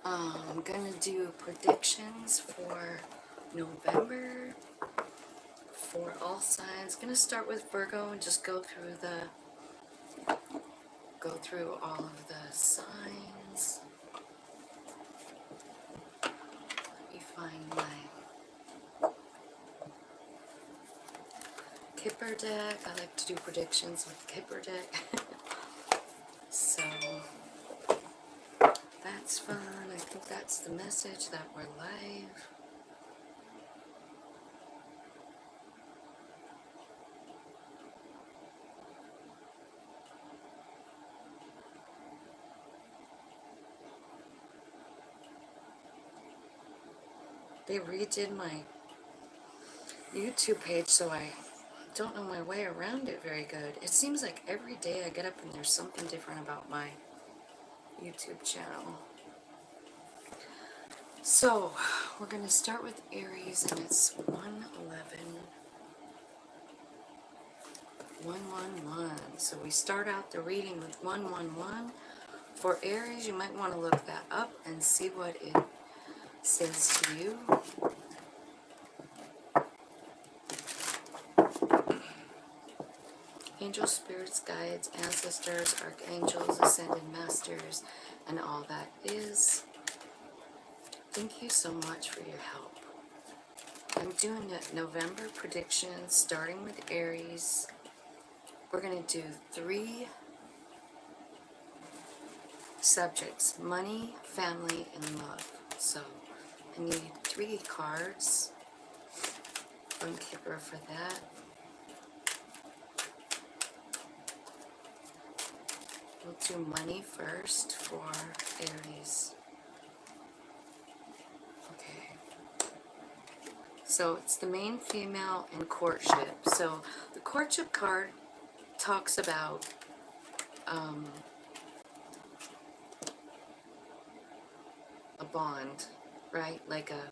I'm gonna do predictions for November for all signs. Gonna start with Virgo and just go through all of the signs. Let me find my Kipper deck. I like to do predictions with Kipper deck. So that's fun. I think that's the message, that we're live. They redid my YouTube page, so I don't know my way around it very good. It seems like every day I get up and there's something different about my YouTube channel. So we're going to start with Aries, and it's 111. So we start out the reading with 111. For Aries, you might want to look that up and see what it says to you. Angels, spirits, guides, ancestors, archangels, ascended masters, and all that is. Thank you so much for your help. I'm doing a November prediction starting with Aries. We're going to do 3 subjects: money, family, and love. So I need 3 cards from Kipper for that. We'll do money first for Aries. Okay. So it's the main, female, and courtship. So the courtship card talks about a bond, right? Like a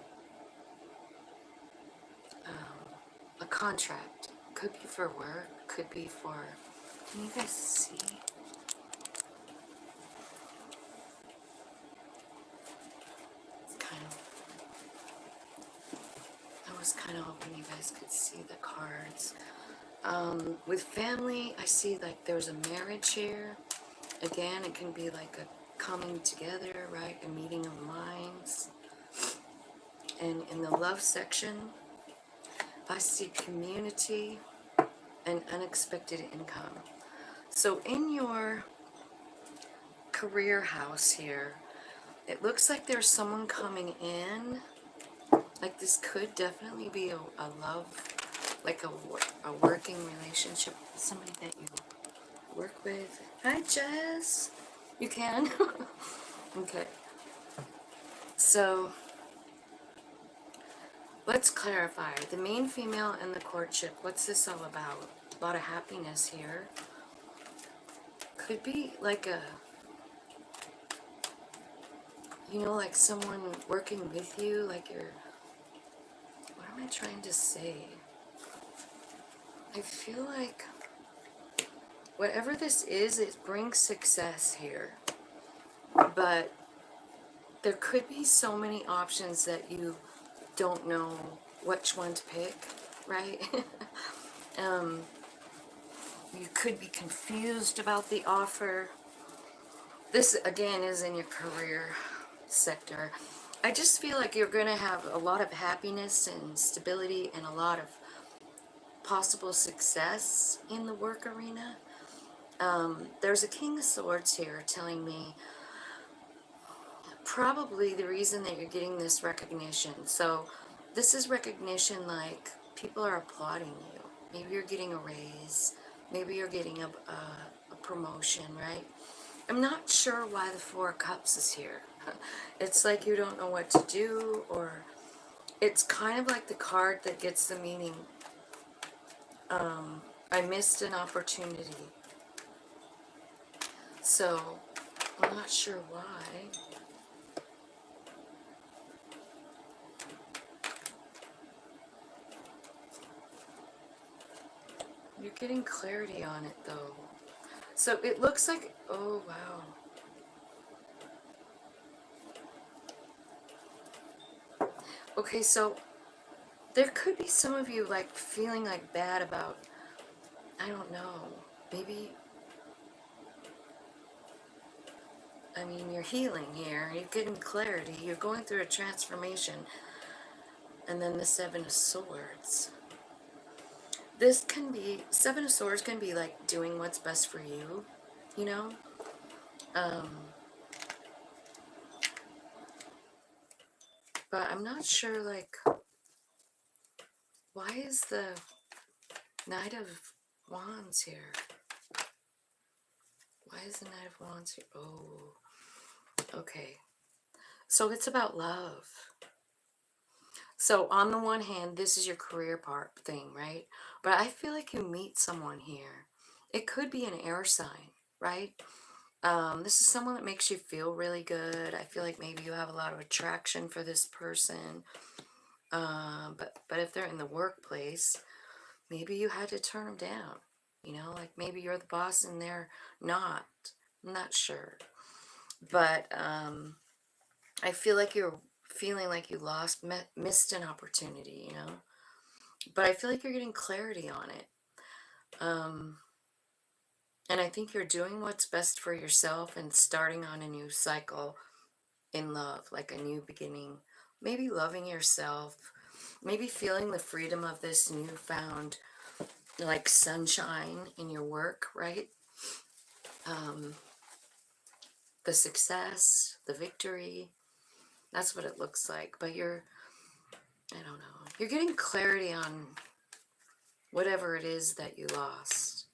contract. Could be for work, could be for, can you guys see? It's kind of, I was kind of hoping you guys could see the cards. With family, I see like there's a marriage here. Again, it can be like a coming together, right? A meeting of minds. And in the love section, I see community and unexpected income. So in your career house here, it looks like there's someone coming in. Like this could definitely be a love, like a working relationship with somebody that you work with. Hi, Jess. You can? Okay. So let's clarify. The main, female, and the courtship. What's this all about? A lot of happiness here. Could be like a, you know, like someone working with you, like you're, what am I trying to say? I feel like whatever this is, it brings success here. But there could be so many options that you don't know which one to pick, right? You could be confused about the offer. This, again, is in your career sector. I just feel like you're going to have a lot of happiness and stability and a lot of possible success in the work arena. There's a King of Swords here telling me probably the reason that you're getting this recognition. So this is recognition, like people are applauding you. Maybe you're getting a raise. Maybe you're getting a promotion, right? I'm not sure why the 4 of Cups is here. It's like you don't know what to do, or it's kind of like the card that gets the meaning, I missed an opportunity. So I'm not sure why. You're getting clarity on it though. So it looks like, oh wow. Okay, so there could be some of you like feeling like bad about, I don't know, maybe, I mean, you're healing here, you're getting clarity, you're going through a transformation, and then the Seven of Swords. This can be, Seven of Swords can be like doing what's best for you, you know? Um, but I'm not sure, like, why is the Knight of Wands here? Why is the Knight of Wands here? Oh, okay. So it's about love. So on the one hand, this is your career part thing, right? But I feel like you meet someone here. It could be an air sign, right? This is someone that makes you feel really good. I feel like maybe you have a lot of attraction for this person. But if they're in the workplace, maybe you had to turn them down. You know, like maybe you're the boss and they're not. I'm not sure. But I feel like you're feeling like you missed an opportunity, you know? But I feel like you're getting clarity on it. And I think you're doing what's best for yourself and starting on a new cycle in love, like a new beginning. Maybe loving yourself, maybe feeling the freedom of this newfound, like, sunshine in your work, right? The success, the victory, that's what it looks like. But you're, I don't know, you're getting clarity on whatever it is that you lost,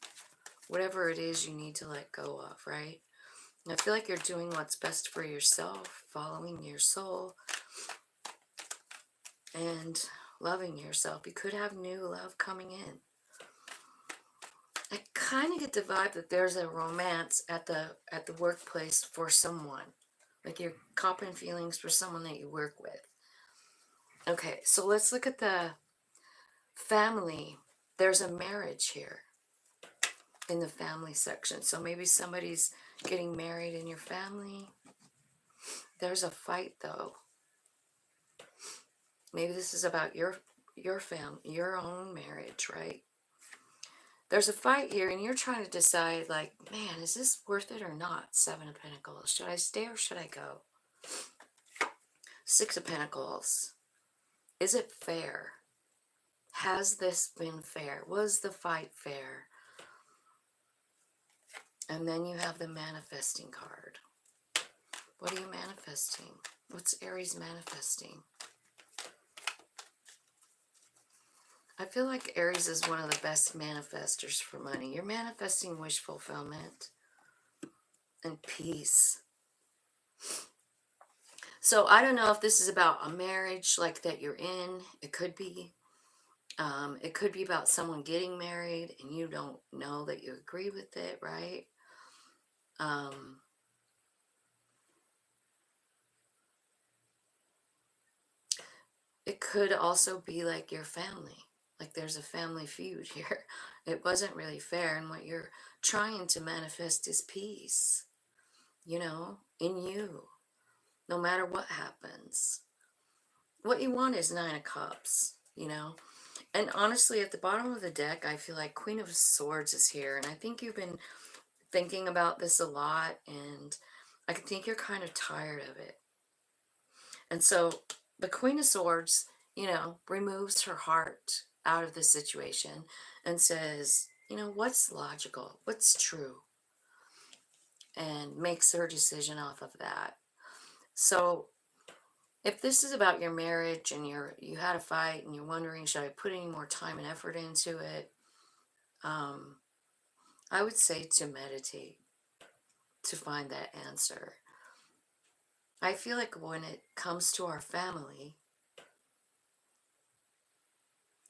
whatever it is you need to let go of, right? I feel like you're doing what's best for yourself, following your soul, and loving yourself. You could have new love coming in. I kind of get the vibe that there's a romance at the workplace for someone. Like you're copping feelings for someone that you work with. Okay, so let's look at the family. There's a marriage here in the family section. So maybe somebody's getting married in your family. There's a fight though. Maybe this is about your family, your own marriage, right? There's a fight here and you're trying to decide, like, man, is this worth it or not? Seven of Pentacles. Should I stay or should I go? Six of Pentacles. Is it fair? Has this been fair? Was the fight fair? And then you have the manifesting card. What are you manifesting? What's Aries manifesting? I feel like Aries is one of the best manifestors for money. You're manifesting wish fulfillment and peace. So I don't know if this is about a marriage like that you're in. It could be. It could be about someone getting married and you don't know that you agree with it, right? It could also be like your family. Like there's a family feud here. It wasn't really fair, and what you're trying to manifest is peace, you know, in you, no matter what happens. What you want is Nine of Cups, you know. And honestly, at the bottom of the deck, I feel like Queen of Swords is here, and I think you've been thinking about this a lot, and I think you're kind of tired of it. And so the Queen of Swords, you know, removes her heart out of the situation and says, you know, what's logical? What's true? And makes her decision off of that. So if this is about your marriage and you had a fight and you're wondering, should I put any more time and effort into it? I would say to meditate, to find that answer. I feel like when it comes to our family,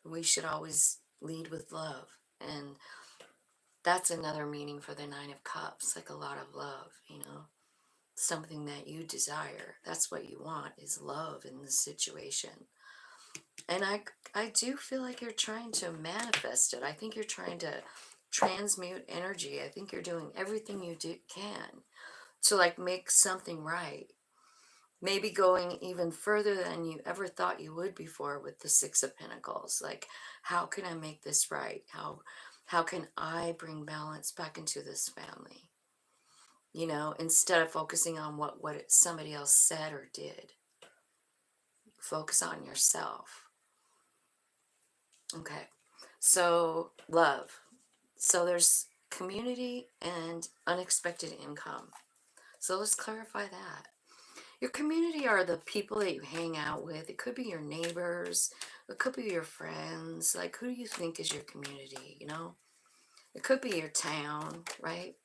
we should always lead with love. And that's another meaning for the Nine of Cups, like a lot of love, you know, something that you desire. That's what you want, is love in this situation. And I do feel like you're trying to manifest it. I think you're trying to transmute energy. I think you're doing everything you can to like make something right. maybe going even further than you ever thought you would before with the Six of Pentacles. Like, how can I make this right? How can I bring balance back into this family? You know, instead of focusing on what somebody else said or did. Focus on yourself. Okay, so love. So there's community and unexpected income. So let's clarify that. Your community are the people that you hang out with. It could be your neighbors. It could be your friends. Like, who do you think is your community, you know? It could be your town, right?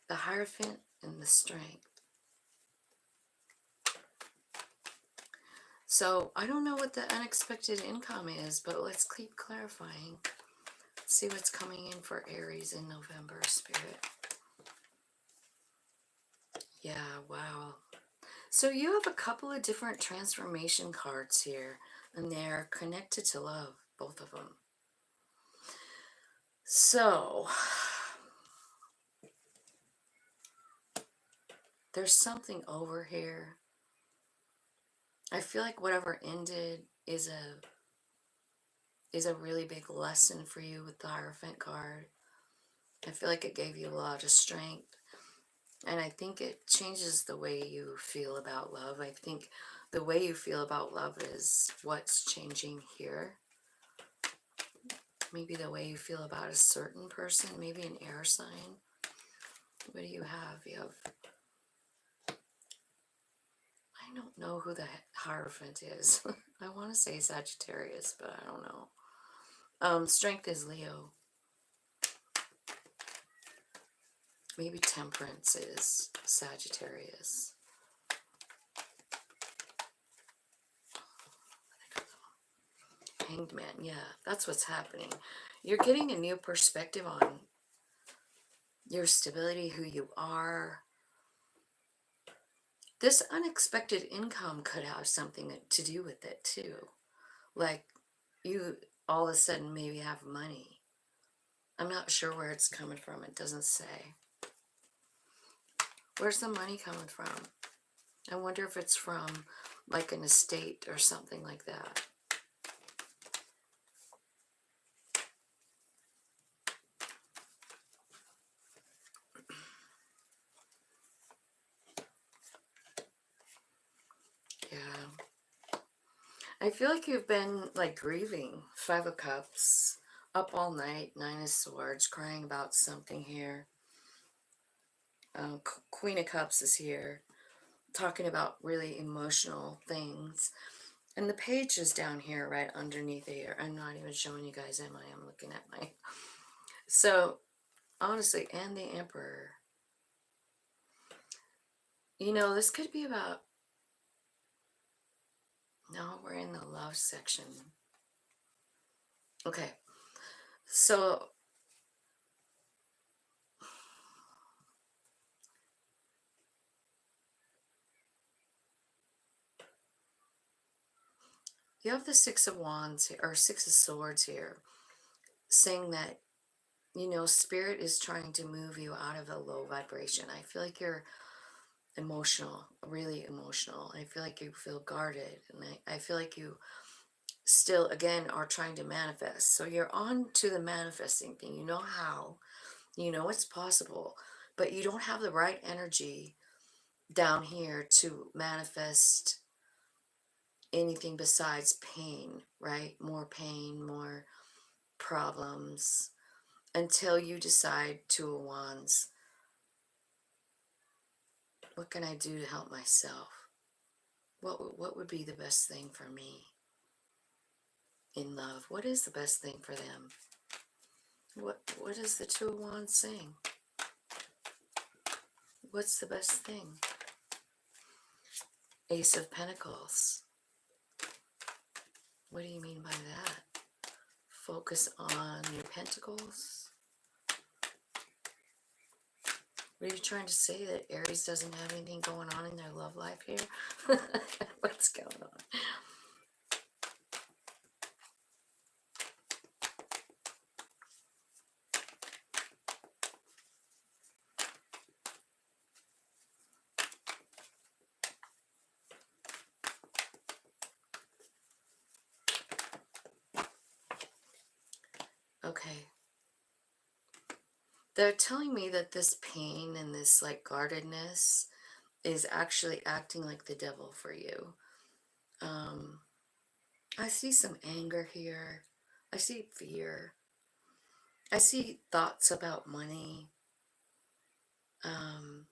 The Hierophant and the Strength. So I don't know what the unexpected income is, but let's keep clarifying. See what's coming in for Aries in November, Spirit. Yeah, wow. So you have a couple of different transformation cards here, and they're connected to love, both of them. So there's something over here. I feel like whatever ended is a really big lesson for you with the Hierophant card. I feel like it gave you a lot of strength. And I think it changes the way you feel about love. I think the way you feel about love is what's changing here. Maybe the way you feel about a certain person, maybe an air sign. What do you have? You have, I don't know who the Hierophant is. I want to say Sagittarius, but I don't know. Strength is Leo. Maybe Temperance is Sagittarius. Hanged Man, yeah, that's what's happening. You're getting a new perspective on your stability, who you are. This unexpected income could have something to do with it too. Like, you all of a sudden maybe have money. I'm not sure where it's coming from. It doesn't say. Where's the money coming from? I wonder if it's from like an estate or something like that. Yeah. I feel like you've been like grieving. Five of Cups, up all night, Nine of Swords, crying about something here. Queen of Cups is here, talking about really emotional things. And the page is down here, right underneath here. I'm not even showing you guys, am I? I'm looking at my... So, honestly, and the Emperor. You know, this could be about... No, we're in the love section. Okay. So... You have the Six of Wands here, or Six of Swords here, saying that, you know, Spirit is trying to move you out of a low vibration. I feel like you're emotional, really emotional. I feel like you feel guarded, and I feel like you still, again, are trying to manifest. So you're on to the manifesting thing. You know how, you know it's possible, but you don't have the right energy down here to manifest anything besides pain, right? More pain, more problems, until you decide, Two of Wands, what can I do to help myself? What would be the best thing for me in love? What is the best thing for them? What is the Two of Wands saying? What's the best thing? Ace of Pentacles. What do you mean by that? Focus on your pentacles? What are you trying to say, that Aries doesn't have anything going on in their love life here? What's going on? Okay. They're telling me that this pain and this like guardedness is actually acting like the devil for you. Um, I see some anger here. I see fear. I see thoughts about money. Um,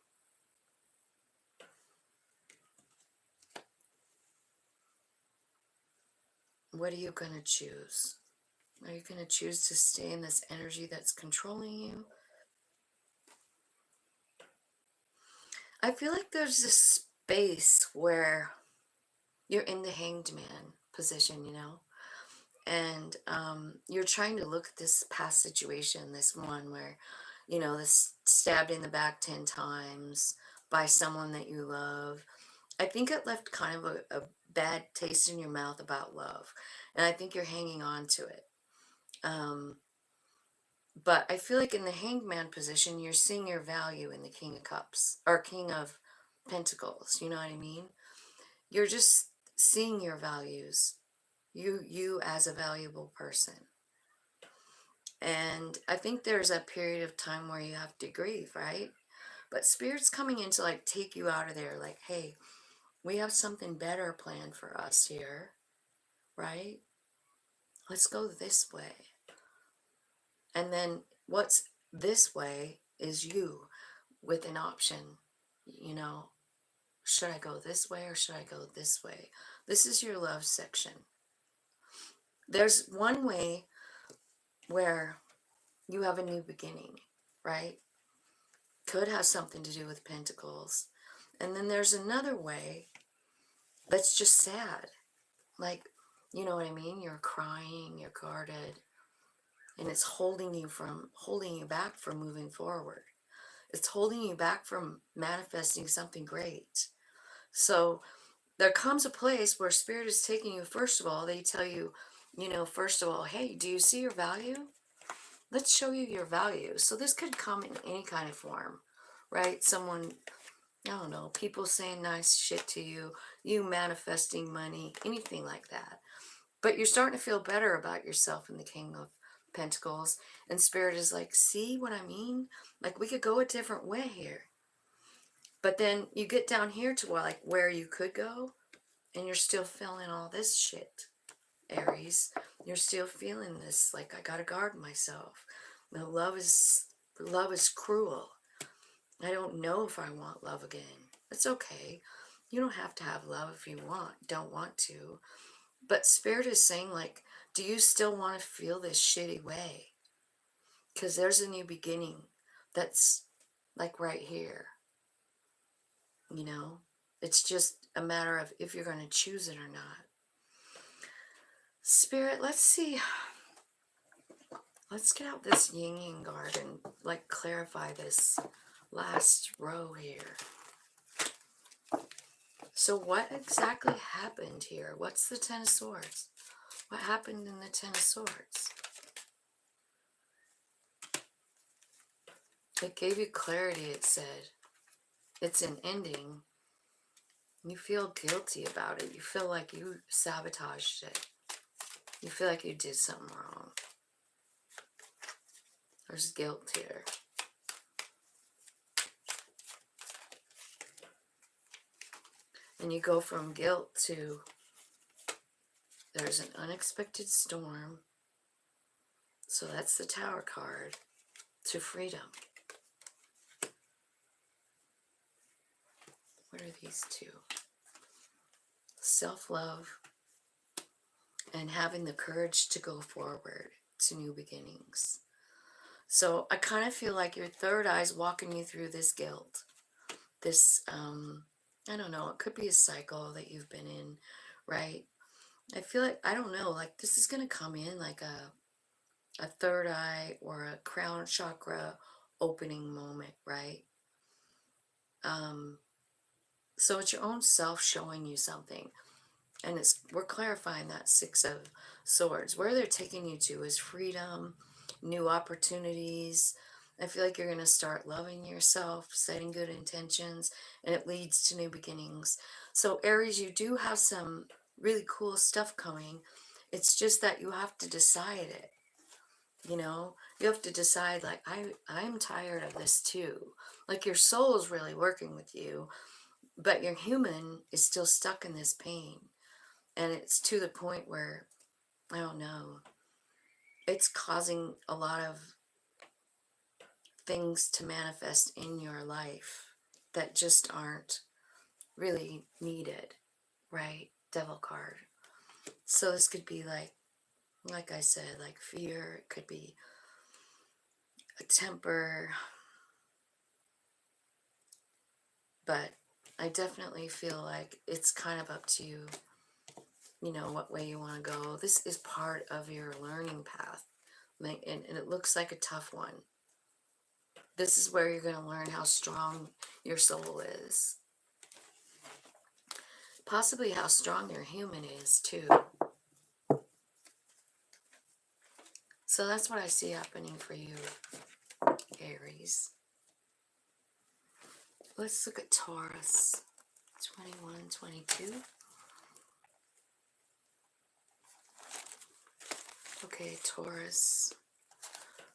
what are you going to choose? Are you going to choose to stay in this energy that's controlling you? I feel like there's this space where you're in the hanged man position, you know? And you're trying to look at this past situation, this one where, you know, this stabbed in the back 10 times by someone that you love. I think it left kind of a bad taste in your mouth about love. And I think you're hanging on to it. Um, but I feel like in the hanged man position, you're seeing your value in the king of cups or king of pentacles. You know what I mean? You're just seeing your values, you as a valuable person. And I think there's a period of time where you have to grieve, right? But spirit's coming in to like take you out of there, like, hey, we have something better planned for us here, right? Let's go this way. And then what's this way is you with an option, you know, should I go this way or should I go this way? This is your love section. There's one way where you have a new beginning, right? Could have something to do with pentacles. And then there's another way that's just sad. Like, you know what I mean? You're crying, you're guarded, and it's holding you back from moving forward. It's holding you back from manifesting something great. So there comes a place where spirit is taking you. First of all, they tell you, you know, first of all, hey, do you see your value? Let's show you your value. So this could come in any kind of form, right? Someone, I don't know, people saying nice shit to you, you manifesting money, anything like that. But you're starting to feel better about yourself in the King of Pentacles. And Spirit is like, see what I mean? Like, we could go a different way here. But then you get down here to like where you could go, and you're still feeling all this shit, Aries. You're still feeling this, like, I gotta guard myself. No, love is cruel. I don't know if I want love again. It's okay. You don't have to have love if you don't want to. But Spirit is saying, like, do you still want to feel this shitty way? Because there's a new beginning that's like right here. You know? It's just a matter of if you're going to choose it or not. Spirit, let's see. Let's get out this yin yang card and like clarify this last row here. So what exactly happened here? What's the Ten of Swords? What happened in the Ten of Swords? It gave you clarity, it said. It's an ending. You feel guilty about it. You feel like you sabotaged it. You feel like you did something wrong. There's guilt here. And you go from guilt to there's an unexpected storm. So that's the Tower card. To freedom. What are these two? Self-love and having the courage to go forward to new beginnings. So I kind of feel like your third eye's walking you through this guilt. This, I don't know, it could be a cycle that you've been in, right? I feel like, I don't know, like this is going to come in like a third eye or a crown chakra opening moment, right? So it's your own self showing you something. And we're clarifying that Six of Swords. Where they're taking you to is freedom, new opportunities. I feel like you're going to start loving yourself, setting good intentions, and it leads to new beginnings. So Aries, you do have some really cool stuff coming. It's just that you have to decide it. You know, you have to decide, like, I'm tired of this too. Like, your soul is really working with you, but your human is still stuck in this pain. And it's to the point where, I don't know, it's causing a lot of things to manifest in your life that just aren't really needed, right? Devil card. So this could be like I said, like fear. It could be a temper. But I definitely feel like it's kind of up to you, you know, what way you want to go. This is part of your learning path. And it looks like a tough one. This is where you're going to learn how strong your soul is. Possibly how strong your human is, too. So that's what I see happening for you, Aries. Let's look at Taurus. 21, 22. Okay, Taurus.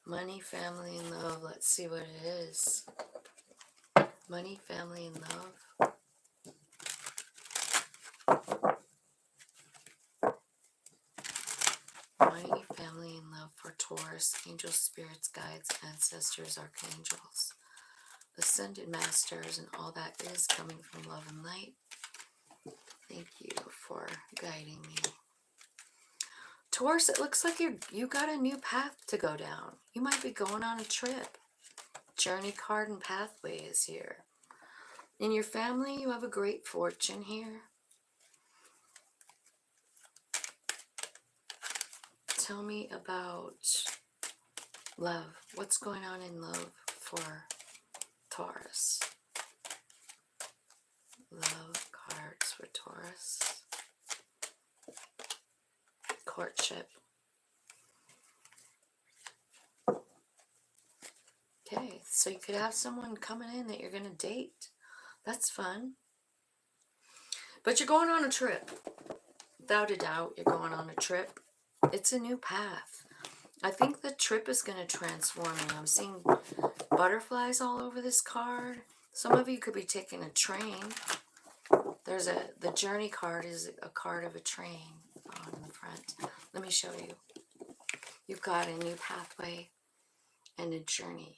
Money, family, and love. Let's see what it is. Money, family, and love. Money, family, and love for Taurus. Angels, spirits, guides, ancestors, archangels, ascended masters, and all that is coming from love and light. Thank you for guiding me. Taurus, it looks like you got a new path to go down. You might be going on a trip. Journey card and pathway is here. In your family, you have a great fortune here. Tell me about love. What's going on in love for Taurus? Love cards for Taurus. Courtship. Okay, so you could have someone coming in that you're going to date. That's fun. But you're going on a trip. Without a doubt, you're going on a trip. It's a new path. I think the trip is going to transform you. I'm seeing butterflies all over this card. Some of you could be taking a train. The journey card is a card of a train on the front. Let me show you. You've got a new pathway and a journey.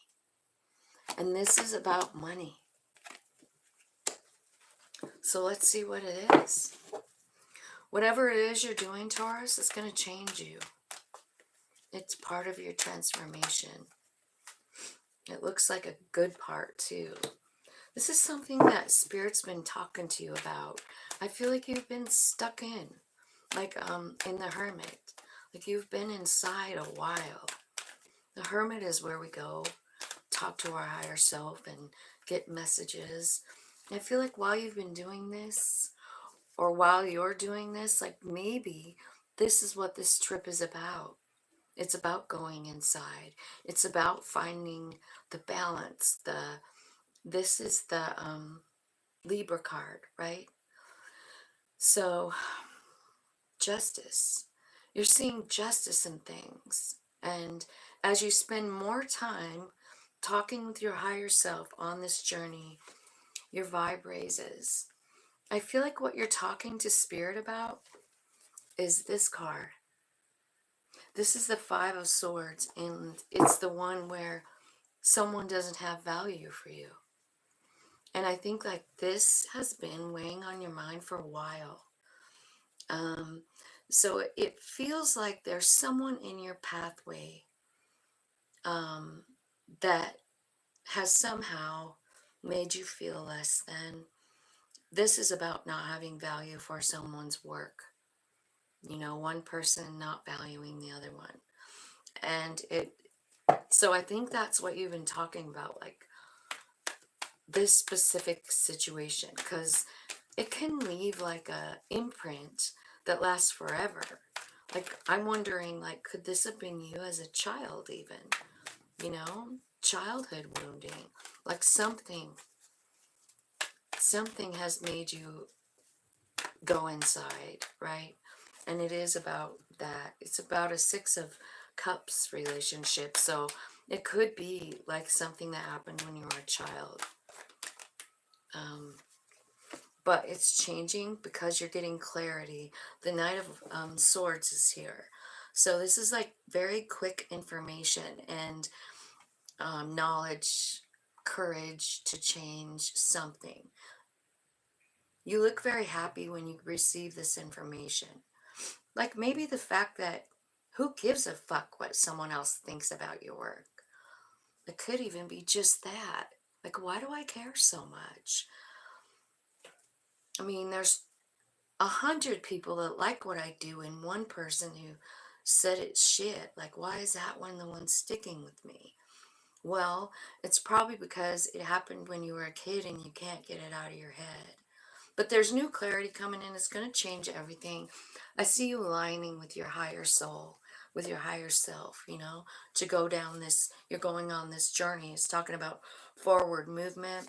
And this is about money. So let's see what it is. Whatever it is you're doing, Taurus, it's going to change you. It's part of your transformation. It looks like a good part, too. This is something that Spirit's been talking to you about. I feel like you've been stuck in, like in the Hermit. Like you've been inside a while. The Hermit is where we go, talk to our higher self and get messages. I feel like while you've been doing this, or while you're doing this, like maybe this is what this trip is about. It's about going inside. It's about finding the balance. This is the Libra card, right? So justice. You're seeing justice in things. And as you spend more time talking with your higher self on this journey, your vibe raises. I feel like what you're talking to Spirit about is this card. This is the Five of Swords, and it's the one where someone doesn't have value for you. And I think like this has been weighing on your mind for a while. So it feels like there's someone in your pathway that has somehow made you feel less than. This is about not having value for someone's work. You know, one person not valuing the other one. And so I think that's what you've been talking about, like this specific situation, because it can leave like a imprint that lasts forever. Like, I'm wondering, like, could this have been you as a child even? You know, childhood wounding. Like something has made you go inside, right? And it is about that. It's about a Six of Cups relationship. So it could be like something that happened when you were a child. But it's changing because you're getting clarity. The Knight of Swords is here. So this is like very quick information and knowledge, courage to change something. You look very happy when you receive this information. Like maybe the fact that who gives a fuck what someone else thinks about your work? It could even be just that. Like, why do I care so much? I mean, there's 100 people that like what I do and one person who said it's shit. Like, why is that one the one sticking with me? Well, it's probably because it happened when you were a kid and you can't get it out of your head. But there's new clarity coming in. It's going to change everything. I see you aligning with your higher soul, with your higher self, you know, to go down this, you're going on this journey. It's talking about forward movement.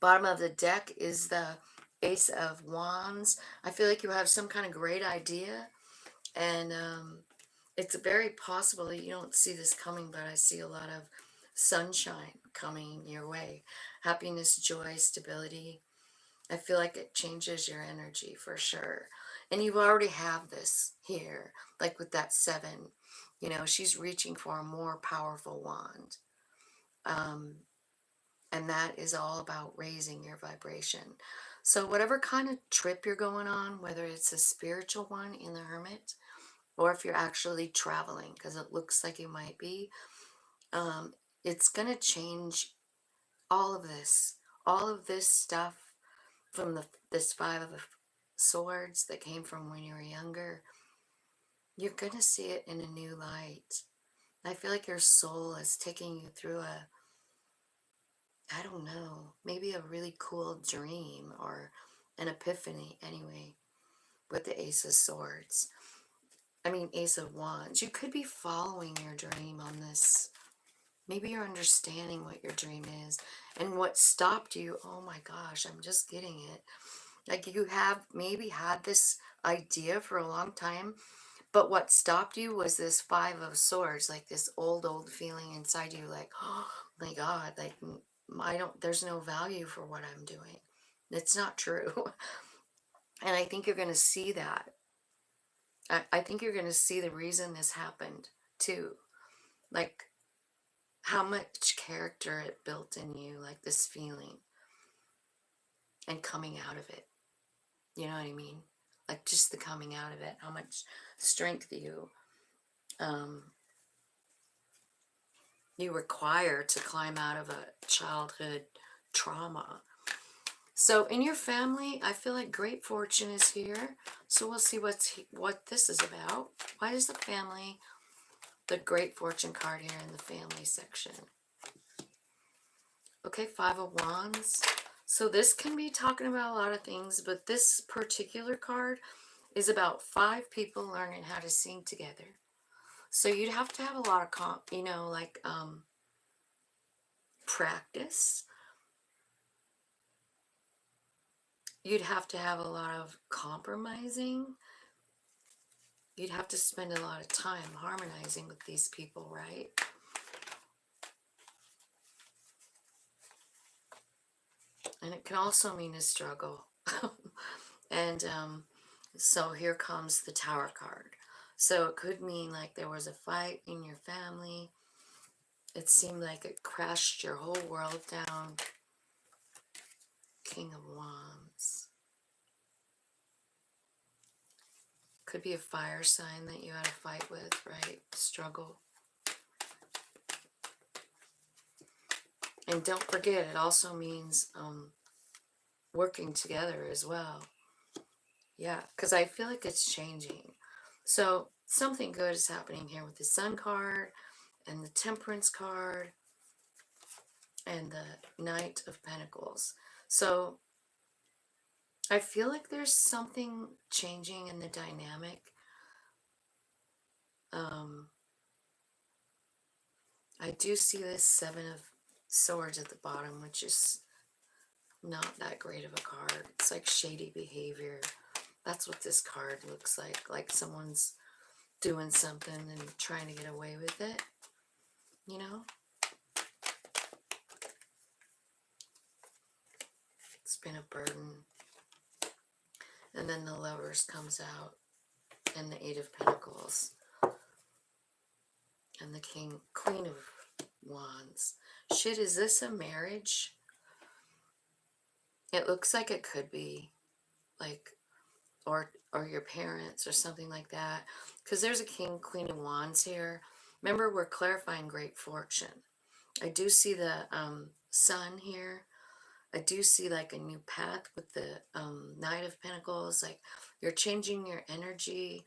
Bottom of the deck is the Ace of Wands. I feel like you have some kind of great idea, and it's very possible that you don't see this coming, but I see a lot of sunshine coming your way. Happiness, joy, stability. I feel like it changes your energy for sure. And you already have this here, like with that 7. You know, she's reaching for a more powerful wand. And that is all about raising your vibration. So whatever kind of trip you're going on, whether it's a spiritual one in the Hermit, or if you're actually traveling, because it looks like you might be, it's going to change all of this. All of this stuff from this 5 of Swords that came from when you were younger, you're going to see it in a new light. I feel like your soul is taking you through I don't know, maybe a really cool dream or an epiphany anyway, with the Ace of Swords. I mean, Ace of Wands. You could be following your dream on this. Maybe you're understanding what your dream is and what stopped you. Oh my gosh, I'm just getting it. Like you have maybe had this idea for a long time, but what stopped you was this 5 of Swords, like this old feeling inside you, like, oh my God, like there's no value for what I'm doing. It's not true. And I think you're going to see that. I think you're going to see the reason this happened too. Like how much character it built in you, like this feeling and coming out of it. You know what I mean? Like just the coming out of it, how much strength you require to climb out of a childhood trauma. So in your family, I feel like great fortune is here. So we'll see what this is about. Why is the family, the great fortune card here in the family section? Okay, 5 of Wands. So this can be talking about a lot of things, but this particular card is about 5 people learning how to sing together. So you'd have to have a lot of, practice. You'd have to have a lot of compromising. You'd have to spend a lot of time harmonizing with these people, right? And it can also mean a struggle. And so here comes the Tower card. So it could mean like there was a fight in your family. It seemed like it crashed your whole world down. King of Wands. Could be a fire sign that you had a fight with, right? Struggle. And don't forget, it also means working together as well. Yeah, because I feel like it's changing. So something good is happening here with the Sun card and the Temperance card and the Knight of Pentacles. So I feel like there's something changing in the dynamic. I do see this 7 of Swords at the bottom, which is not that great of a card. It's like shady behavior. That's what this card looks like someone's doing something and trying to get away with it, you know? It's been a burden. And then the Lovers comes out, and the Eight of Pentacles, and the Queen of Wands. Shit, is this a marriage? It looks like it could be, like, or your parents or something like that, because there's a Queen of Wands here. Remember, we're clarifying great fortune. I do see the sun here. I do see like a new path with the Knight of Pentacles. Like, you're changing your energy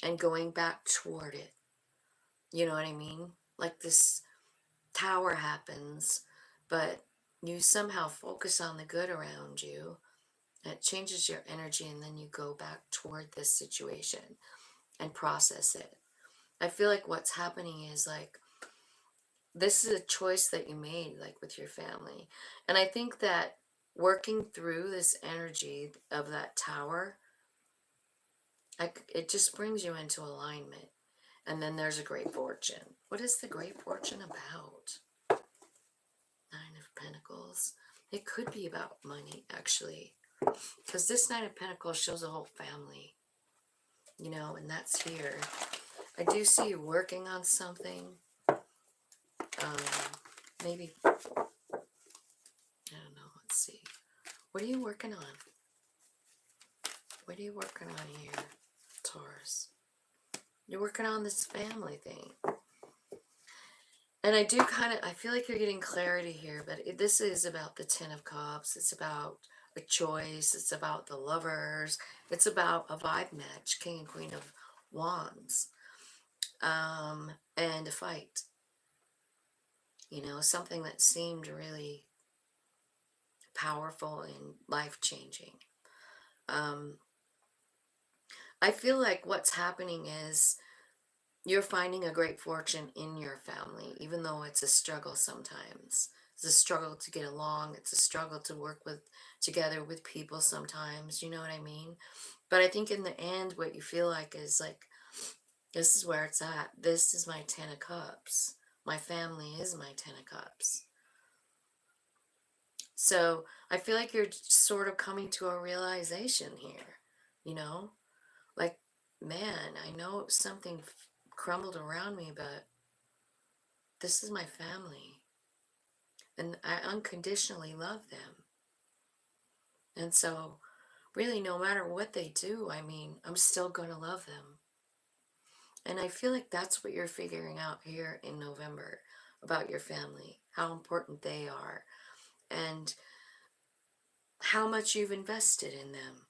and going back toward it. You know what I mean? Like, this tower happens, but you somehow focus on the good around you. It changes your energy, and then you go back toward this situation and process it. I feel like what's happening is, like, this is a choice that you made, like, with your family. And I think that working through this energy of that tower, it just brings you into alignment. And then there's a great fortune. What is the great fortune about? Nine of Pentacles. It could be about money, actually. Because this Nine of Pentacles shows a whole family, you know, and that's here. I do see you working on something. Maybe, I don't know, let's see. What are you working on? What are you working on here, Taurus? You're working on this family thing. And I feel like you're getting clarity here, but this is about the Ten of Cups. It's about a choice. It's about the Lovers. It's about a vibe match, King and Queen of Wands. And a fight. You know, something that seemed really powerful and life-changing. I feel like what's happening is you're finding a great fortune in your family, even though it's a struggle sometimes. It's a struggle to get along. It's a struggle to work together with people sometimes. You know what I mean? But I think in the end, what you feel like is like, this is where it's at. This is my Ten of Cups. My family is my Ten of Cups. So I feel like you're sort of coming to a realization here, you know? Like, man, I know something crumbled around me, but this is my family. And I unconditionally love them. And so, really, no matter what they do, I mean, I'm still going to love them. And I feel like that's what you're figuring out here in November about your family, how important they are, and how much you've invested in them.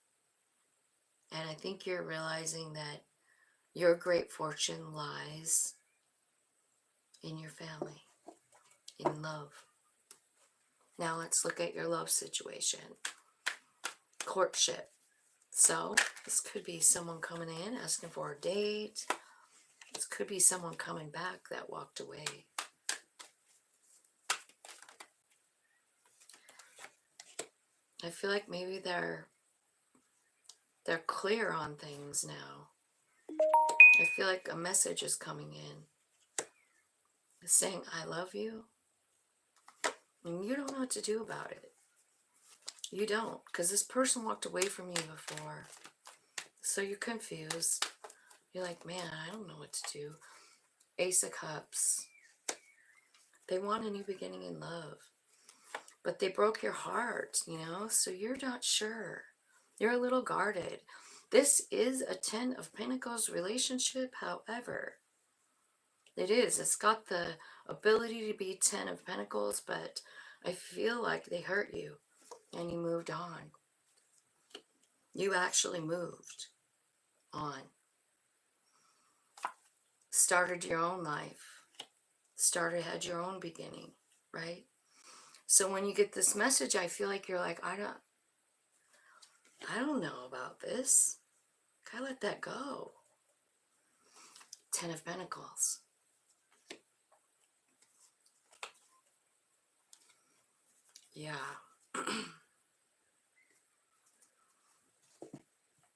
And I think you're realizing that your great fortune lies in your family, in love. Now let's look at your love situation. Courtship. So this could be someone coming in, asking for a date. This could be someone coming back that walked away. I feel like maybe they're clear on things now. I feel like a message is coming in. It's saying, I love you. And you don't know what to do about it. You don't, because this person walked away from you before. So you're confused. You're like, man, I don't know what to do. Ace of Cups. They want a new beginning in love. But they broke your heart, you know? So you're not sure. You're a little guarded. This is a Ten of Pentacles relationship, however. It is. It's got the ability to be Ten of Pentacles, but I feel like they hurt you and you moved on. You actually moved on. Started your own life. Had your own beginning, right? So when you get this message, I feel like you're like, I don't know about this. Gotta let that go. Ten of Pentacles. Yeah.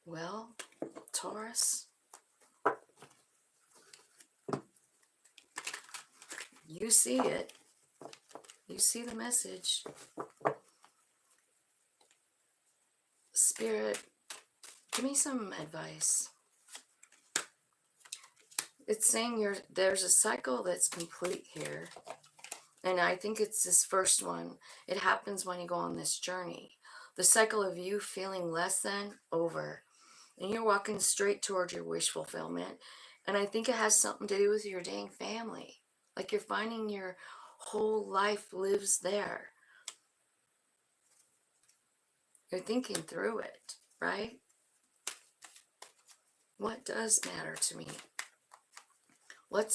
Well, Taurus, You see it. You see the message. Spirit, give me some advice. It's saying there's a cycle that's complete here. And I think it's this first one. It happens when you go on this journey. The cycle of you feeling less than, over. And you're walking straight towards your wish fulfillment. And I think it has something to do with your dang family. Like you're finding your whole life lives there. You're thinking through it, right? What does matter to me? What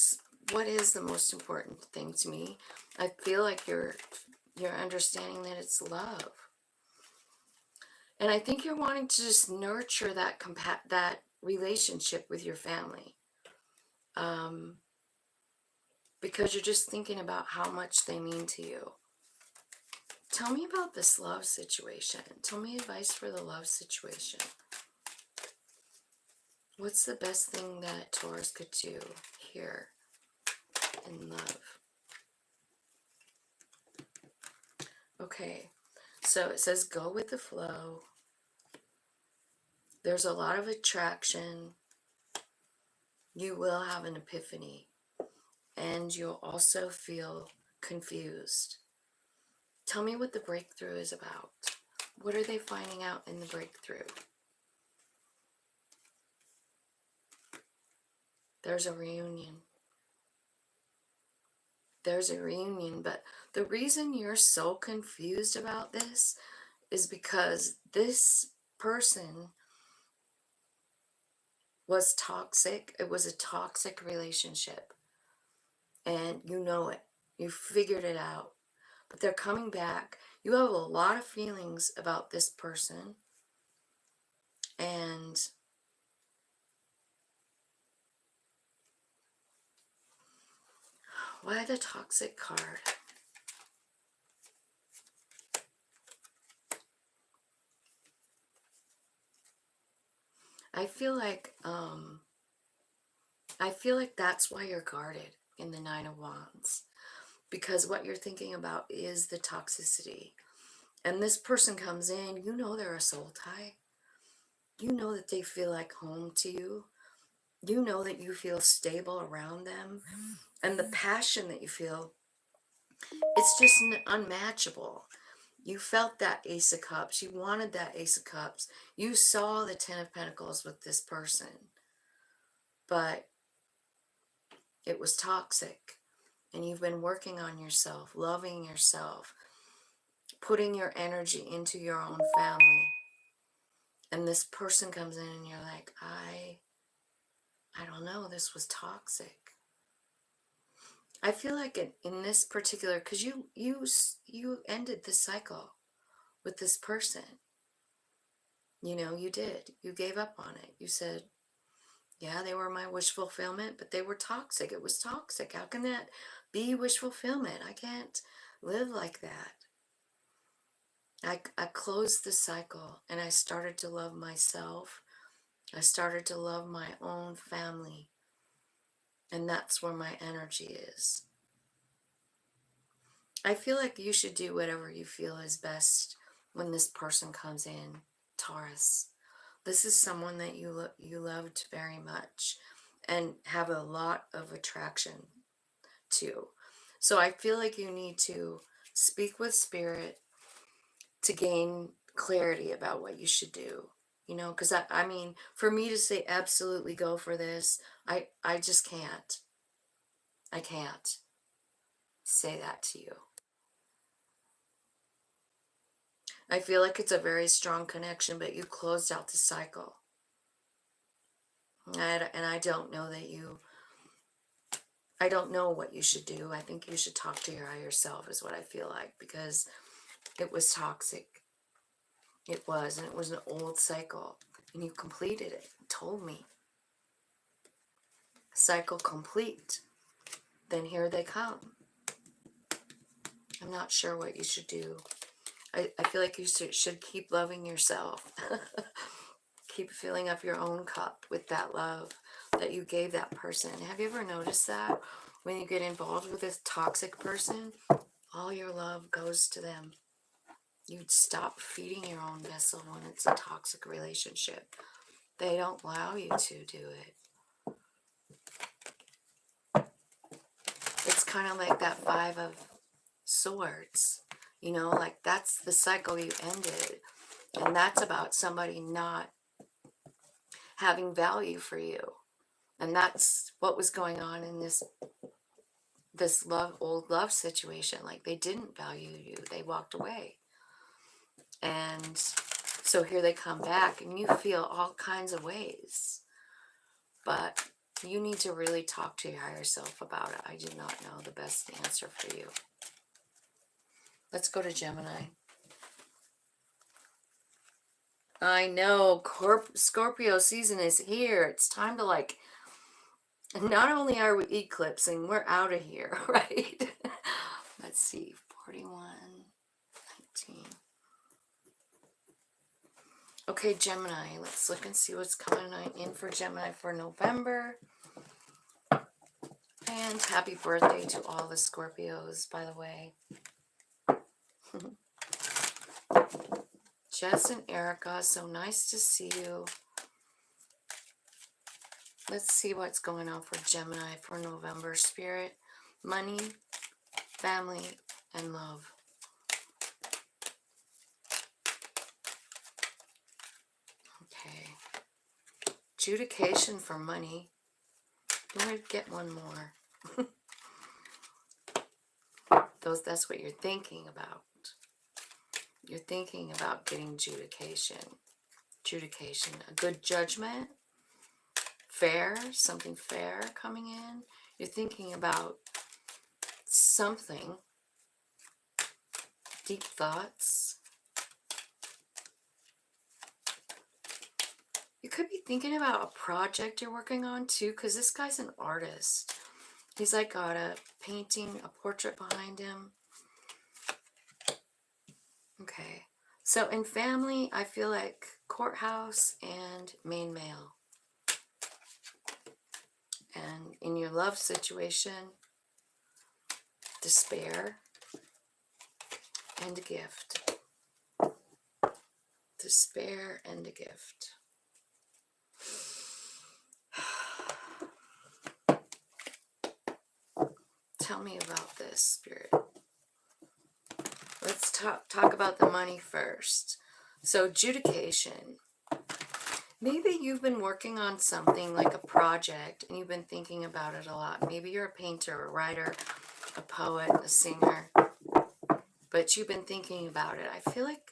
is the most important thing to me? I feel like you're understanding that it's love. And I think you're wanting to just nurture that relationship with your family. Because you're just thinking about how much they mean to you. Tell me about this love situation. Tell me advice for the love situation. What's the best thing that Taurus could do here in love? Okay, so it says go with the flow. There's a lot of attraction. You will have an epiphany. And you'll also feel confused. Tell me what the breakthrough is about. What are they finding out in the breakthrough? There's a reunion. There's a reunion, but the reason you're so confused about this is because this person was toxic. It was a toxic relationship. And you know it. You figured it out. But they're coming back. You have a lot of feelings about this person. And why the toxic card? I feel like that's why you're guarded in the Nine of Wands. Because what you're thinking about is the toxicity. And this person comes in, you know they're a soul tie. You know that they feel like home to you. You know that you feel stable around them. And the passion that you feel, it's just unmatchable. You felt that Ace of Cups. You wanted that Ace of Cups. You saw the Ten of Pentacles with this person. But it was toxic. And you've been working on yourself, loving yourself, putting your energy into your own family. And this person comes in and you're like, I don't know, this was toxic. I feel like in this particular, because you ended this cycle with this person. You know, you did. You gave up on it. You said, yeah, they were my wish fulfillment, but they were toxic. It was toxic. How can that be wish fulfillment? I can't live like that. I closed the cycle and I started to love myself. I started to love my own family. And that's where my energy is. I feel like you should do whatever you feel is best when this person comes in, Taurus. This is someone that you loved very much and have a lot of attraction to. So I feel like you need to speak with spirit to gain clarity about what you should do. You know, because I mean, for me to say absolutely go for this, I just can't. I can't say that to you. I feel like it's a very strong connection, but you closed out the cycle. And I don't know that I don't know what you should do. I think you should talk to your higher self is what I feel like, because it was toxic. It was, and it was an old cycle. And you completed it. You told me. Cycle complete. Then here they come. I'm not sure what you should do. I feel like you should keep loving yourself. Keep filling up your own cup with that love that you gave that person. Have you ever noticed that? When you get involved with this toxic person, all your love goes to them. You'd stop feeding your own vessel when it's a toxic relationship. They don't allow you to do it. It's kind of like that 5 of Swords. You know, like that's the cycle you ended. And that's about somebody not having value for you. And that's what was going on in this old love situation. Like they didn't value you. They walked away. And so here they come back and you feel all kinds of ways. But you need to really talk to your higher self about it. I do not know the best answer for you. Let's go to Gemini. I know, Scorpio season is here. It's time to like, not only are we eclipsing, we're out of here, right? Let's see, 41:19. Okay, Gemini, let's look and see what's coming in for Gemini for November. And happy birthday to all the Scorpios, by the way. Jess and Erica, so nice to see you. Let's see what's going on for Gemini for November. Spirit, money, family, and love. Okay. Adjudication for money. I'm going to get one more. That's what you're thinking about. You're thinking about getting adjudication. Adjudication, a good judgment, fair, something fair coming in. You're thinking about something, deep thoughts. You could be thinking about a project you're working on too, because this guy's an artist. He's like got a painting, a portrait behind him. Okay. So in family, I feel like courthouse and main mail. And in your love situation, despair and a gift. Despair and a gift. Tell me about this, Spirit. Let's talk about the money first. So adjudication. Maybe you've been working on something like a project and you've been thinking about it a lot. Maybe you're a painter, a writer, a poet, a singer, but you've been thinking about it. I feel like,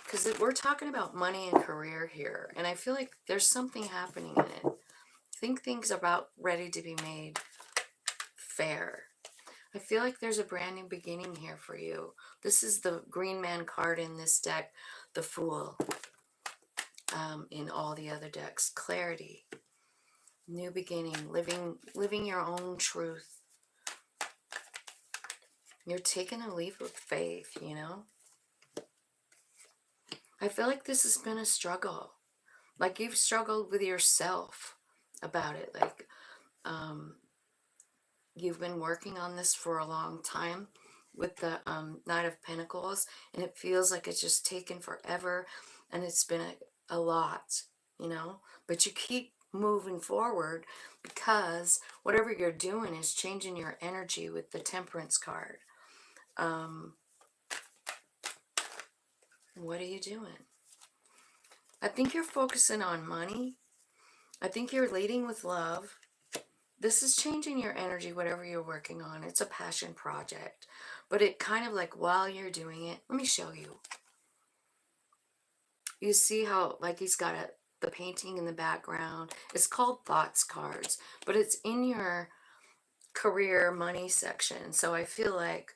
because we're talking about money and career here, and I feel like there's something happening in it. I think things are about ready to be made fair. I feel like there's a brand new beginning here for you. This is the Green Man card in this deck, the Fool. In all the other decks, clarity, new beginning, living your own truth. You're taking a leap of faith, you know. I feel like this has been a struggle. Like you've struggled with yourself about it. Like you've been working on this for a long time with the Knight of Pentacles, and it feels like it's just taken forever, and it's been a lot, you know, but you keep moving forward because whatever you're doing is changing your energy with the Temperance card. What are you doing? I think you're focusing on money. I think you're leading with love. This is changing your energy, whatever you're working on. It's a passion project, but it kind of like while you're doing it, let me show you. You see how like he's got the painting in the background. It's called Thoughts cards, but it's in your career money section. So I feel like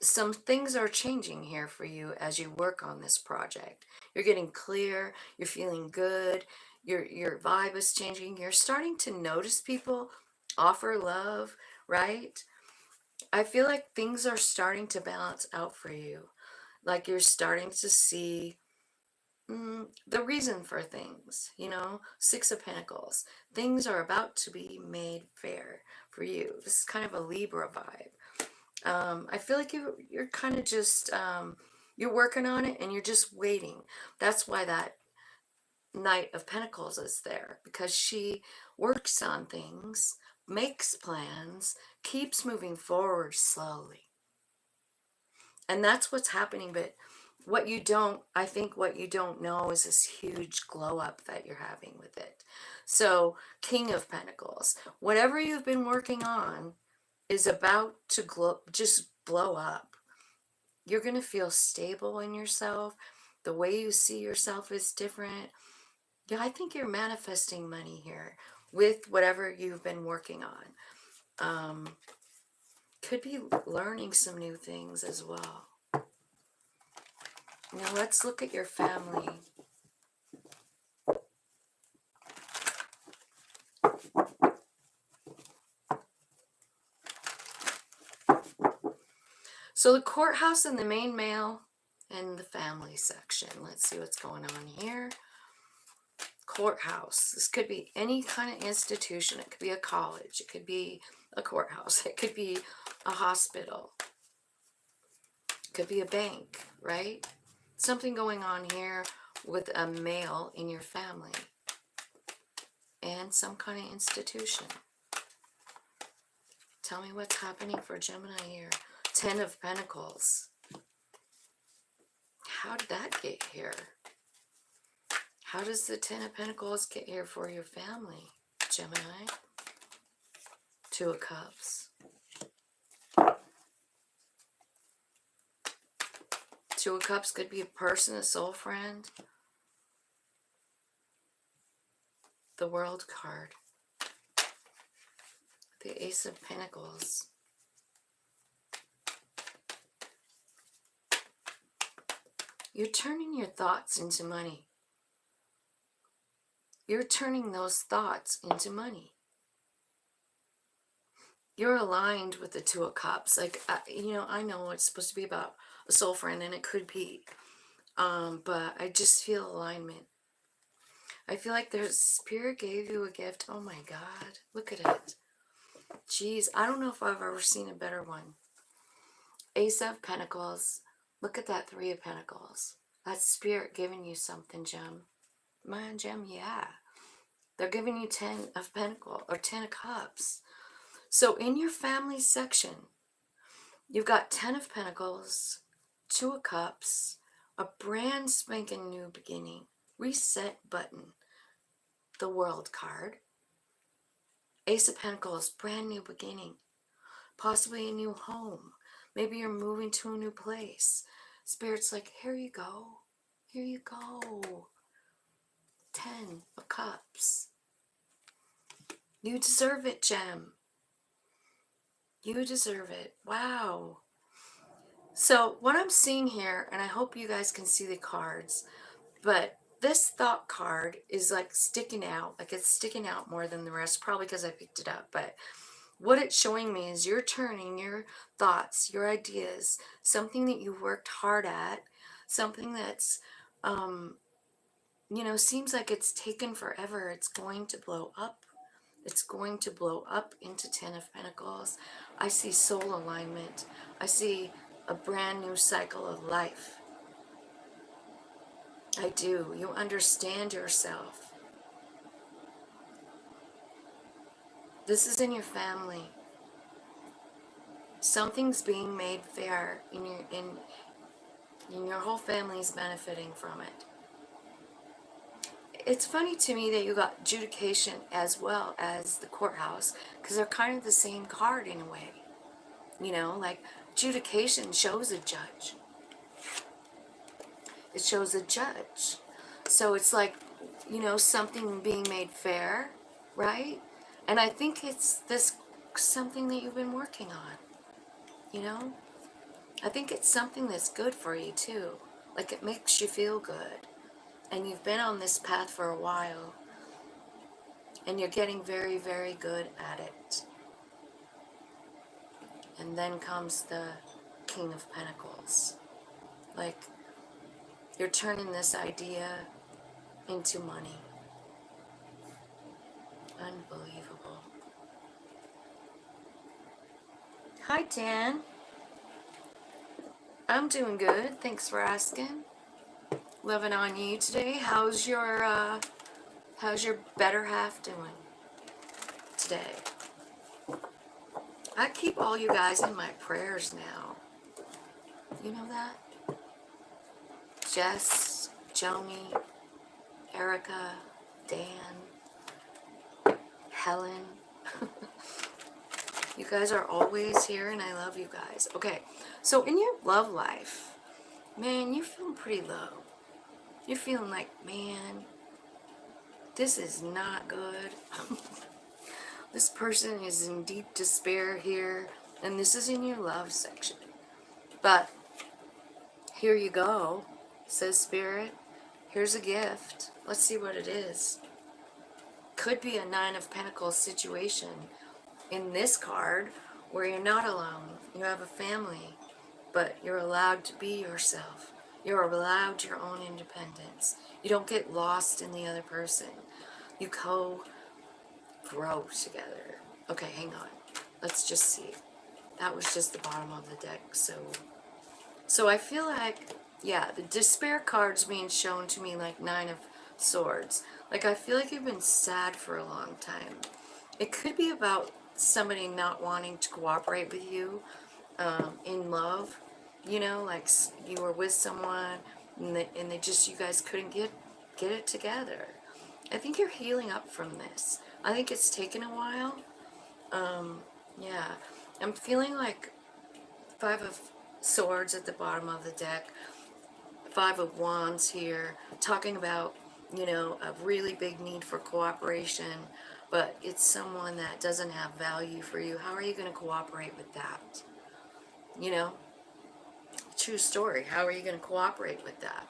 some things are changing here for you as you work on this project. You're getting clear, you're feeling good, your vibe is changing. You're starting to notice people offer love, right? I feel like things are starting to balance out for you. Like you're starting to see the reason for things, you know, Six of Pentacles. Things are about to be made fair for you. This is kind of a Libra vibe. I feel like you're kind of just, you're working on it and you're just waiting. That's why that Knight of Pentacles is there, because she works on things, makes plans, keeps moving forward slowly. And that's what's happening. But what you don't, I think what you don't know is this huge glow up that you're having with it. So, King of Pentacles, whatever you've been working on is about to just blow up. You're going to feel stable in yourself. The way you see yourself is different. Yeah, I think you're manifesting money here with whatever you've been working on. Could be learning some new things as well. Now let's look at your family. So the courthouse and the main mail and the family section. Let's see what's going on here. Courthouse. This could be any kind of institution. It could be a college. It could be a courthouse. It could be a hospital. It could be a bank, right? Something going on here with a male in your family. And some kind of institution. Tell me what's happening for Gemini here. 10 of Pentacles. How did that get here? How does the 10 of Pentacles get here for your family, Gemini? 2 of Cups. 2 of Cups could be a person, a soul friend. The World card. The Ace of Pentacles. You're turning your thoughts into money. You're turning those thoughts into money. You're aligned with the 2 of Cups. Like, you know, I know it's supposed to be about a soul friend, and it could be. But I just feel alignment. I feel like there's Spirit gave you a gift. Oh my God, look at it. Jeez, I don't know if I've ever seen a better one. Ace of Pentacles. Look at that 3 of Pentacles. That's Spirit giving you something, Gem. Man, Gem, yeah. They're giving you 10 of Pentacles or 10 of Cups. So in your family section, you've got 10 of Pentacles, 2 of Cups, a brand spanking new beginning, reset button, the World card, Ace of Pentacles, brand new beginning, possibly a new home. Maybe you're moving to a new place. Spirit's like, here you go. Here you go. 10 of Cups. You deserve it, Gem. You deserve it. Wow. So what I'm seeing here, and I hope you guys can see the cards, but this thought card is like sticking out. Like it's sticking out more than the rest, probably because I picked it up. But what it's showing me is you're turning your thoughts, your ideas, something that you worked hard at, something that's, you know, seems like it's taken forever. It's going to blow up. It's going to blow up into 10 of Pentacles. I see soul alignment. I see a brand new cycle of life. I do. You understand yourself. This is in your family. Something's being made fair in your whole family is benefiting from it. It's funny to me that you got adjudication as well as the courthouse, because they're kind of the same card in a way. You know, like adjudication shows a judge. It shows a judge. So it's like, you know, something being made fair, right? And I think it's this something that you've been working on, you know? I think it's something that's good for you too. Like it makes you feel good. And you've been on this path for a while. And you're getting very, very good at it. And then comes the King of Pentacles. Like, You're turning this idea into money. Unbelievable. Hi, Dan. I'm doing good. Thanks for asking. Loving on you today. How's your better half doing today? I keep all you guys in my prayers now. You know that? Jess, Joni, Erica, Dan, Helen. You guys are always here and I love you guys. Okay, so in your love life, man, you're feeling pretty low. You're feeling like, man, this is not good. This person is in deep despair here, and this is in your love section. But here you go, says Spirit. Here's a gift. Let's see what it is. Could be a 9 of Pentacles situation in this card where you're not alone. You have a family, but you're allowed to be yourself. You're allowed your own independence. You don't get lost in the other person. You grow together. Okay, hang on. Let's just see. That was just the bottom of the deck. So I feel like, yeah, the despair card's being shown to me like 9 of Swords. Like, I feel like you've been sad for a long time. It could be about somebody not wanting to cooperate with you in love. You know, like you were with someone and they just, you guys couldn't get it together. I think you're healing up from this. I think it's taken a while. Yeah, I'm feeling like 5 of Swords at the bottom of the deck, 5 of Wands here, talking about, you know, a really big need for cooperation, but it's someone that doesn't have value for you. How are you going to cooperate with that? You know, true story. How are you going to cooperate with that?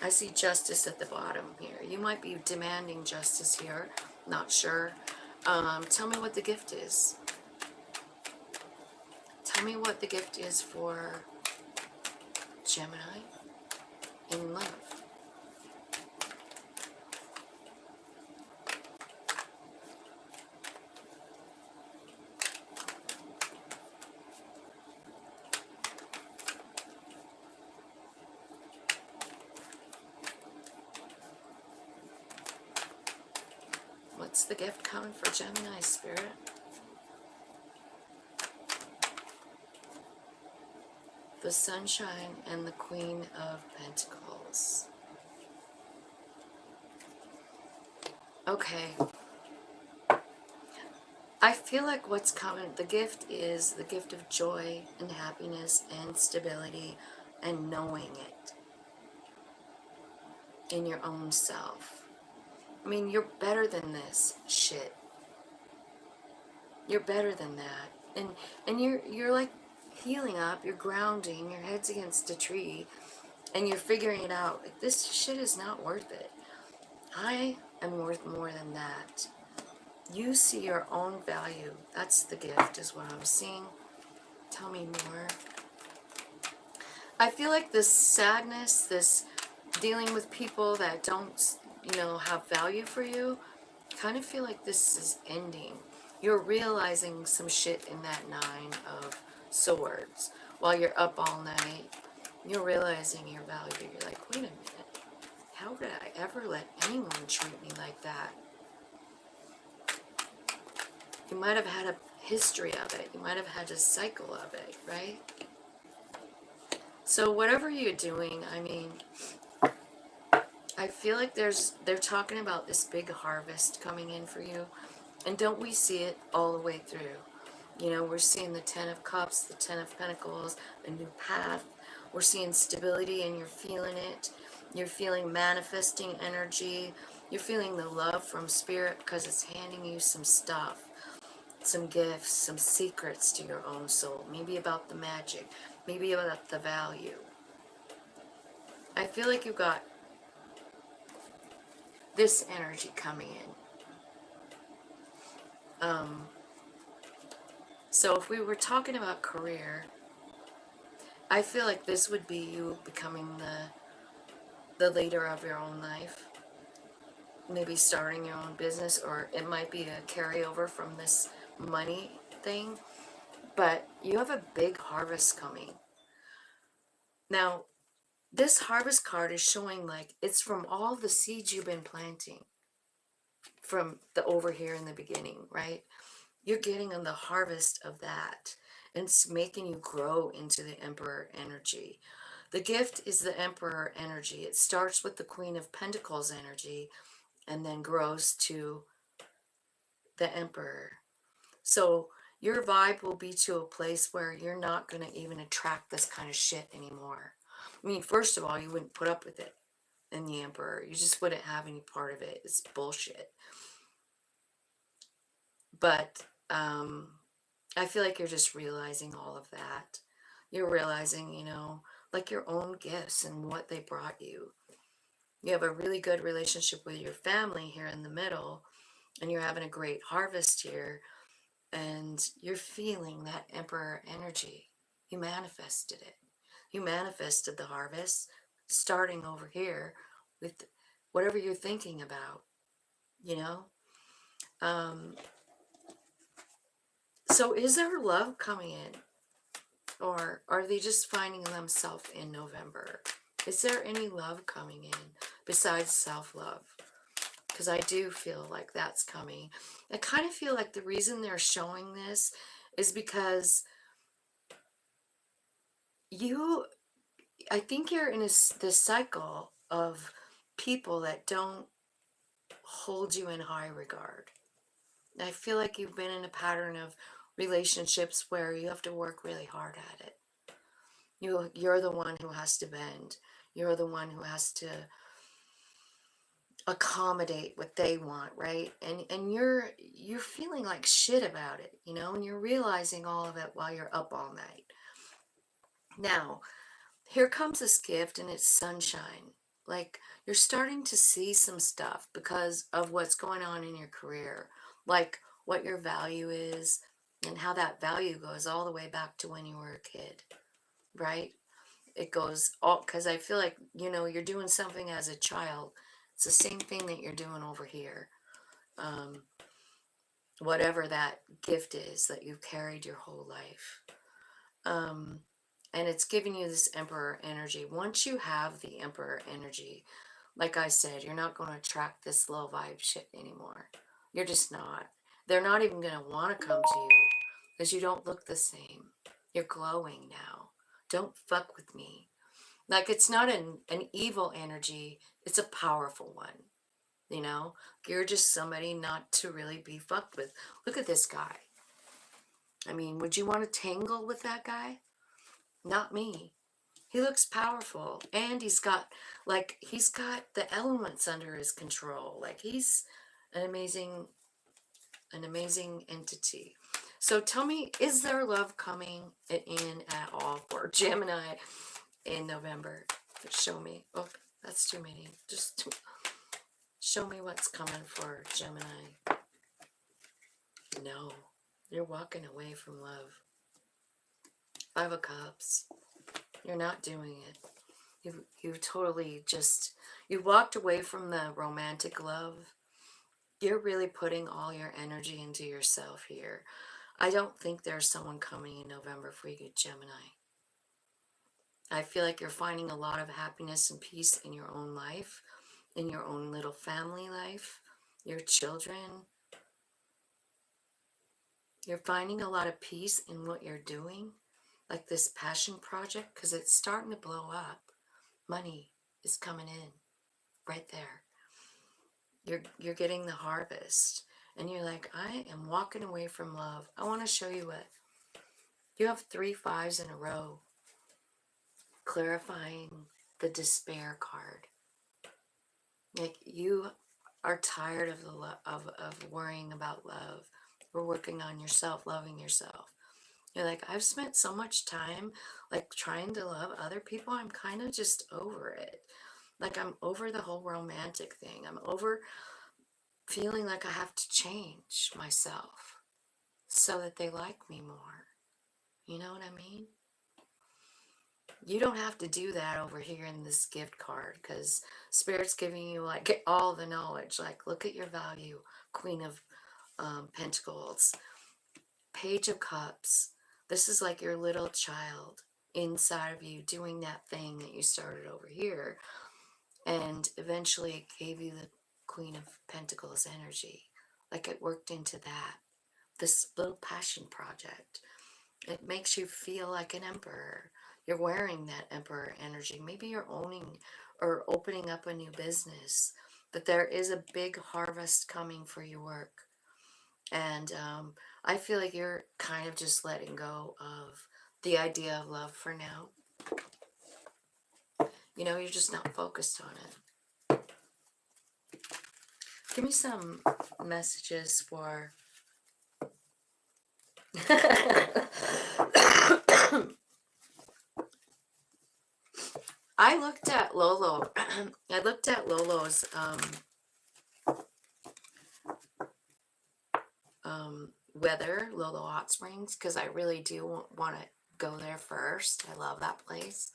I see Justice at the bottom here. You might be demanding justice here. Not sure. Tell me what the gift is. Tell me what the gift is for Gemini in love. What's the gift coming for Gemini, Spirit? The Sunshine and the Queen of Pentacles. Okay. I feel like what's coming, the gift is the gift of joy and happiness and stability and knowing it in your own self. I mean, you're better than this shit. You're better than that. And you're like healing up, you're grounding, your head's against a tree, and you're figuring it out. Like, this shit is not worth it. I am worth more than that. You see your own value. That's the gift, is what I'm seeing. Tell me more. I feel like this sadness, this dealing with people that don't, you know, have value for you, kind of feel like this is ending. You're realizing some shit in that 9 of Swords. While you're up all night, you're realizing your value. You're like, wait a minute. How could I ever let anyone treat me like that? You might have had a history of it. You might have had a cycle of it, right? So whatever you're doing, I mean, I feel like they're talking about this big harvest coming in for you. And don't we see it all the way through? You know, we're seeing the 10 of Cups, the 10 of Pentacles, a new path. We're seeing stability and you're feeling it. You're feeling manifesting energy. You're feeling the love from Spirit because it's handing you some stuff. Some gifts, some secrets to your own soul. Maybe about the magic. Maybe about the value. I feel like you've got this energy coming in. So if we were talking about career, I feel like this would be you becoming the leader of your own life, maybe starting your own business, or it might be a carryover from this money thing, but you have a big harvest coming. Now, this harvest card is showing like it's from all the seeds you've been planting from the over here in the beginning, right? You're getting on the harvest of that, and it's making you grow into the Emperor energy. The gift is the Emperor energy. It starts with the Queen of Pentacles energy and then grows to the Emperor. So your vibe will be to a place where you're not going to even attract this kind of shit anymore. I mean, first of all, you wouldn't put up with it in the Emperor. You just wouldn't have any part of it. It's bullshit. But I feel like you're just realizing all of that. You're realizing, you know, like your own gifts and what they brought you. You have a really good relationship with your family here in the middle, and you're having a great harvest here, and you're feeling that Emperor energy. You manifested it. You manifested the harvest starting over here with whatever you're thinking about, you know? So is there love coming in? Or are they just finding themselves in November? Is there any love coming in besides self-love? Because I do feel like that's coming. I kind of feel like the reason they're showing this is because I think you're in this cycle of people that don't hold you in high regard. I feel like you've been in a pattern of relationships where you have to work really hard at it. You're the one who has to bend. You're the one who has to accommodate what they want, right? And you're feeling like shit about it, you know, and you're realizing all of it while you're up all night. Now, here comes this gift, and it's sunshine. Like, you're starting to see some stuff because of what's going on in your career, like what your value is and how that value goes all the way back to when you were a kid, right? It goes all, because I feel like, you know, you're doing something as a child. It's the same thing that you're doing over here. Whatever that gift is that you've carried your whole life. And it's giving you this Emperor energy. Once you have the Emperor energy, like I said, you're not going to attract this low vibe shit anymore. You're just not. They're not even going to want to come to you because you don't look the same. You're glowing now. Don't fuck with me. Like, it's not an evil energy. It's a powerful one. You know, you're just somebody not to really be fucked with. Look at this guy. I mean, would you want to tangle with that guy? Not me. He looks powerful, and he's got the elements under his control. Like, he's an amazing entity. So tell me, is there love coming in at all for Gemini in November? Show me. Oh, that's too many. Just show me what's coming for Gemini. No, you're walking away from love. 5 of Cups. You're not doing it. You've totally just, you walked away from the romantic love. You're really putting all your energy into yourself here. I don't think there's someone coming in November for you, Gemini. I feel like you're finding a lot of happiness and peace in your own life, in your own little family life, your children. You're finding a lot of peace in what you're doing, like this passion project, because it's starting to blow up. Money is coming in right there. You're getting the harvest, and you're like, I am walking away from love. I want to show you what. You have 3 5s in a row, clarifying the despair card. Like, you are tired of of worrying about love. We're working on yourself, loving yourself. You're like, I've spent so much time like trying to love other people. I'm kind of just over it. Like, I'm over the whole romantic thing. I'm over feeling like I have to change myself so that they like me more. You know what I mean? You don't have to do that over here in this gift card, because Spirit's giving you like all the knowledge. Like, look at your value. Queen of Pentacles, Page of Cups. This is like your little child inside of you doing that thing that you started over here, and eventually it gave you the Queen of Pentacles energy. Like, it worked into that, this little passion project. It makes you feel like an emperor. You're wearing that emperor energy. Maybe you're owning or opening up a new business, but there is a big harvest coming for your work. And I feel like you're kind of just letting go of the idea of love for now. You know, you're just not focused on it. Give me some messages for... I looked at Lolo. I looked at Lolo's weather, Lolo Hot Springs, because I really do want to go there first. I love that place.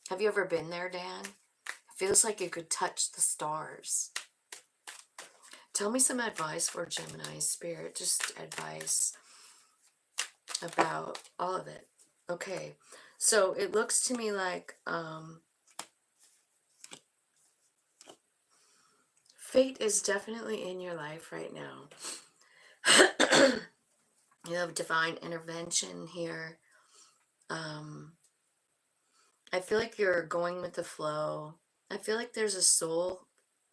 Have you ever been there, Dan? It feels like you could touch the stars. Tell me some advice for Gemini Spirit. Just advice about all of it. Okay, so it looks to me like fate is definitely in your life right now. You have divine intervention here. I feel like you're going with the flow. I feel like there's a soul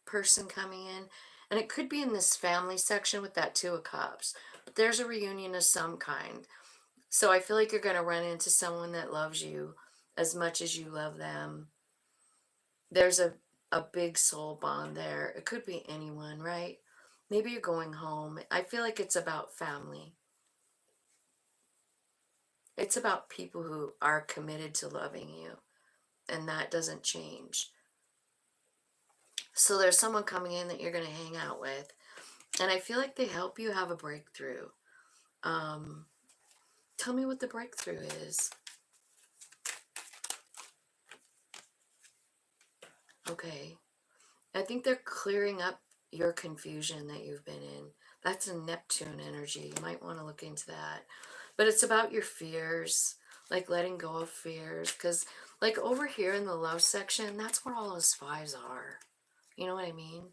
person coming in, and it could be in this family section with that Two of Cups, but there's a reunion of some kind. So I feel like you're going to run into someone that loves you as much as you love them. There's a big soul bond there. It could be anyone, right? Maybe you're going home. I feel like it's about family. It's about people who are committed to loving you, and that doesn't change. So there's someone coming in that you're going to hang out with, and I feel like they help you have a breakthrough. Tell me what the breakthrough is. Okay. I think they're clearing up your confusion that you've been in. That's a Neptune energy. You might want to look into that. But it's about your fears, like letting go of fears. Because, like, over here in the love section, that's where all those fives are. You know what I mean?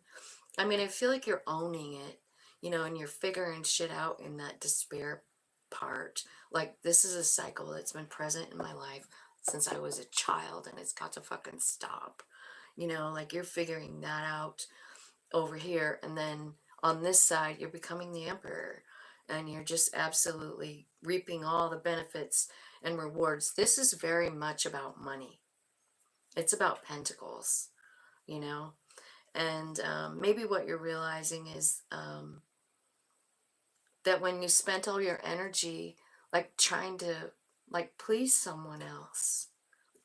I mean, I feel like you're owning it, you know, and you're figuring shit out in that despair part. Like, this is a cycle that's been present in my life since I was a child, and it's got to fucking stop. You know, like, you're figuring that out over here, and then on this side, you're becoming the emperor, and you're just absolutely reaping all the benefits and rewards. This is very much about money. It's about pentacles, you know? And maybe what you're realizing is that when you spent all your energy, like, trying to, like, please someone else,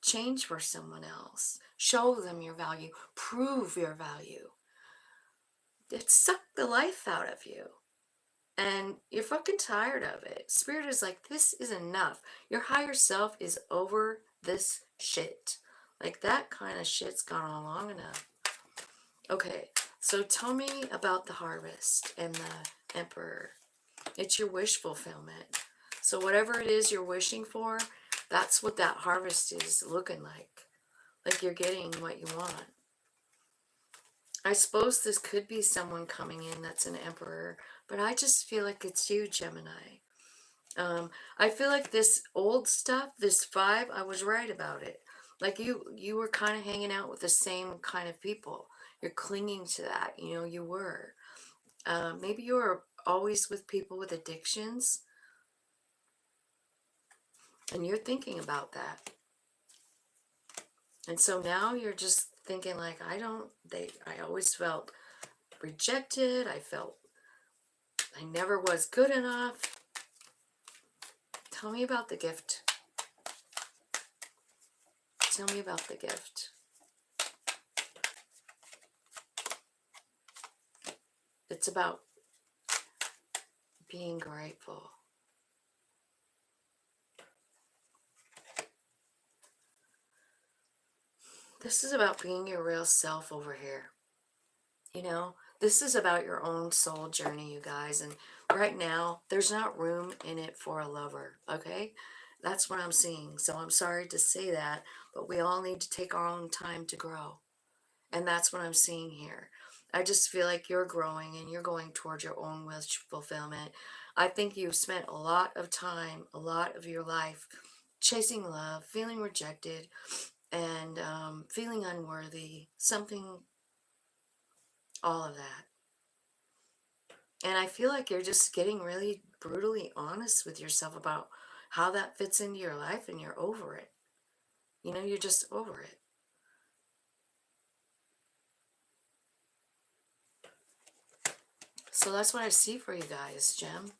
change for someone else, show them your value, prove your value, it sucked the life out of you. And you're fucking tired of it. Spirit is like, this is enough. Your higher self is over this shit. Like, that kind of shit's gone on long enough. Okay, so tell me about the harvest and the emperor. It's your wish fulfillment. So whatever it is you're wishing for, that's what that harvest is looking like. Like, you're getting what you want. I suppose this could be someone coming in that's an emperor, but I just feel like it's you, Gemini. I feel like this old stuff, this five, I was right about it. Like, you were kind of hanging out with the same kind of people. You're clinging to that, you know, you were. Maybe you were always with people with addictions, and you're thinking about that. And so now you're just thinking, like, I always felt rejected. I felt I never was good enough. Tell me about the gift. Tell me about the gift. It's about being grateful. This is about being your real self over here. You know, this is about your own soul journey, you guys. And right now, there's not room in it for a lover, okay? That's what I'm seeing. So I'm sorry to say that, but we all need to take our own time to grow. And that's what I'm seeing here. I just feel like you're growing and you're going towards your own wish fulfillment. I think you've spent a lot of time, a lot of your life chasing love, feeling rejected, and feeling unworthy, something, all of that. And I feel like you're just getting really brutally honest with yourself about how that fits into your life, and you're over it. You know, you're just over it. So that's what I see for you guys, Gem.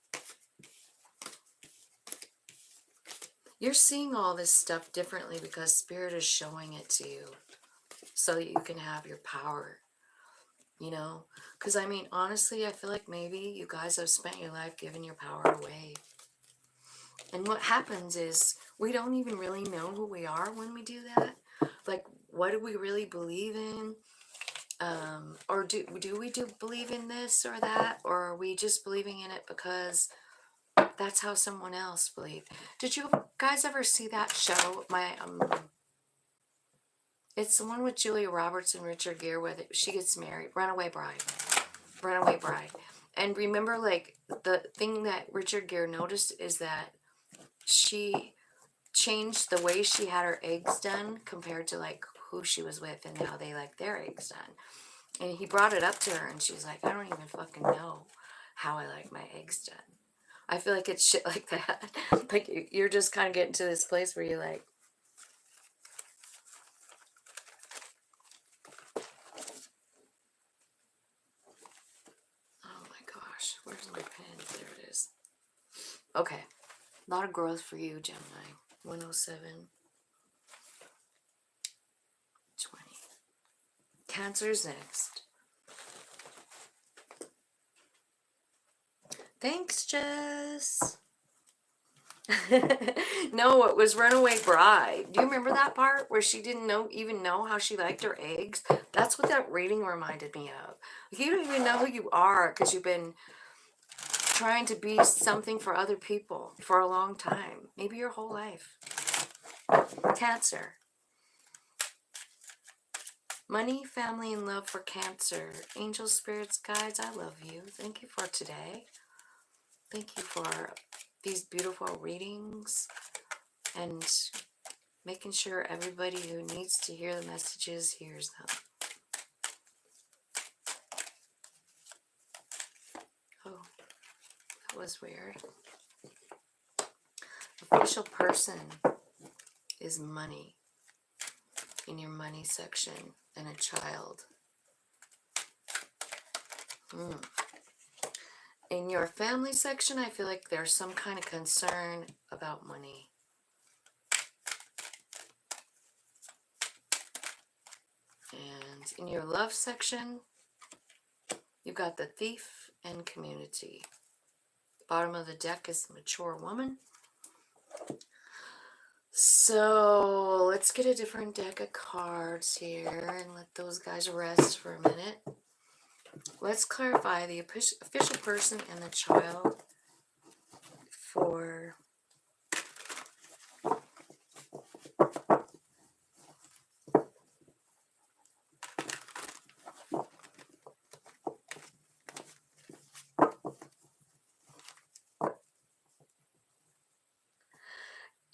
You're seeing all this stuff differently because Spirit is showing it to you so that you can have your power, you know? Because, I mean, honestly, I feel like maybe you guys have spent your life giving your power away. And what happens is we don't even really know who we are when we do that. Like, what do we really believe in? Or do we believe in this or that? Or are we just believing in it because that's how someone else believed? Did you guys ever see that show? It's the one with Julia Roberts and Richard Gere where she gets married. Runaway Bride. Runaway Bride. And remember, like, the thing that Richard Gere noticed is that she changed the way she had her eggs done compared to, like, who she was with and how they like their eggs done. And he brought it up to her and she's like, I don't even fucking know how I like my eggs done. I feel like it's shit like that. Like, you're just kind of getting to this place where you're like, oh my gosh, where's my pen? There it is. Okay. A lot of growth for you, Gemini. 107. 20. Cancer's next. Thanks, Jess. No, it was Runaway Bride. Do you remember that part where she didn't even know how she liked her eggs? That's what that reading reminded me of. You don't even know who you are because you've been trying to be something for other people for a long time. Maybe your whole life. Cancer. Money, family, and love for Cancer. Angels, spirits, guides, I love you. Thank you for today. Thank you for these beautiful readings and making sure everybody who needs to hear the messages hears them. Oh, that was weird. Official person is money in your money section and a child. In your family section, I feel like there's some kind of concern about money. And in your love section, you've got the thief and community. Bottom of the deck is the mature woman. So let's get a different deck of cards here and let those guys rest for a minute. Let's clarify the official person and the child for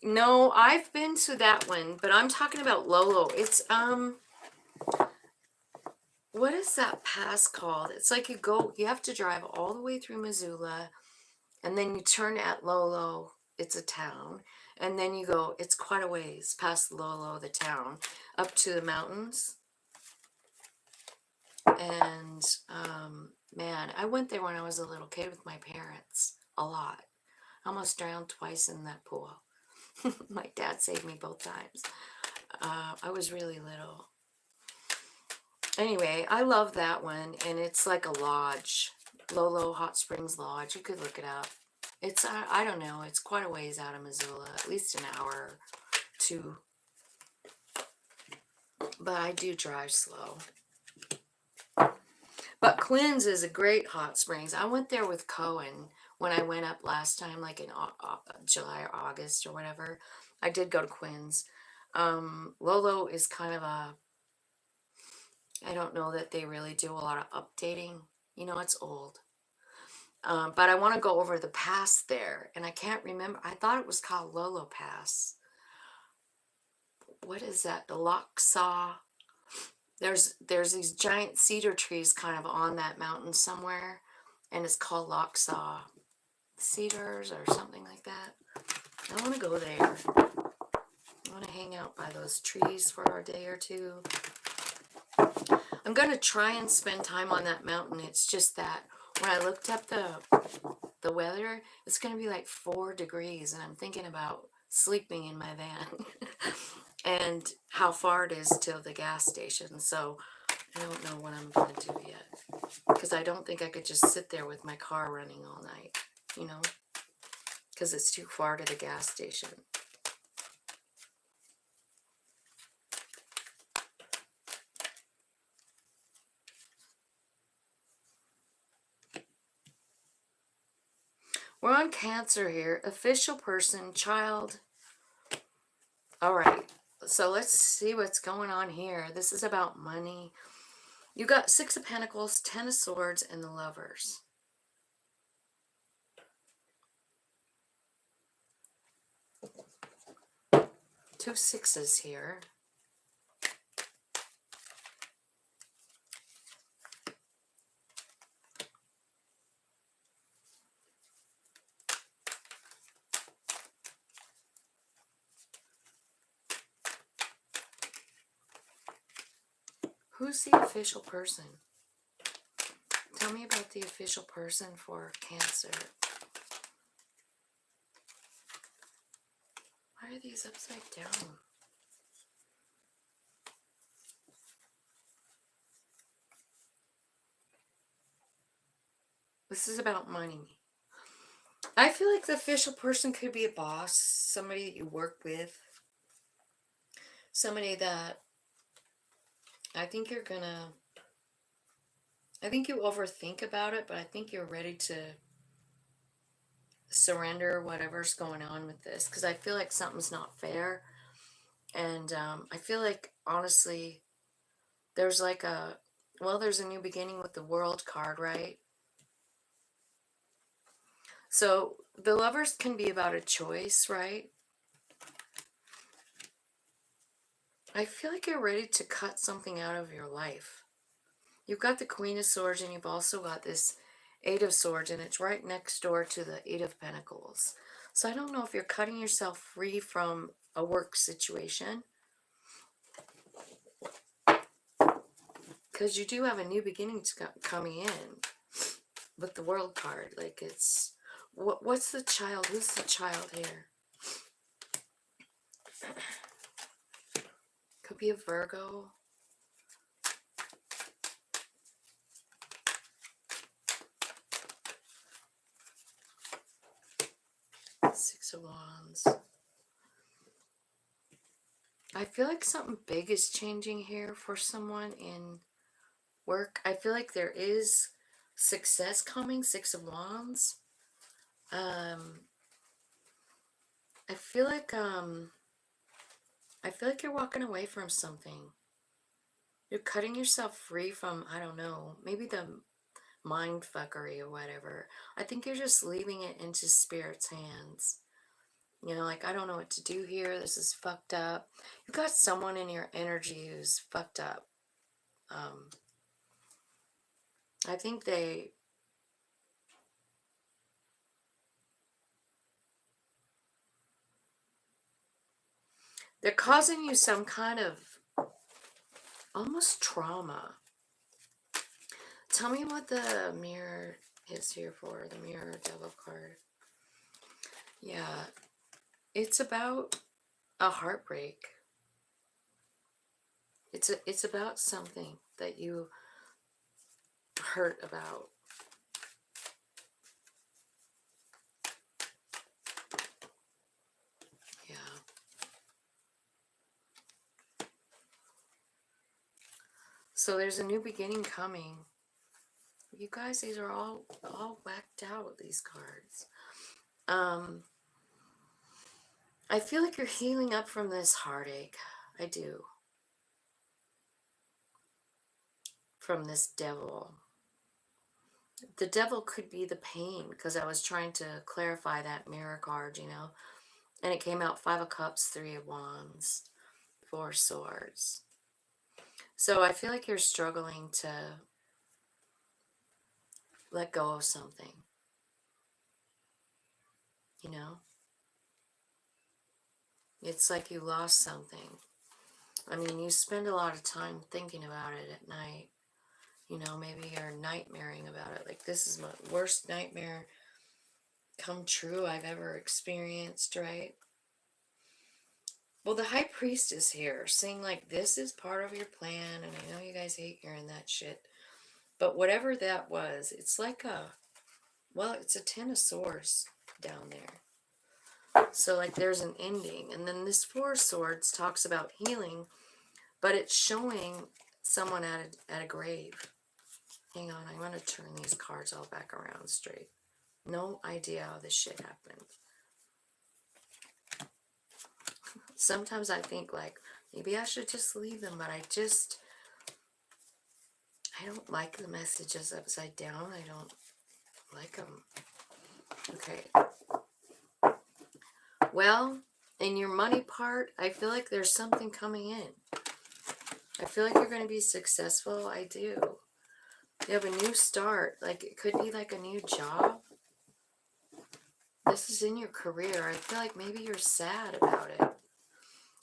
no, I've been to that one, but I'm talking about Lolo. It's what is that pass called? It's like you have to drive all the way through Missoula, and then you turn at Lolo. It's a town, and then you go. It's quite a ways past Lolo, the town, up to the mountains. And man, I went there when I was a little kid with my parents a lot. I almost drowned twice in that pool. My dad saved me both times. I was really little. Anyway, I love that one, and it's like a lodge. Lolo Hot Springs Lodge. You could look it up. It's, I don't know, it's quite a ways out of Missoula, at least an hour or two. but I do drive slow. But Quinn's is a great hot springs. I went there with Cohen when I went up last time, like in July or August or whatever. I did go to Quinn's. Lolo is kind of a, I don't know that they really do a lot of updating. You know, it's old. But I want to go over the pass there, and I can't remember. I thought it was called Lolo Pass. What is that? The Locksaw. There's these giant cedar trees kind of on that mountain somewhere, and it's called Locksaw Cedars or something like that. I want to go there. I want to hang out by those trees for a day or two. I'm going to try and spend time on that mountain. It's just that when I looked up the weather, it's going to be like 4 degrees, and I'm thinking about sleeping in my van and how far it is to the gas station. So I don't know what I'm going to do yet, because I don't think I could just sit there with my car running all night, you know, because it's too far to the gas station. We're on Cancer here. Official person, child. All right. So let's see what's going on here. This is about money. You got 6 of Pentacles, 10 of Swords, and the Lovers. Two 6s here. Who's the official person? Tell me about the official person for Cancer. Why are these upside down? This is about money. I feel like the official person could be a boss, somebody that you work with, somebody that I think you overthink about it, but I think you're ready to surrender whatever's going on with this, because I feel like something's not fair. And I feel like, honestly, there's like there's a new beginning with the World card, right? So the Lovers can be about a choice, right? I feel like you're ready to cut something out of your life. You've got the Queen of Swords, and you've also got this 8 of Swords, and it's right next door to the 8 of Pentacles. So I don't know if you're cutting yourself free from a work situation, because you do have a new beginning coming in with the World card. Like, it's... What's the child? Who's the child here? Could be a Virgo. Six of Wands. I feel like something big is changing here for someone in work. I feel like there is success coming. 6 of Wands. I feel like you're walking away from something. You're cutting yourself free from, I don't know, maybe the mind fuckery or whatever. I think you're just leaving it into Spirit's hands. You know, like, I don't know what to do here. This is fucked up. You've got someone in your energy who's fucked up. I think they're causing you some kind of almost trauma. Tell me what the mirror is here for, the mirror devil card. Yeah, it's about a heartbreak. It's about something that you hurt about. Yeah. So there's a new beginning coming. You guys, these are all whacked out, these cards. I feel like you're healing up from this heartache. I do. From this devil. The devil could be the pain, because I was trying to clarify that mirror card, you know. And it came out 5 of Cups, 3 of Wands, 4 Swords. So I feel like you're struggling to let go of something. You know? It's like you lost something. I mean, you spend a lot of time thinking about it at night. You know, maybe you're nightmaring about it. Like, this is my worst nightmare come true I've ever experienced, right? Well, the High Priest is here saying, like, this is part of your plan, and I know you guys hate hearing that shit. But whatever that was, it's like well, it's a 10 of Swords down there. So, like, there's an ending. And then this 4 of Swords talks about healing, but it's showing someone at a grave. Hang on, I'm going to turn these cards all back around straight. No idea how this shit happened. Sometimes I think, like, maybe I should just leave them, but I don't like the messages upside down. I don't like them. Okay. Well, in your money part, I feel like there's something coming in. I feel like you're going to be successful. I do. You have a new start. Like, it could be like a new job. This is in your career. I feel like maybe you're sad about it.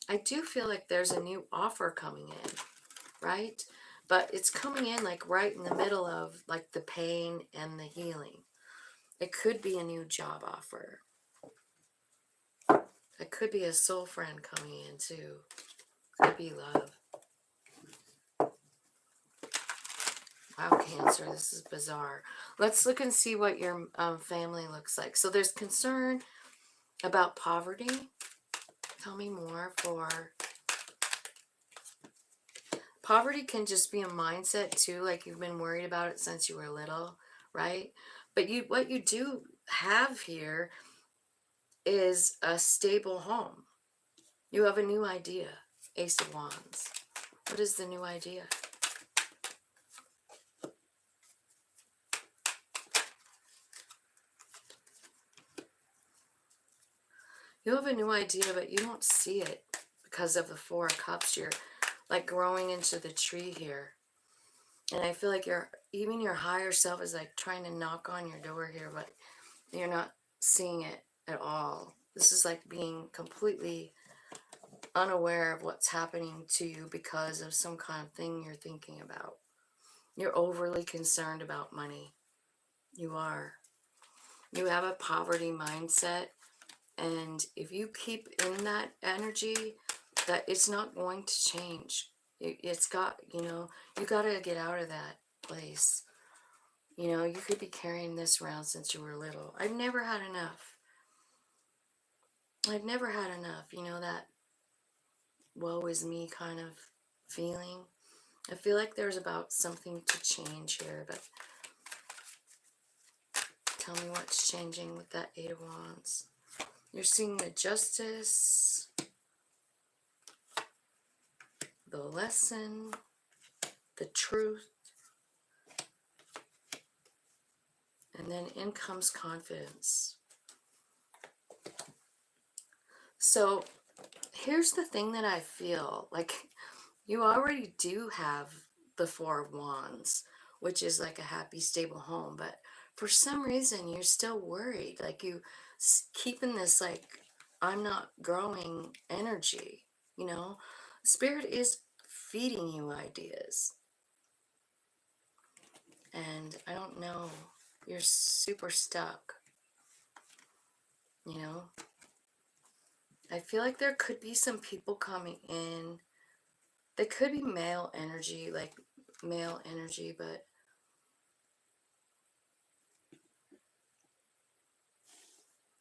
I do feel like there's a new offer coming in, right? But it's coming in like right in the middle of like the pain and the healing. It could be a new job offer. It could be a soul friend coming in too. It could be love. Wow, Cancer, this is bizarre. Let's look and see what your family looks like. So there's concern about poverty. Tell me more for... Poverty can just be a mindset too, like you've been worried about it since you were little, right? But what you do have here is a stable home. You have a new idea. Ace of Wands. What is the new idea? You have a new idea, but you don't see it because of the 4 of Cups. You're like growing into the tree here. And I feel like even your higher self is like trying to knock on your door here, but you're not seeing it at all. This is like being completely unaware of what's happening to you because of some kind of thing you're thinking about. You're overly concerned about money. You are. You have a poverty mindset. And if you keep in that energy, that it's not going to change. It's got, you got to get out of that place. You could be carrying this around since you were little. I've never had enough. I've never had enough. That woe is me kind of feeling. I feel like there's about something to change here, but tell me what's changing with that 8 of Wands. You're seeing the justice, the lesson, the truth, and then in comes confidence. So here's the thing that I feel like you already do have the 4 of Wands, which is like a happy, stable home. But for some reason, you're still worried. Like you keep in this, like, I'm not growing energy, Spirit is feeding you ideas. And I don't know, you're super stuck, I feel like there could be some people coming in. They could be male energy, but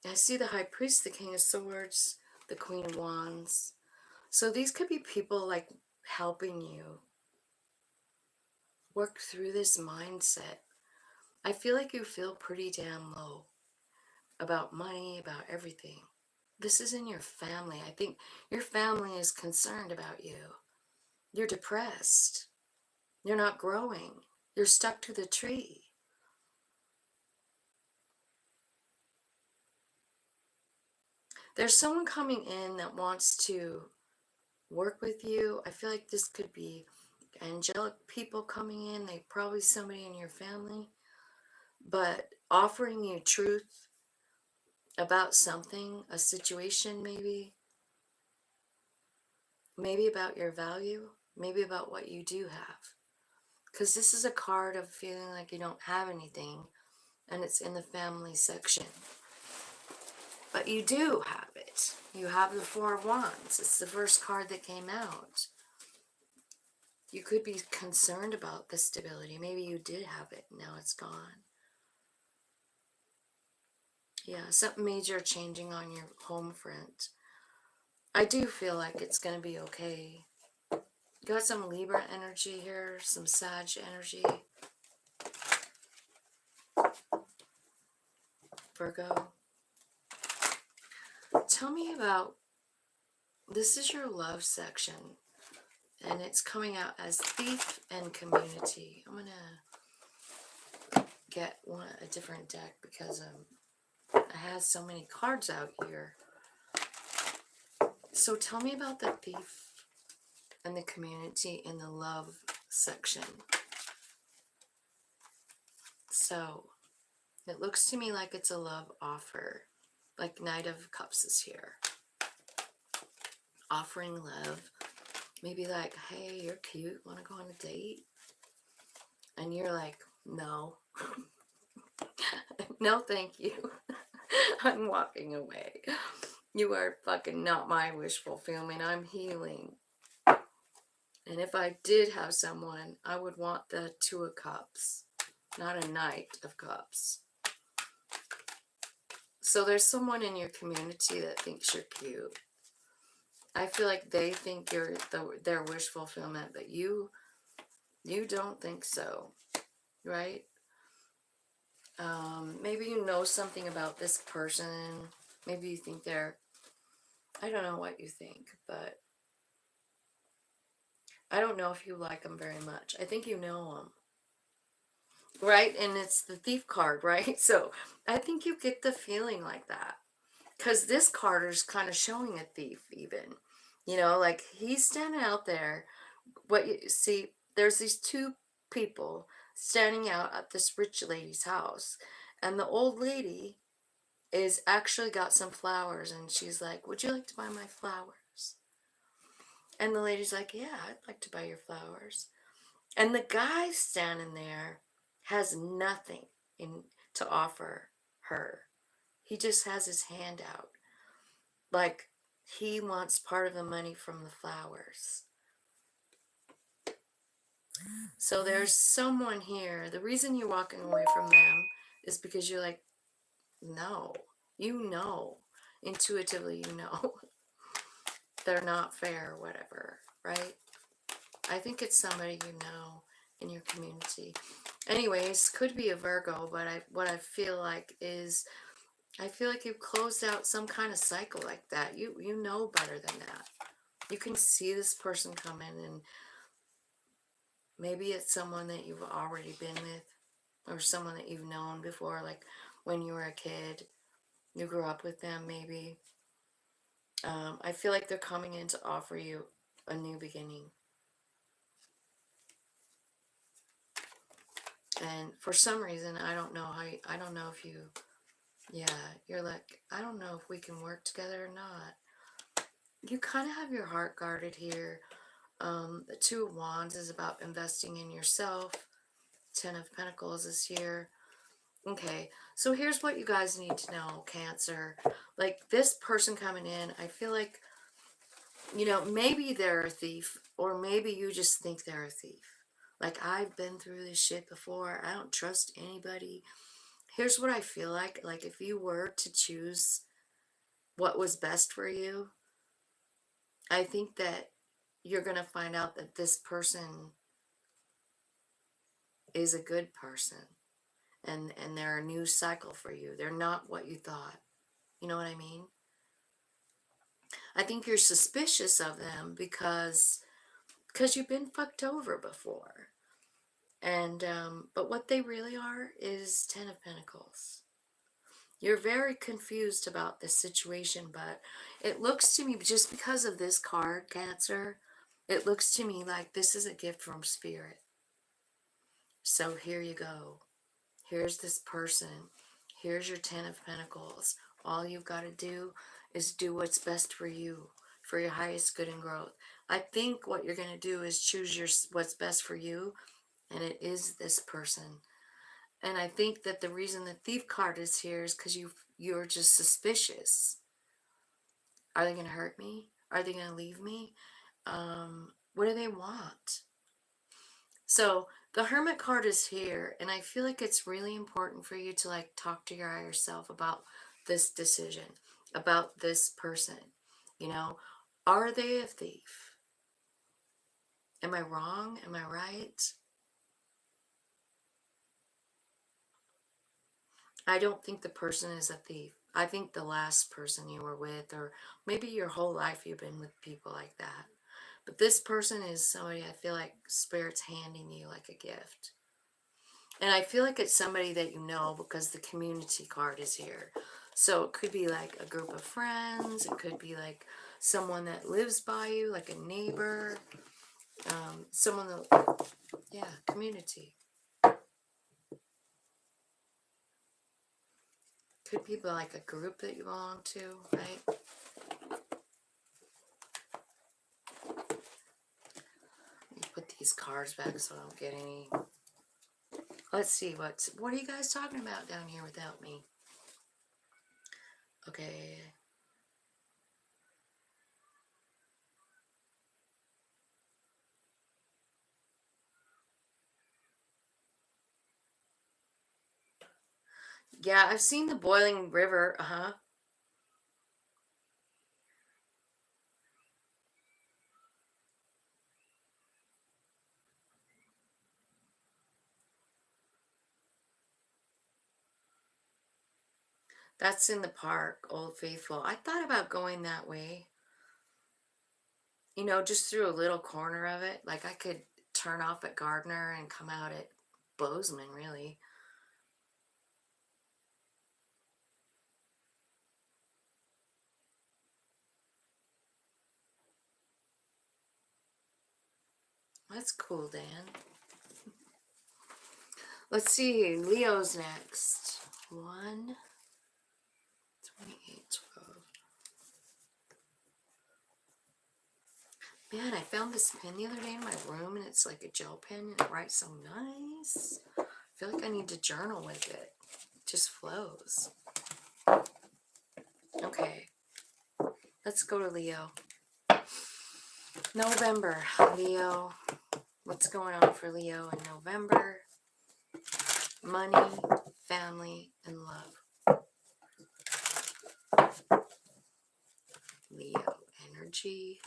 I see the High Priest, the King of Swords, the Queen of Wands. So these could be people like helping you. work through this mindset. I feel like you feel pretty damn low about money, about everything. This is in your family. I think your family is concerned about you. You're depressed. You're not growing. You're stuck to the tree. There's someone coming in that wants to work with you. I feel like this could be angelic people coming in. They probably somebody in your family, but offering you truth about something, a situation maybe about your value, maybe about what you do have. Because this is a card of feeling like you don't have anything, and it's in the family section. But you do have it. You have the Four of Wands. It's the first card that came out. You could be concerned about the stability. Maybe you did have it, now it's gone. Yeah, something major changing on your home front. I do feel like it's going to be okay. Got some Libra energy here, some Sag energy. Virgo. Tell me about, this is your love section, and it's coming out as thief and community. I'm going to get a different deck because it has so many cards out here. So tell me about the thief and the community in the love section. So it looks to me like it's a love offer, like Knight of Cups is here. Offering love, maybe like, hey, you're cute, want to go on a date? And you're like, no. No, thank you. I'm walking away. You are fucking not my wish fulfillment. I'm healing. And if I did have someone, I would want the Two of Cups, not a Knight of Cups. So there's someone in your community that thinks you're cute. I feel like they think you're their wish fulfillment, but you don't think so, right? Maybe you know something about this person. Maybe you think they're, I don't know what you think, but I don't know if you like them very much. I think you know them, right? And it's the thief card, right? So I think you get the feeling like that. Because this card is kind of showing a thief even. You know, like he's standing out there. What you see, there's these two people standing out at this rich lady's house. And the old lady is actually got some flowers. And she's like, would you like to buy my flowers? And the lady's like, yeah, I'd like to buy your flowers. And the guy standing there has nothing to offer her. He just has his hand out. Like he wants part of the money from the flowers. So there's someone here. The reason you're walking away from them is because you're like, no, you know, intuitively, you know, they're not fair or whatever, right? I think it's somebody you know in your community. Anyways, could be a Virgo, but what I feel like is, I feel like you've closed out some kind of cycle like that. You know better than that. You can see this person come in, and maybe it's someone that you've already been with, or someone that you've known before, like when you were a kid, you grew up with them maybe. I feel like they're coming in to offer you a new beginning. And for some reason, I don't know if you, yeah, you're like, I don't know if we can work together or not. You kind of have your heart guarded here. The Two of Wands is about investing in yourself. Ten of Pentacles is here. Okay, so here's what you guys need to know, Cancer. Like this person coming in, I feel like, you know, maybe they're a thief, or maybe you just think they're a thief. Like, I've been through this shit before. I don't trust anybody. Here's what I feel like. Like, if you were to choose what was best for you, I think that you're going to find out that this person is a good person. And they're a new cycle for you. They're not what you thought. You know what I mean? I think you're suspicious of them because you've been fucked over before. And but what they really are is 10 of Pentacles. You're very confused about this situation, but it looks to me, just because of this card, Cancer, it looks to me like this is a gift from Spirit. So here you go. Here's this person. Here's your 10 of Pentacles. All you've got to do is do what's best for you, for your highest good and growth. I think what you're going to do is choose what's best for you, and it is this person. And I think that the reason the Thief card is here is because you're just suspicious. Are they going to hurt me? Are they going to leave me? What do they want? So the Hermit card is here, and I feel like it's really important for you to like talk to your higher self about this decision, about this person. You know, are they a thief? Am I wrong? Am I right? I don't think the person is a thief. I think the last person you were with, or maybe your whole life you've been with people like that. But this person is somebody I feel like Spirit's handing you like a gift. And I feel like it's somebody that you know because the Community card is here. So it could be like a group of friends. It could be like someone that lives by you, like a neighbor. Someone that, yeah, Community. Could be like a group that you belong to, right? Put these cards back so I don't get any. Let's see, what are you guys talking about down here without me? Okay. Yeah, I've seen the boiling river. That's in the park, Old Faithful. I thought about going that way. You know, just through a little corner of it. Like I could turn off at Gardner and come out at Bozeman, really. That's cool, Dan. Let's see, Leo's next. 1, 28, 12. Man, I found this pen the other day in my room, and it's like a gel pen, and it writes so nice. I feel like I need to journal with it. It just flows. Okay, let's go to Leo. November, Leo. What's going on for Leo in November? Money, family, and love. Leo energy.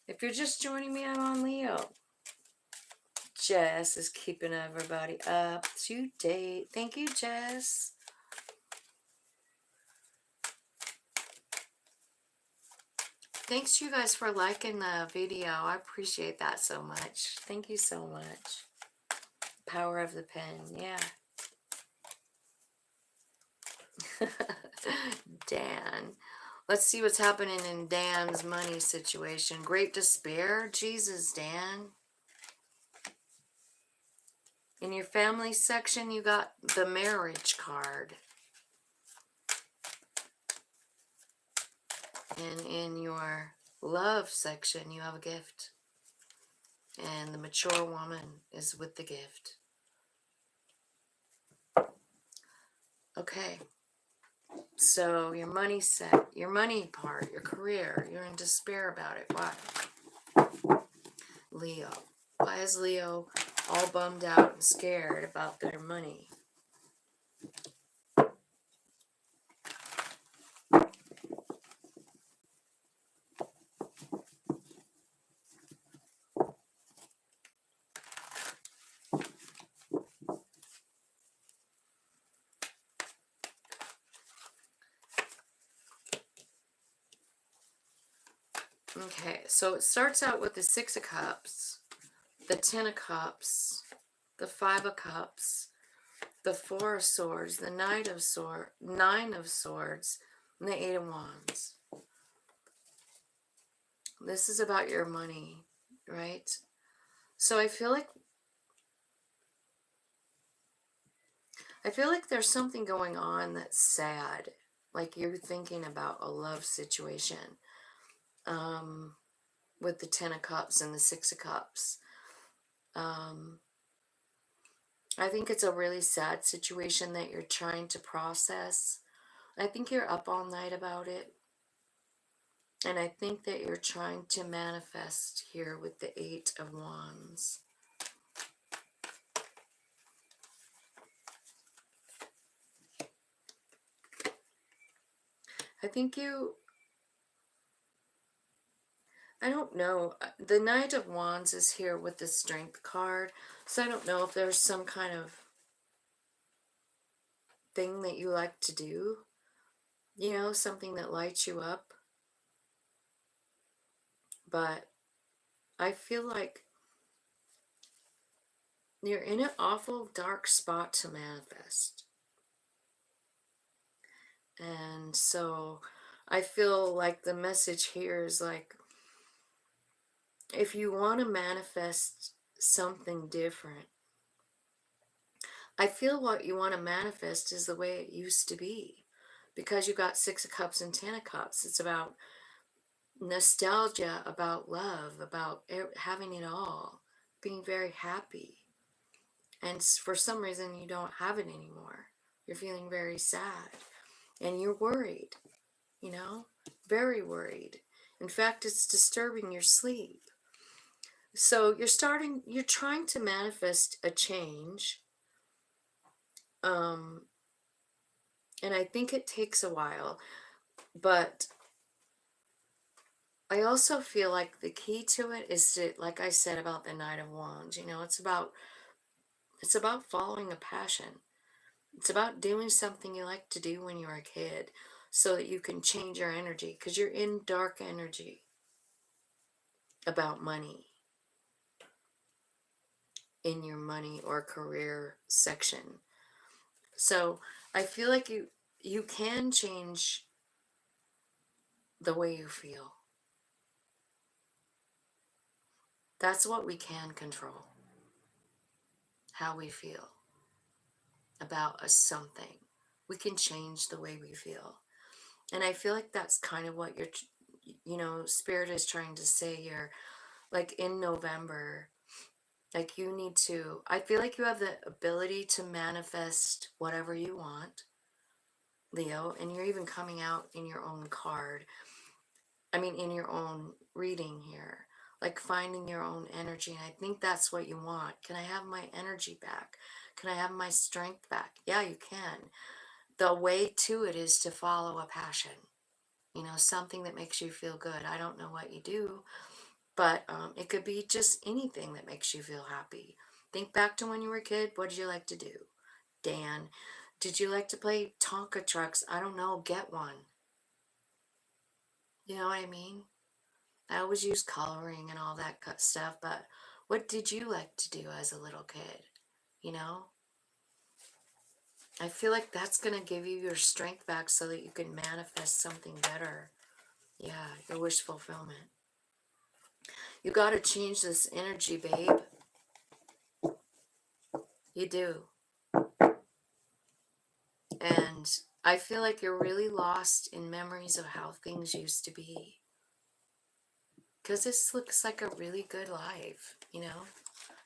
If you're just joining me, I'm on Leo. Jess is keeping everybody up to date. Thank you, Jess. Thanks you guys for liking the video. I appreciate that so much. Thank you so much. Power of the pen, yeah. Dan. Let's see what's happening in Dan's money situation. Great despair. Jesus, Dan. In your family section, you got the marriage card. And in your love section, you have a gift. And the mature woman is with the gift. Okay. So your money set, your money part, your career, you're in despair about it. Why? Leo. Why is Leo all bummed out and scared about their money? Okay, so it starts out with the Six of Cups, the Ten of Cups, the Five of Cups, the Four of Swords, the Nine of Swords, and the Eight of Wands. This is about your money, right? So I feel like there's something going on that's sad. Like you're thinking about a love situation. With the Ten of Cups and the Six of Cups. I think it's a really sad situation that you're trying to process. I think you're up all night about it. And I think that you're trying to manifest here with the Eight of Wands. I think I don't know. The Knight of Wands is here with the Strength card. So I don't know if there's some kind of thing that you like to do. You know, something that lights you up. But I feel like you're in an awful dark spot to manifest. And so I feel like the message here is like, if you want to manifest something different, I feel what you want to manifest is the way it used to be. Because you got Six of Cups and Ten of Cups. It's about nostalgia, about love, about having it all, being very happy. And for some reason you don't have it anymore. You're feeling very sad. And you're worried, you know, very worried. In fact, it's disturbing your sleep. So you're trying to manifest a change. And I think it takes a while, but I also feel like the key to it is to, like I said about the Knight of Wands, you know, it's about following a passion. It's about doing something you like to do when you were a kid so that you can change your energy, because you're in dark energy about money in your money or career section. So I feel like you can change the way you feel. That's what we can control. How we feel about something. We can change the way we feel. And I feel like that's kind of what Spirit is trying to say here. Like in November, like you need to, I feel like you have the ability to manifest whatever you want, Leo, and you're even coming out in your own card. I mean, in your own reading here, like finding your own energy. And I think that's what you want. Can I have my energy back? Can I have my strength back? Yeah, you can. The way to it is to follow a passion, you know, something that makes you feel good. I don't know what you do, but it could be just anything that makes you feel happy. Think back to when you were a kid. What did you like to do? Dan, did you like to play Tonka trucks? I don't know, get one. You know what I mean? I always use coloring and all that stuff, but what did you like to do as a little kid? You know? I feel like that's going to give you your strength back so that you can manifest something better. Yeah, your wish fulfillment. You got to change this energy, babe. You do. And I feel like you're really lost in memories of how things used to be. Because this looks like a really good life, you know?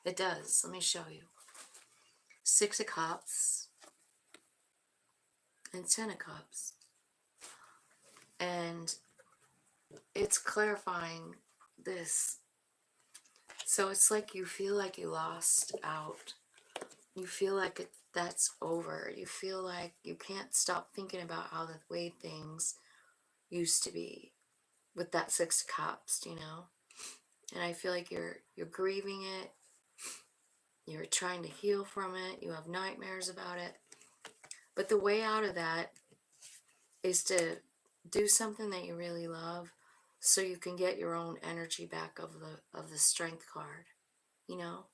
It does. Let me show you. Six of Cups and Ten of Cups. And it's clarifying this. So it's like you feel like you lost out. You feel like that's over. You feel like you can't stop thinking about how the way things used to be with that Six of Cups, you know? And I feel like you're grieving it. You're trying to heal from it. You have nightmares about it. But the way out of that is to do something that you really love, so you can get your own energy back of the strength card, you know?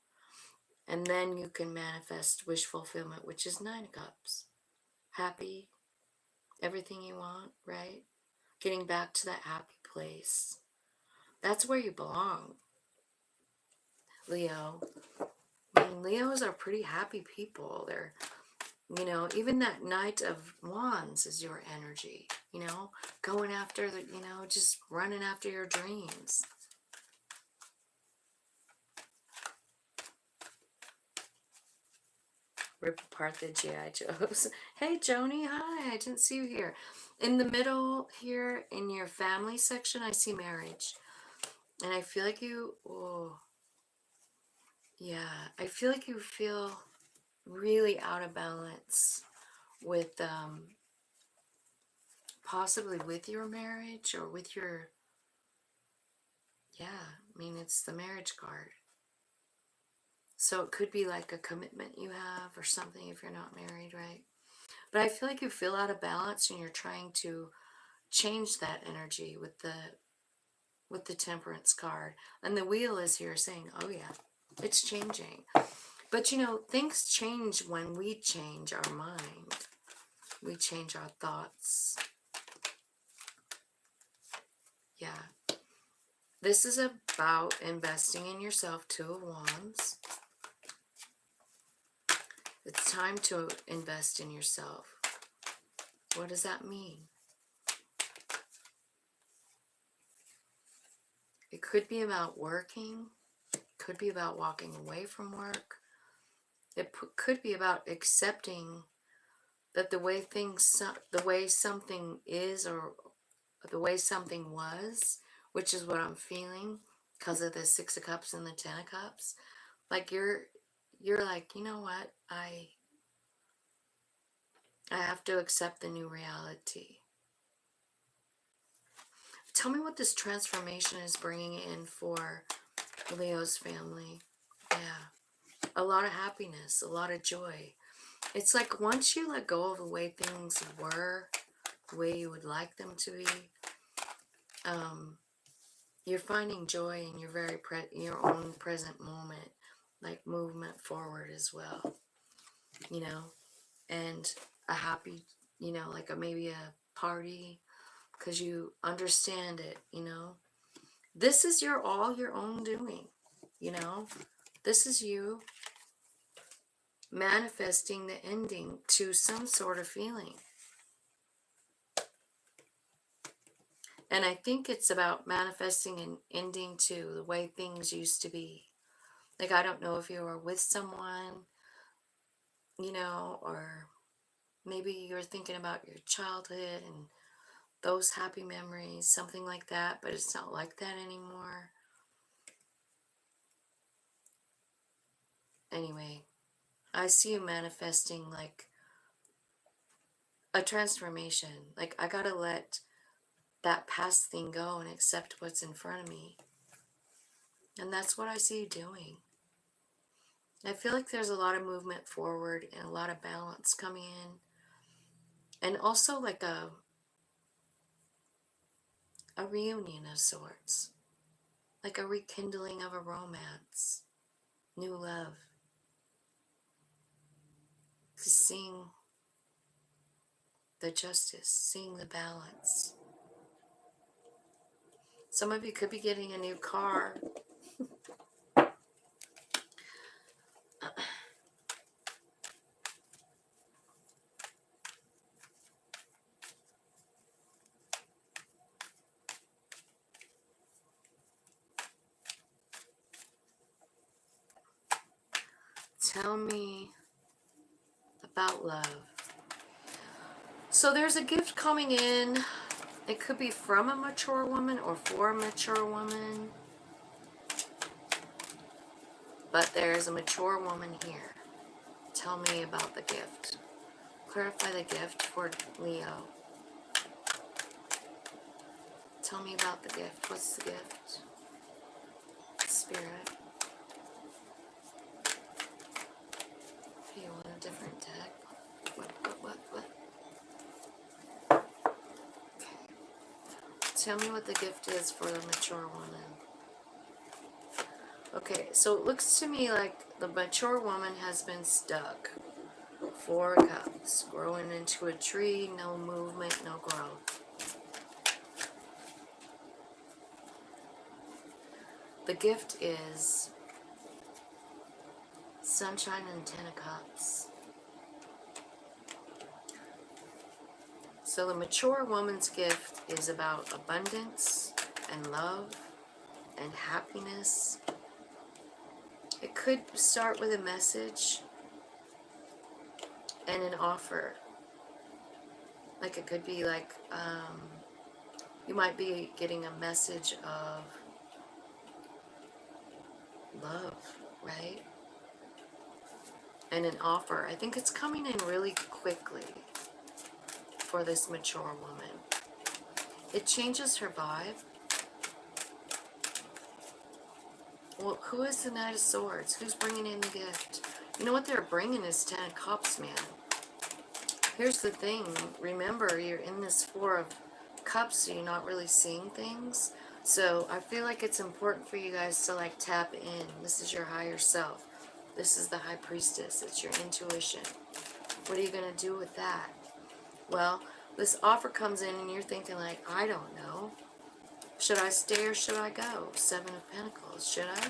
And then you can manifest wish fulfillment, which is 9 of Cups. Happy, everything you want, right? Getting back to that happy place. That's where you belong, Leo. I mean, Leos are pretty happy people. They're, you know, even that Knight of Wands is your energy, you know, going after the, you know, just running after your dreams. Rip apart the G.I. Joes. Hey, Joni, hi, I didn't see you here. In the middle here, in your family section, I see marriage. And I feel like you, oh, yeah, I feel like you feel really out of balance with, possibly with your marriage or with your, yeah, I mean, it's the marriage card. So it could be like a commitment you have or something if you're not married, right? But I feel like you feel out of balance and you're trying to change that energy with the Temperance card. And the wheel is here saying, oh yeah, it's changing. But you know, things change when we change our mind. We change our thoughts. Yeah. This is about investing in yourself, 2 of Wands. It's time to invest in yourself. What does that mean? It could be about working. It could be about walking away from work. It could be about accepting that the way something is or the way something was, which is what I'm feeling because of the 6 of Cups and the 10 of Cups. Like you're like, you know what? I have to accept the new reality. Tell me what this transformation is bringing in for Leo's family. Yeah. A lot of happiness, a lot of joy. It's like once you let go of the way things were, the way you would like them to be, you're finding joy in your your own present moment, like movement forward as well, you know, and a happy, you know, like maybe a party because you understand it, you know. This is all your own doing, you know. This is you manifesting the ending to some sort of feeling. And I think it's about manifesting an ending to the way things used to be. Like, I don't know if you were with someone, you know, or maybe you're thinking about your childhood and those happy memories, something like that, but it's not like that anymore. Anyway, I see you manifesting like a transformation. Like, I gotta let that past thing go and accept what's in front of me. And that's what I see you doing. I feel like there's a lot of movement forward and a lot of balance coming in. And also like a reunion of sorts. Like a rekindling of a romance. New love. Seeing the justice, seeing the balance. Some of you could be getting a new car. Tell me about love. So there's a gift coming in. It could be from a mature woman or for a mature woman. But there's a mature woman here. Tell me about the gift. Clarify the gift for Leo. Tell me about the gift. What's the gift? Spirit. Hey, you want a different deck? What? Okay. Tell me what the gift is for the mature woman. Okay, so it looks to me like the mature woman has been stuck. 4 of Cups, growing into a tree, no movement, no growth. The gift is Sunshine and 10 of Cups. So the mature woman's gift is about abundance and love and happiness. It could start with a message and an offer. Like it could be like, you might be getting a message of love, right? And an offer. I think it's coming in really quickly for this mature woman. It changes her vibe. Well, who is the Knight of Swords? Who's bringing in the gift? You know what they're bringing is 10 of Cups, man. Here's the thing. Remember, you're in this 4 of Cups, so you're not really seeing things. So I feel like it's important for you guys to like tap in. This is your higher self. This is the High Priestess. It's your intuition. What are you going to do with that? Well, this offer comes in and you're thinking like, I don't know. Should I stay or should I go? 7 of Pentacles. Should I?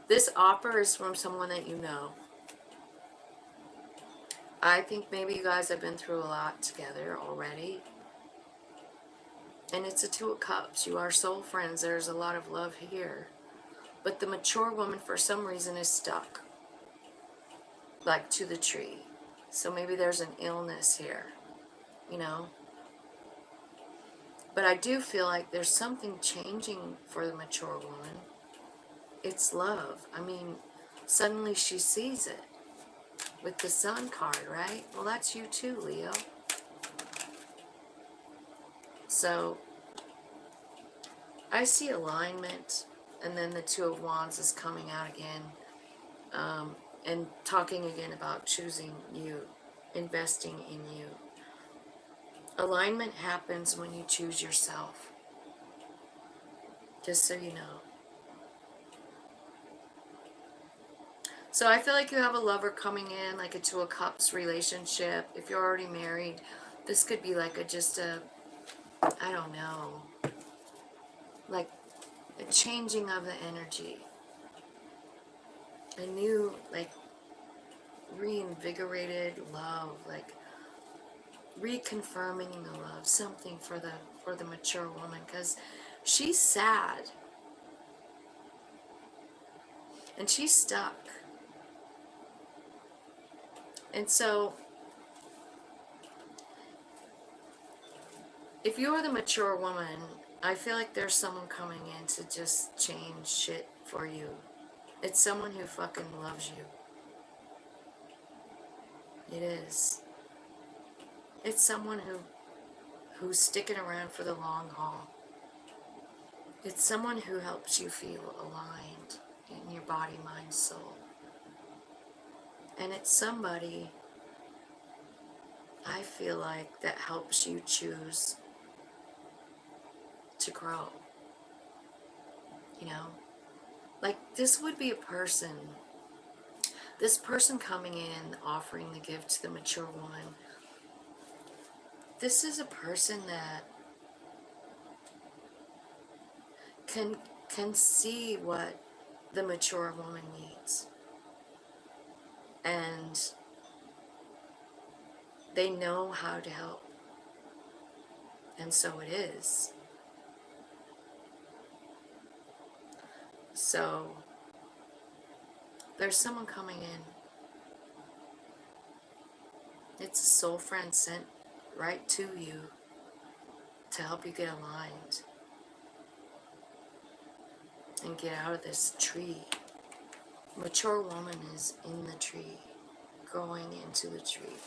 This offer is from someone that you know. I think maybe you guys have been through a lot together already. And it's a 2 of Cups. You are soul friends. There's a lot of love here. But the mature woman, for some reason, is stuck. Like to the tree. So maybe there's an illness here. You know? But I do feel like there's something changing for the mature woman. It's love. I mean, suddenly she sees it. With the Sun card, right? Well, that's you too, Leo. So, I see alignment, and then the 2 of Wands is coming out again, and talking again about choosing you, investing in you. Alignment happens when you choose yourself. Just so you know. So I feel like you have a lover coming in, like a 2 of Cups relationship. If you're already married, this could be like I don't know, like a changing of the energy. A new, like, reinvigorated love, like reconfirming the love, something for the mature woman, because she's sad. And she's stuck. And so, if you're the mature woman, I feel like there's someone coming in to just change shit for you. It's someone who fucking loves you. It is. It's someone who's sticking around for the long haul. It's someone who helps you feel aligned in your body, mind, soul. And it's somebody, I feel like, that helps you choose to grow. You know? Like, this would be a person, this person coming in, offering the gift to the mature woman. This is a person that can see what the mature woman needs. And they know how to help. And so it is. So there's someone coming in. It's a soul friend sent right to you to help you get aligned and get out of this tree. Mature woman is in the tree, growing into the tree.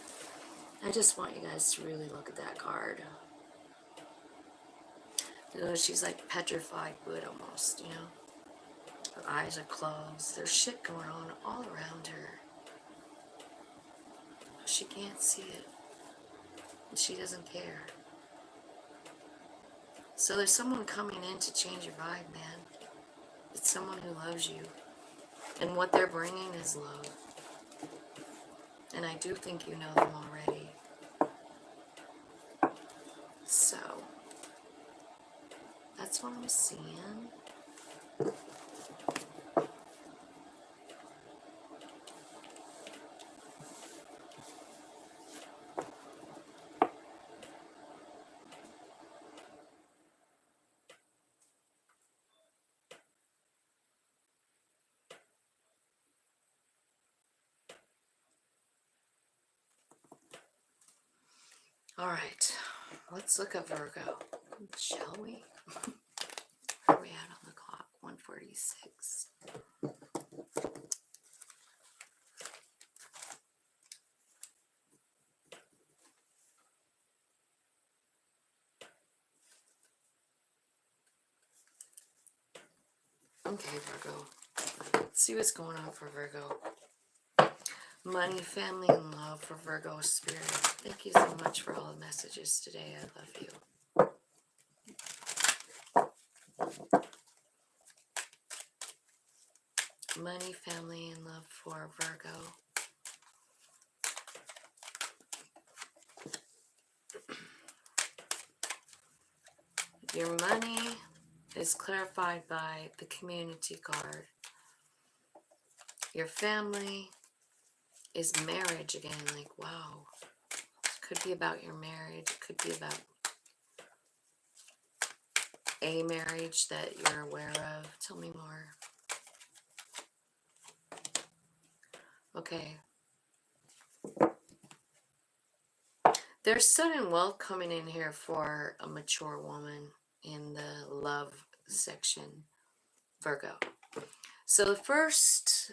I just want you guys to really look at that card. You know, she's like petrified wood almost, you know. Her eyes are closed. There's shit going on all around her. She can't see it. And she doesn't care. So there's someone coming in to change your vibe, man. It's someone who loves you. And what they're bringing is love. And I do think you know them already. So, that's what I'm seeing. All right, let's look at Virgo, shall we? Where are we at on the clock? 1:46. Okay, Virgo. Let's see what's going on for Virgo. Money, family, and love for Virgo spirit. Thank you so much for all the messages today. I love you. Money, family, and love for Virgo. Your money is clarified by the community card. Your family is marriage again. Like, wow. It could be about your marriage. It could be about a marriage that you're aware of. Tell me more. Okay. There's sudden wealth coming in here for a mature woman in the love section, Virgo. So the first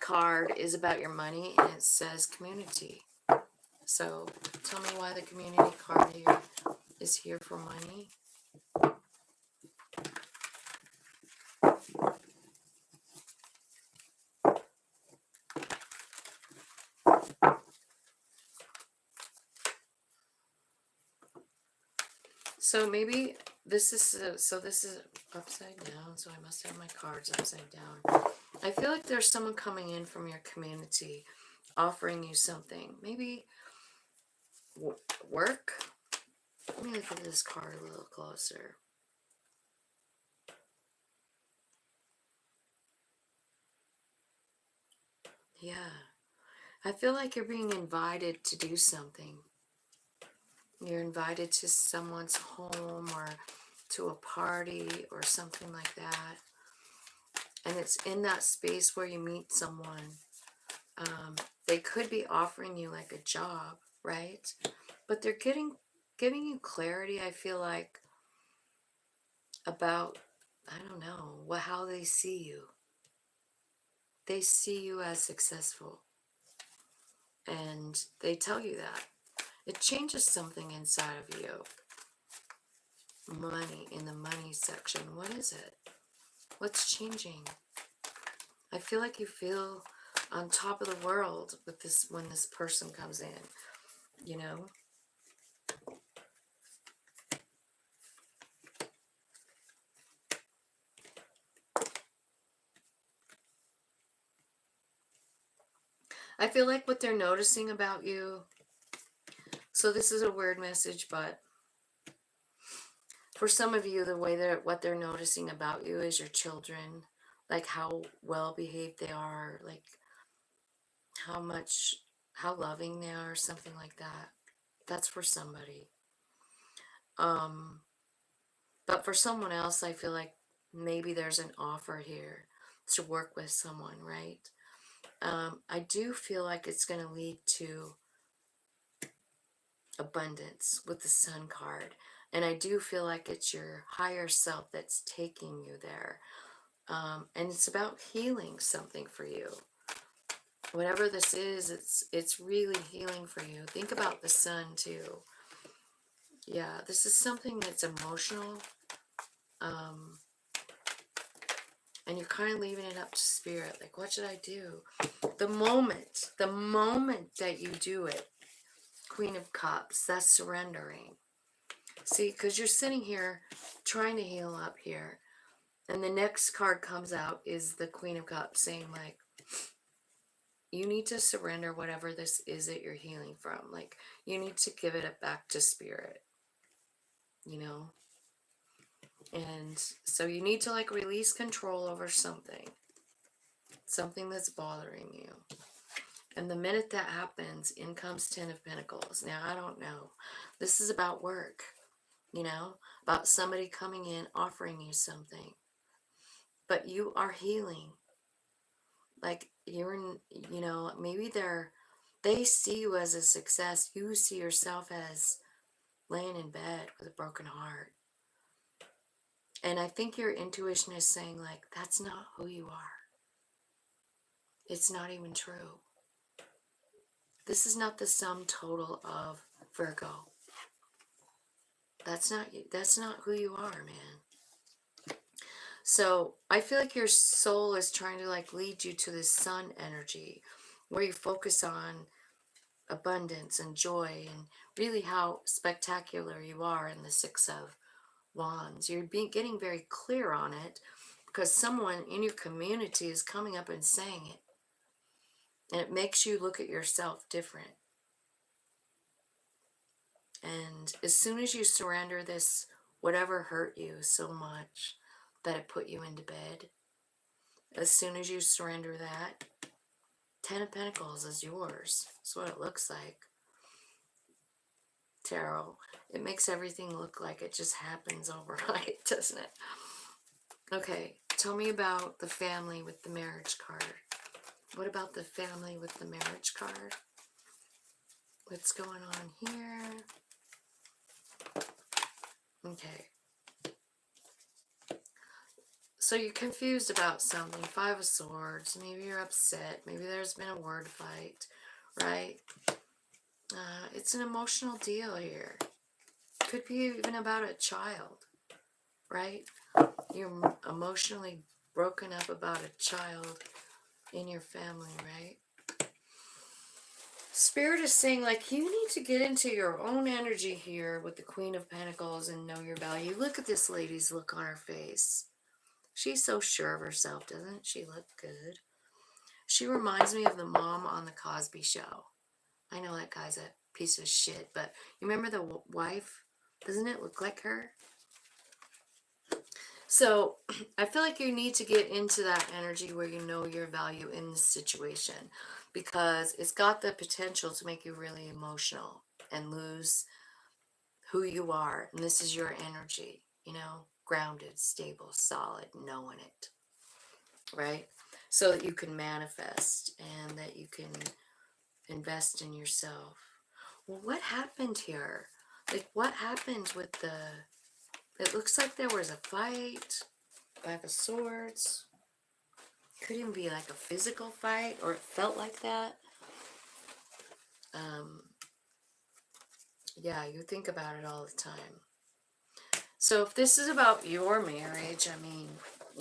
card is about your money and it says community. So tell me why the community card here is here for money. So maybe this is this is upside down, so I must have my cards upside down. I feel like there's someone coming in from your community offering you something. Maybe work. Let me look at this card a little closer. Yeah. I feel like you're being invited to do something. You're invited to someone's home or to a party or something like that. And it's in that space where you meet someone. They could be offering you like a job, right? But they're giving you clarity, I feel like, about, I don't know, how they see you. They see you as successful. And they tell you that. It changes something inside of you. Money, in the money section. What is it? What's changing? I feel like you feel on top of the world with this when this person comes in, you know? I feel like what they're noticing about you, so this is a weird message, but for some of you, the way what they're noticing about you is your children, like how well behaved they are, like how loving they are, something like that. That's for somebody. But for someone else, I feel like maybe there's an offer here to work with someone, right? I do feel like it's going to lead to abundance with the Sun card. And I do feel like it's your higher self that's taking you there. And it's about healing something for you. Whatever this is, it's really healing for you. Think about the Sun too. Yeah, this is something that's emotional. Um, and you're kind of leaving it up to spirit. Like, what should I do? The moment that you do it, Queen of Cups, that's surrendering. See, because you're sitting here trying to heal up here. And the next card comes out is the Queen of Cups saying, like, you need to surrender whatever this is that you're healing from. Like, you need to give it back to spirit, you know? And so you need to, like, release control over something that's bothering you. And the minute that happens, in comes Ten of Pentacles. Now, I don't know. This is about work, you know? About somebody coming in, offering you something. But you are healing. Like, you're in, you know, maybe they see you as a success. You see yourself as laying in bed with a broken heart. And I think your intuition is saying, like, that's not who you are. It's not even true. This is not the sum total of Virgo. That's not who you are, man. So I feel like your soul is trying to, like, lead you to this sun energy where you focus on abundance and joy and really how spectacular you are in the Six of Wands. You're getting very clear on it because someone in your community is coming up and saying it. And it makes you look at yourself different. And as soon as you surrender this, whatever hurt you so much that it put you into bed, as soon as you surrender that, Ten of Pentacles is yours. That's what it looks like. Tarot. It makes everything look like it just happens overnight, doesn't it? Okay, tell me about the family with the marriage card. What about the family with the marriage card? What's going on here? Okay. So you're confused about something. Five of Swords. Maybe you're upset. Maybe there's been a word fight, right? It's an emotional deal here. Could be even about a child, right? You're emotionally broken up about a child in your family, right? Spirit is saying, like, you need to get into your own energy here with the Queen of Pentacles and know your value. Look at this lady's look on her face. She's so sure of herself, doesn't she look good? She reminds me of the mom on the Cosby Show. I know that guy's a piece of shit, but you remember the wife? Doesn't it look like her? So I feel like you need to get into that energy where you know your value in this situation, because it's got the potential to make you really emotional and lose who you are. And this is your energy, you know, grounded, stable, solid, knowing it, right? So that you can manifest and that you can invest in yourself. Well, what happened here? Like, what happened with the... It looks like there was a fight. Five of Swords. Could even be like a physical fight, or it felt like that. Yeah, you think about it all the time. So if this is about your marriage, I mean,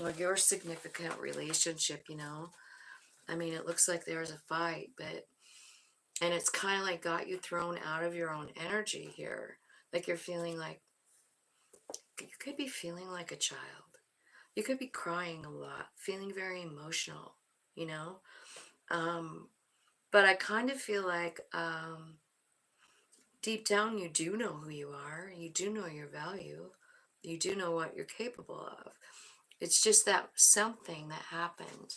or your significant relationship, you know, I mean, it looks like there's a fight, but, and it's kind of like got you thrown out of your own energy here. Like you're feeling like, you could be feeling like a child. You could be crying a lot, feeling very emotional, you know? But I kind of feel like deep down you do know who you are. You do know your value. You do know what you're capable of. It's just that something that happened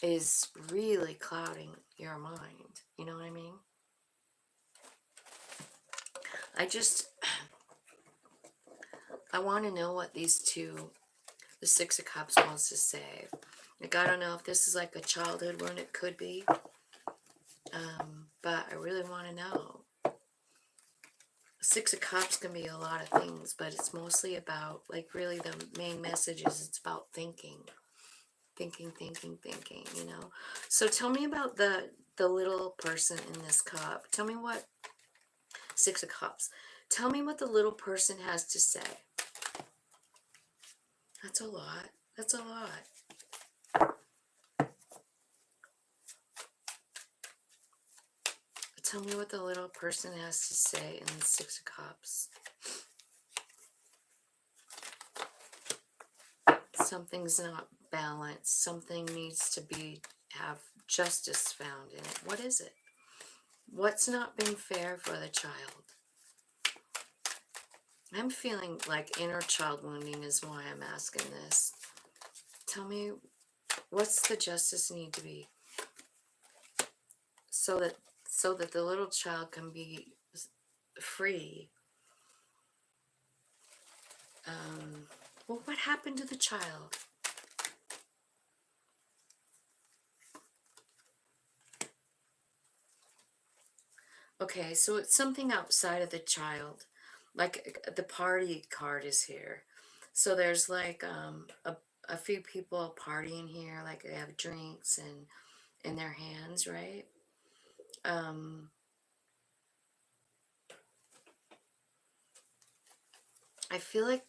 is really clouding your mind. You know what I mean? I want to know what these two, the Six of Cups, wants to say. Like, I don't know if this is like a childhood one. It could be. But I really want to know. Six of Cups can be a lot of things, but it's mostly about, like, really the main message is it's about thinking, you know. So tell me about the little person in this cup. Tell me what Six of Cups. Tell me what the little person has to say. That's a lot. That's a lot. Tell me what the little person has to say in the Six of Cups. Something's not balanced. Something needs to have justice found in it. What is it? What's not being fair for the child? I'm feeling like inner child wounding is why I'm asking this. Tell me, what's the justice need to be so that the little child can be free? Well, what happened to the child? Okay, so it's something outside of the child. Like the party card is here. So there's like a few people partying here, like they have drinks and in their hands, right? I feel like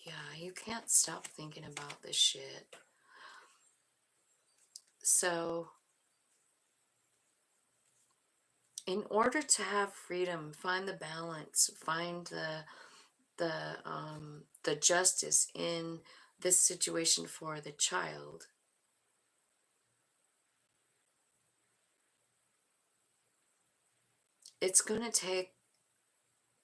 yeah, you can't stop thinking about this shit. So in order to have freedom, find the balance, find the justice in this situation for the child. It's going to take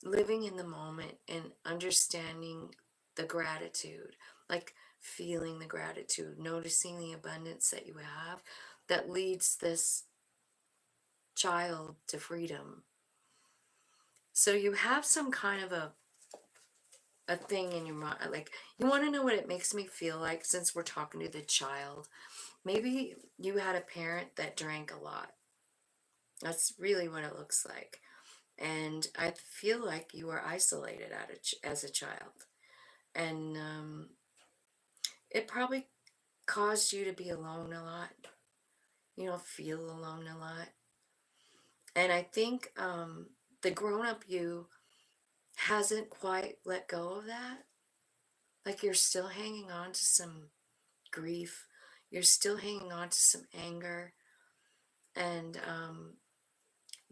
living in the moment and understanding the gratitude, like feeling the gratitude, noticing the abundance that you have that leads this child to freedom. So you have some kind of a thing in your mind, like you want to know what it makes me feel like since we're talking to the child. Maybe you had a parent that drank a lot. That's really what it looks like. And I feel like you were isolated as a child. And it probably caused you to be alone a lot. You know, feel alone a lot. And I think the grown-up you hasn't quite let go of that. Like you're still hanging on to some grief. You're still hanging on to some anger. And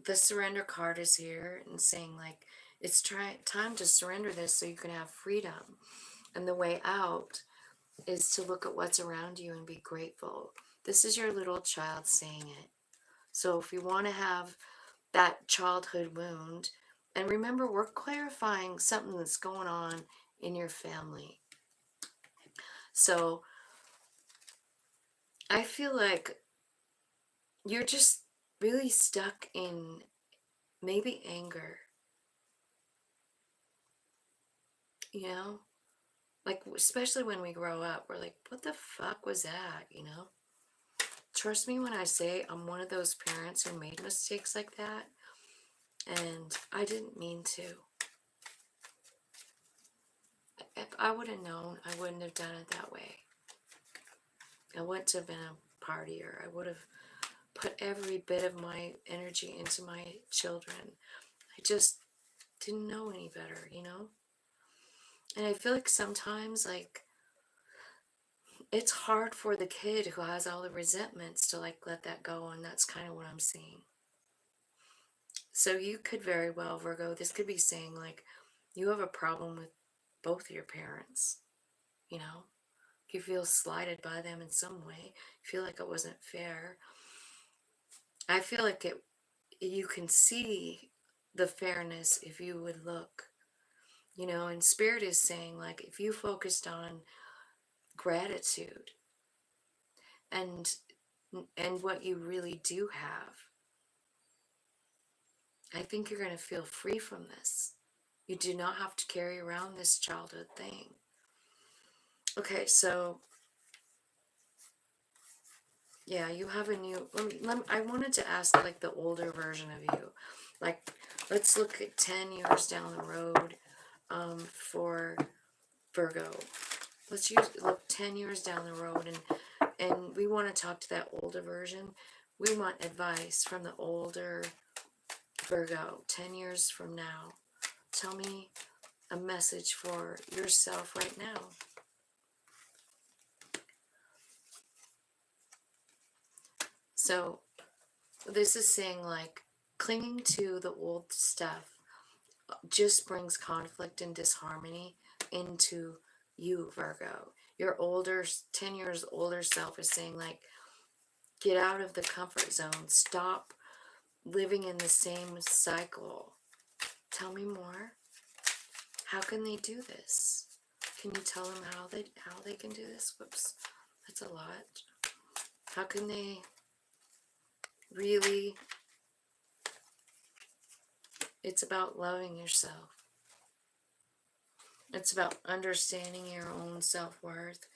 the surrender card is here and saying like, it's time to surrender this so you can have freedom. And the way out is to look at what's around you and be grateful. This is your little child saying it. So if you want to have that childhood wound, and remember, we're clarifying something that's going on in your family. So I feel like you're just really stuck in maybe anger, you know? Like, especially when we grow up, we're like, what the fuck was that, you know? Trust me when I say I'm one of those parents who made mistakes like that, and I didn't mean to. If I would have known, I wouldn't have done it that way. I wouldn't have been a partier. I would have put every bit of my energy into my children. I just didn't know any better, you know? And I feel like sometimes, like, it's hard for the kid who has all the resentments to, like, let that go, and that's kind of what I'm seeing. So you could very well, Virgo, this could be saying, like, you have a problem with both your parents, you know? You feel slighted by them in some way. You feel like it wasn't fair. I feel like you can see the fairness if you would look, you know, and Spirit is saying, like, if you focused on gratitude and what you really do have, I think you're going to feel free from this. You do not have to carry around this childhood thing. Okay, so yeah, you have a new, I wanted to ask like the older version of you. Like, let's look at 10 years down the road for Virgo. look 10 years down the road, and we want to talk to that older version. We want advice from the older Virgo 10 years from now. Tell me a message for yourself right now. So this is saying like clinging to the old stuff just brings conflict and disharmony into you, Virgo. Your older, 10 years older self is saying like, get out of the comfort zone. Stop living in the same cycle. Tell me more. How can they do this? Can you tell them how they can do this? Whoops, that's a lot. How can they really? It's about loving yourself. It's about understanding your own self-worth.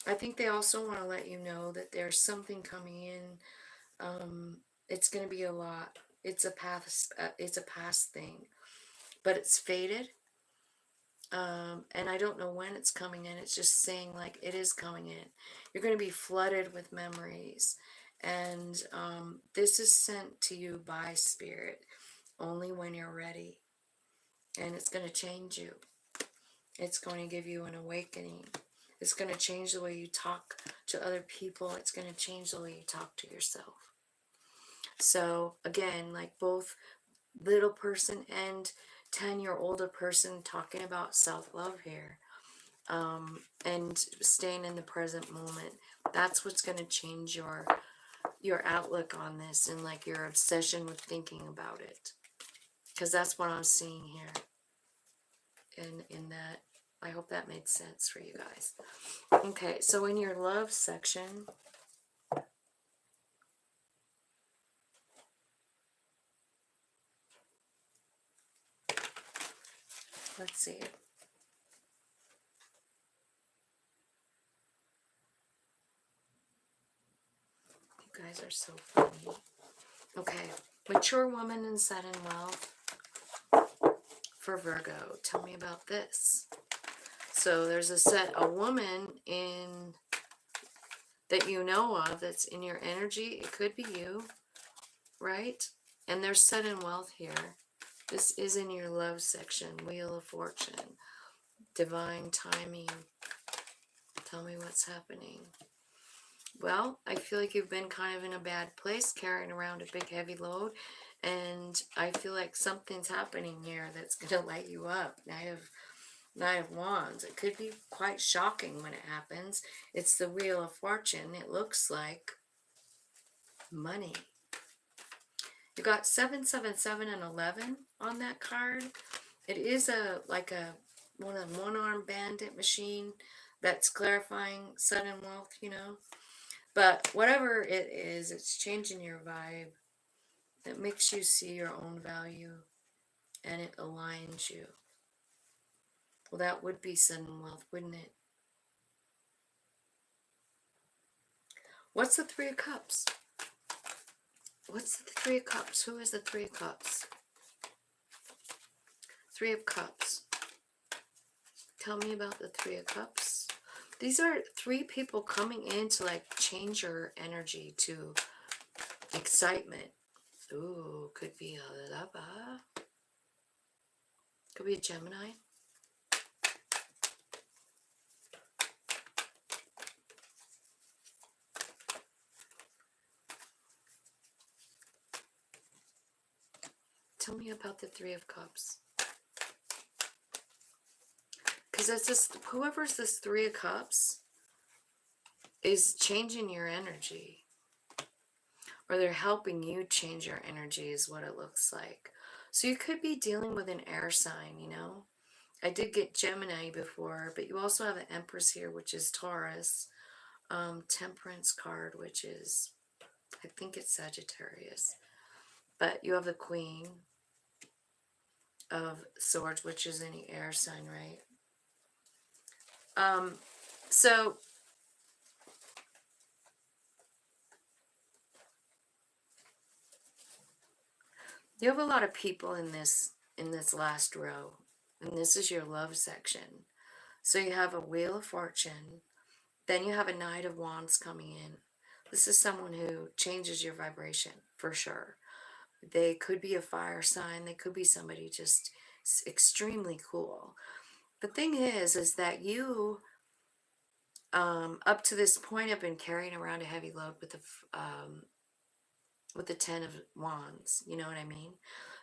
I think they also want to let you know that there's something coming in. It's going to be a lot. It's a past thing, but it's faded. And I don't know when it's coming in. It's just saying like it is coming in. You're going to be flooded with memories, and this is sent to you by spirit only when you're ready, and it's going to change you. It's going to give you an awakening. It's going to change the way you talk to other people. It's going to change the way you talk to yourself. So again, like both little person and 10-year older person talking about self-love here, and staying in the present moment. That's what's going to change your outlook on this, and like your obsession with thinking about it, because that's what I'm seeing here in that. I hope that made sense for you guys. Okay, so in your love section, let's see. You guys are so funny. Okay, mature woman and sudden wealth for Virgo. Tell me about this. So there's a woman in that you know of that's in your energy. It could be you, right? And there's sudden wealth here. This is in your love section. Wheel of Fortune. Divine timing. Tell me what's happening. Well, I feel like you've been kind of in a bad place, carrying around a big heavy load, and I feel like something's happening here that's going to light you up. Knight of Wands. It could be quite shocking when it happens. It's the Wheel of Fortune. It looks like money. You got 777 and 11 on that card. It is like a one-arm bandit machine that's clarifying sudden wealth, you know. But whatever it is, it's changing your vibe. It makes you see your own value, and it aligns you. Well, that would be sudden wealth, wouldn't it? What's the Three of Cups? What's the Three of Cups? Who is the Three of Cups? Three of Cups. Tell me about the Three of Cups. These are three people coming in to like change your energy to excitement. Ooh, could be a lover. Could be a Gemini. Tell me about the Three of Cups. Because it's just, whoever's this Three of Cups is changing your energy. Or they're helping you change your energy is what it looks like. So you could be dealing with an air sign, you know. I did get Gemini before, but you also have an Empress here, which is Taurus. Temperance card, which is, I think it's Sagittarius. But you have the Queen of Swords, which is any air sign, right? So you have a lot of people in this last row, and this is your love section. So you have a Wheel of Fortune, then you have a Knight of Wands coming in. This is someone who changes your vibration for sure. They could be a fire sign. They could be somebody just extremely cool. The thing is that you, up to this point, have been carrying around a heavy load with the Ten of Wands. You know what I mean?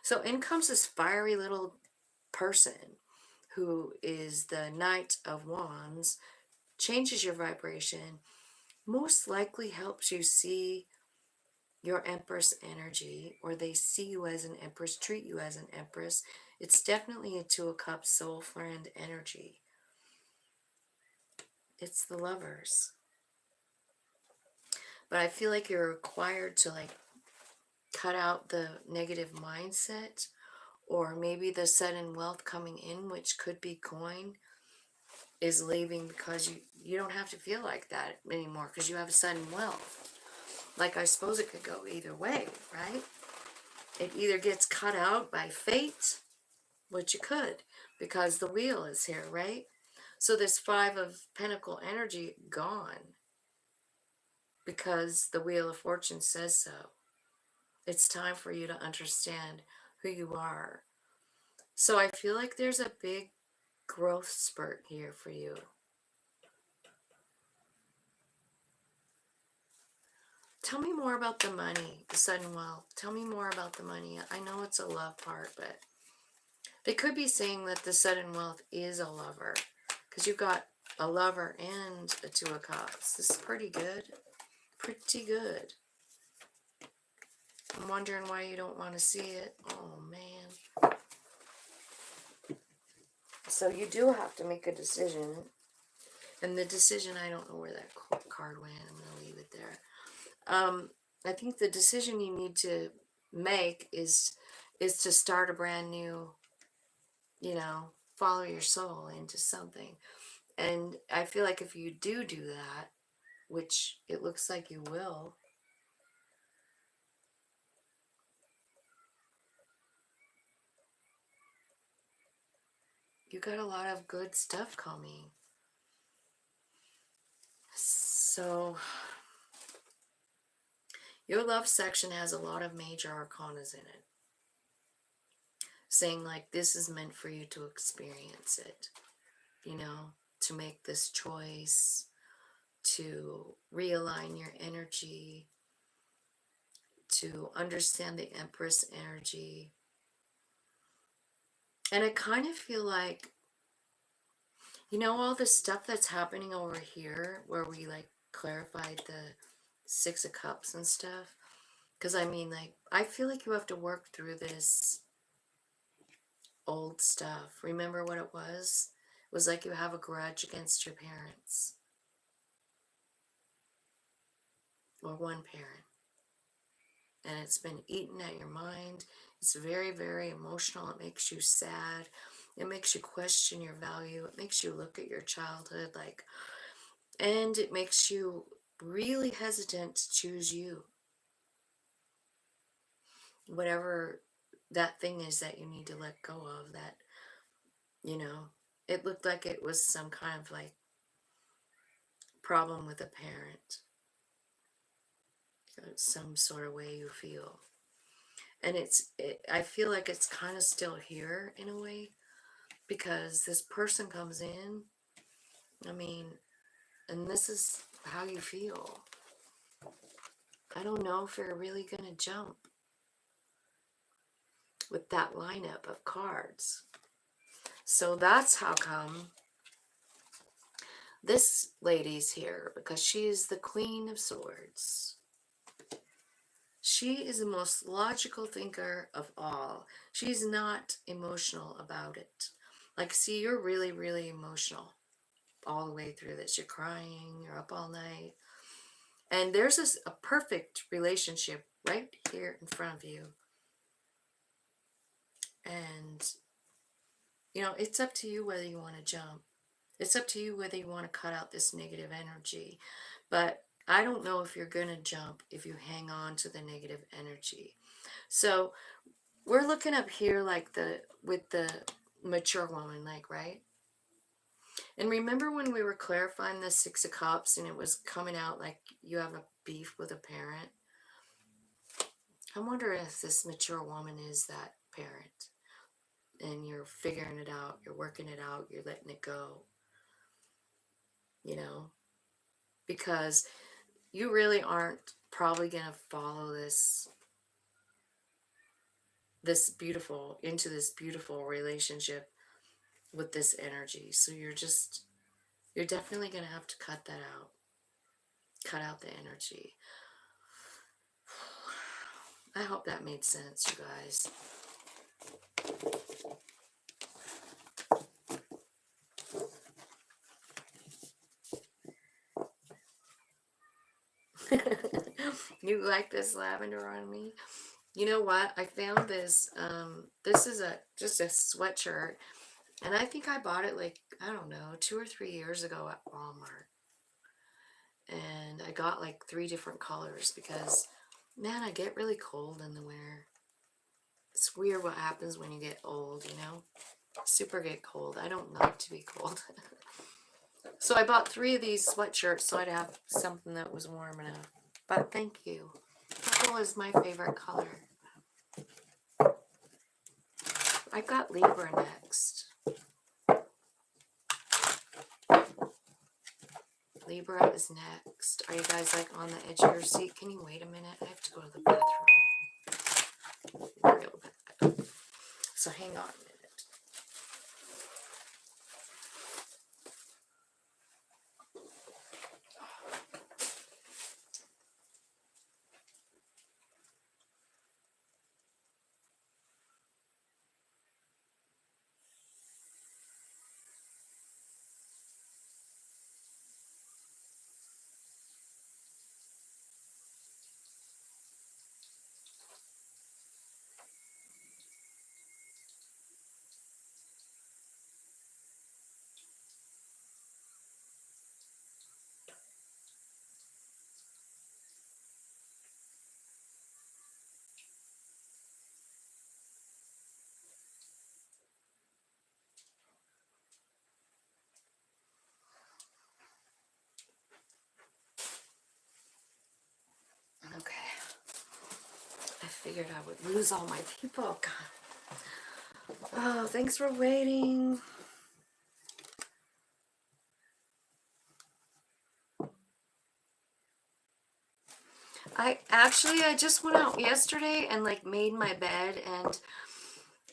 So in comes this fiery little person who is the Knight of Wands, changes your vibration, most likely helps you see your Empress energy, or they see you as an Empress, treat you as an Empress. It's definitely a Two of Cups soul friend energy. It's the Lovers. But I feel like you're required to like cut out the negative mindset, or maybe the sudden wealth coming in, which could be coin, is leaving because you don't have to feel like that anymore because you have a sudden wealth. Like, I suppose it could go either way, right? It either gets cut out by fate, which it could, because the wheel is here, right? So this Five of Pentacle energy gone because the Wheel of Fortune says so. It's time for you to understand who you are. So I feel like there's a big growth spurt here for you. Tell me more about the money, the sudden wealth. Tell me more about the money. I know it's a love part, but they could be saying that the sudden wealth is a lover, because you've got a lover and a Two of Cups. This is pretty good. Pretty good. I'm wondering why you don't want to see it. Oh, man. So you do have to make a decision. And the decision, I don't know where that card went. I'm going to leave it there. I think the decision you need to make is to start a brand new, follow your soul into something. And I feel like if you do that, which it looks like you will, you got a lot of good stuff coming. So your love section has a lot of major arcanas in it, saying like this is meant for you to experience it, to make this choice, to realign your energy, to understand the Empress energy. And I kind of feel like, all the stuff that's happening over here where we like clarified the Six of Cups and stuff. Because I feel like you have to work through this old stuff. Remember what it was? It was like you have a grudge against your parents. Or one parent. And it's been eaten at your mind. It's very, very emotional. It makes you sad. It makes you question your value. It makes you look at your childhood and it makes you really hesitant to choose you. Whatever that thing is that you need to let go of, that, it looked like it was some kind of like problem with a parent. Some sort of way you feel. And I feel like it's kind of still here in a way, because this person comes in, and this is how you feel. I don't know if you're really going to jump with that lineup of cards. So that's how come this lady's here, because she is the Queen of Swords. She is the most logical thinker of all. She's not emotional about it. Like, see, you're really, really emotional all the way through this. You're crying, you're up all night. And there's a perfect relationship right here in front of you. And, it's up to you whether you want to jump. It's up to you whether you want to cut out this negative energy. But I don't know if you're going to jump if you hang on to the negative energy. So we're looking up here like with the mature woman, right? And remember when we were clarifying the Six of Cups and it was coming out like you have a beef with a parent? I wonder if this mature woman is that parent. And you're figuring it out, you're working it out, you're letting it go. You know? Because you really aren't probably going to follow this into this beautiful relationship with this energy. So you're definitely going to have to cut that out. Cut out the energy. I hope that made sense, you guys. You like this lavender on me? You know what? I found this. This is just a sweatshirt. And I think I bought it like, I don't know, 2 or 3 years ago at Walmart. And I got like 3 different colors because, man, I get really cold in the winter. It's weird what happens when you get old, you know? Super get cold. I don't like to be cold. So I bought 3 of these sweatshirts so I'd have something that was warm enough. But thank you. Purple is my favorite color. I've got Libra next. Libra is next. Are you guys like on the edge of your seat? Can you wait a minute? I have to go to the bathroom. Real bad. So hang on a minute. Okay. I figured I would lose all my people. God. Oh, thanks for waiting. I just went out yesterday and like made my bed, and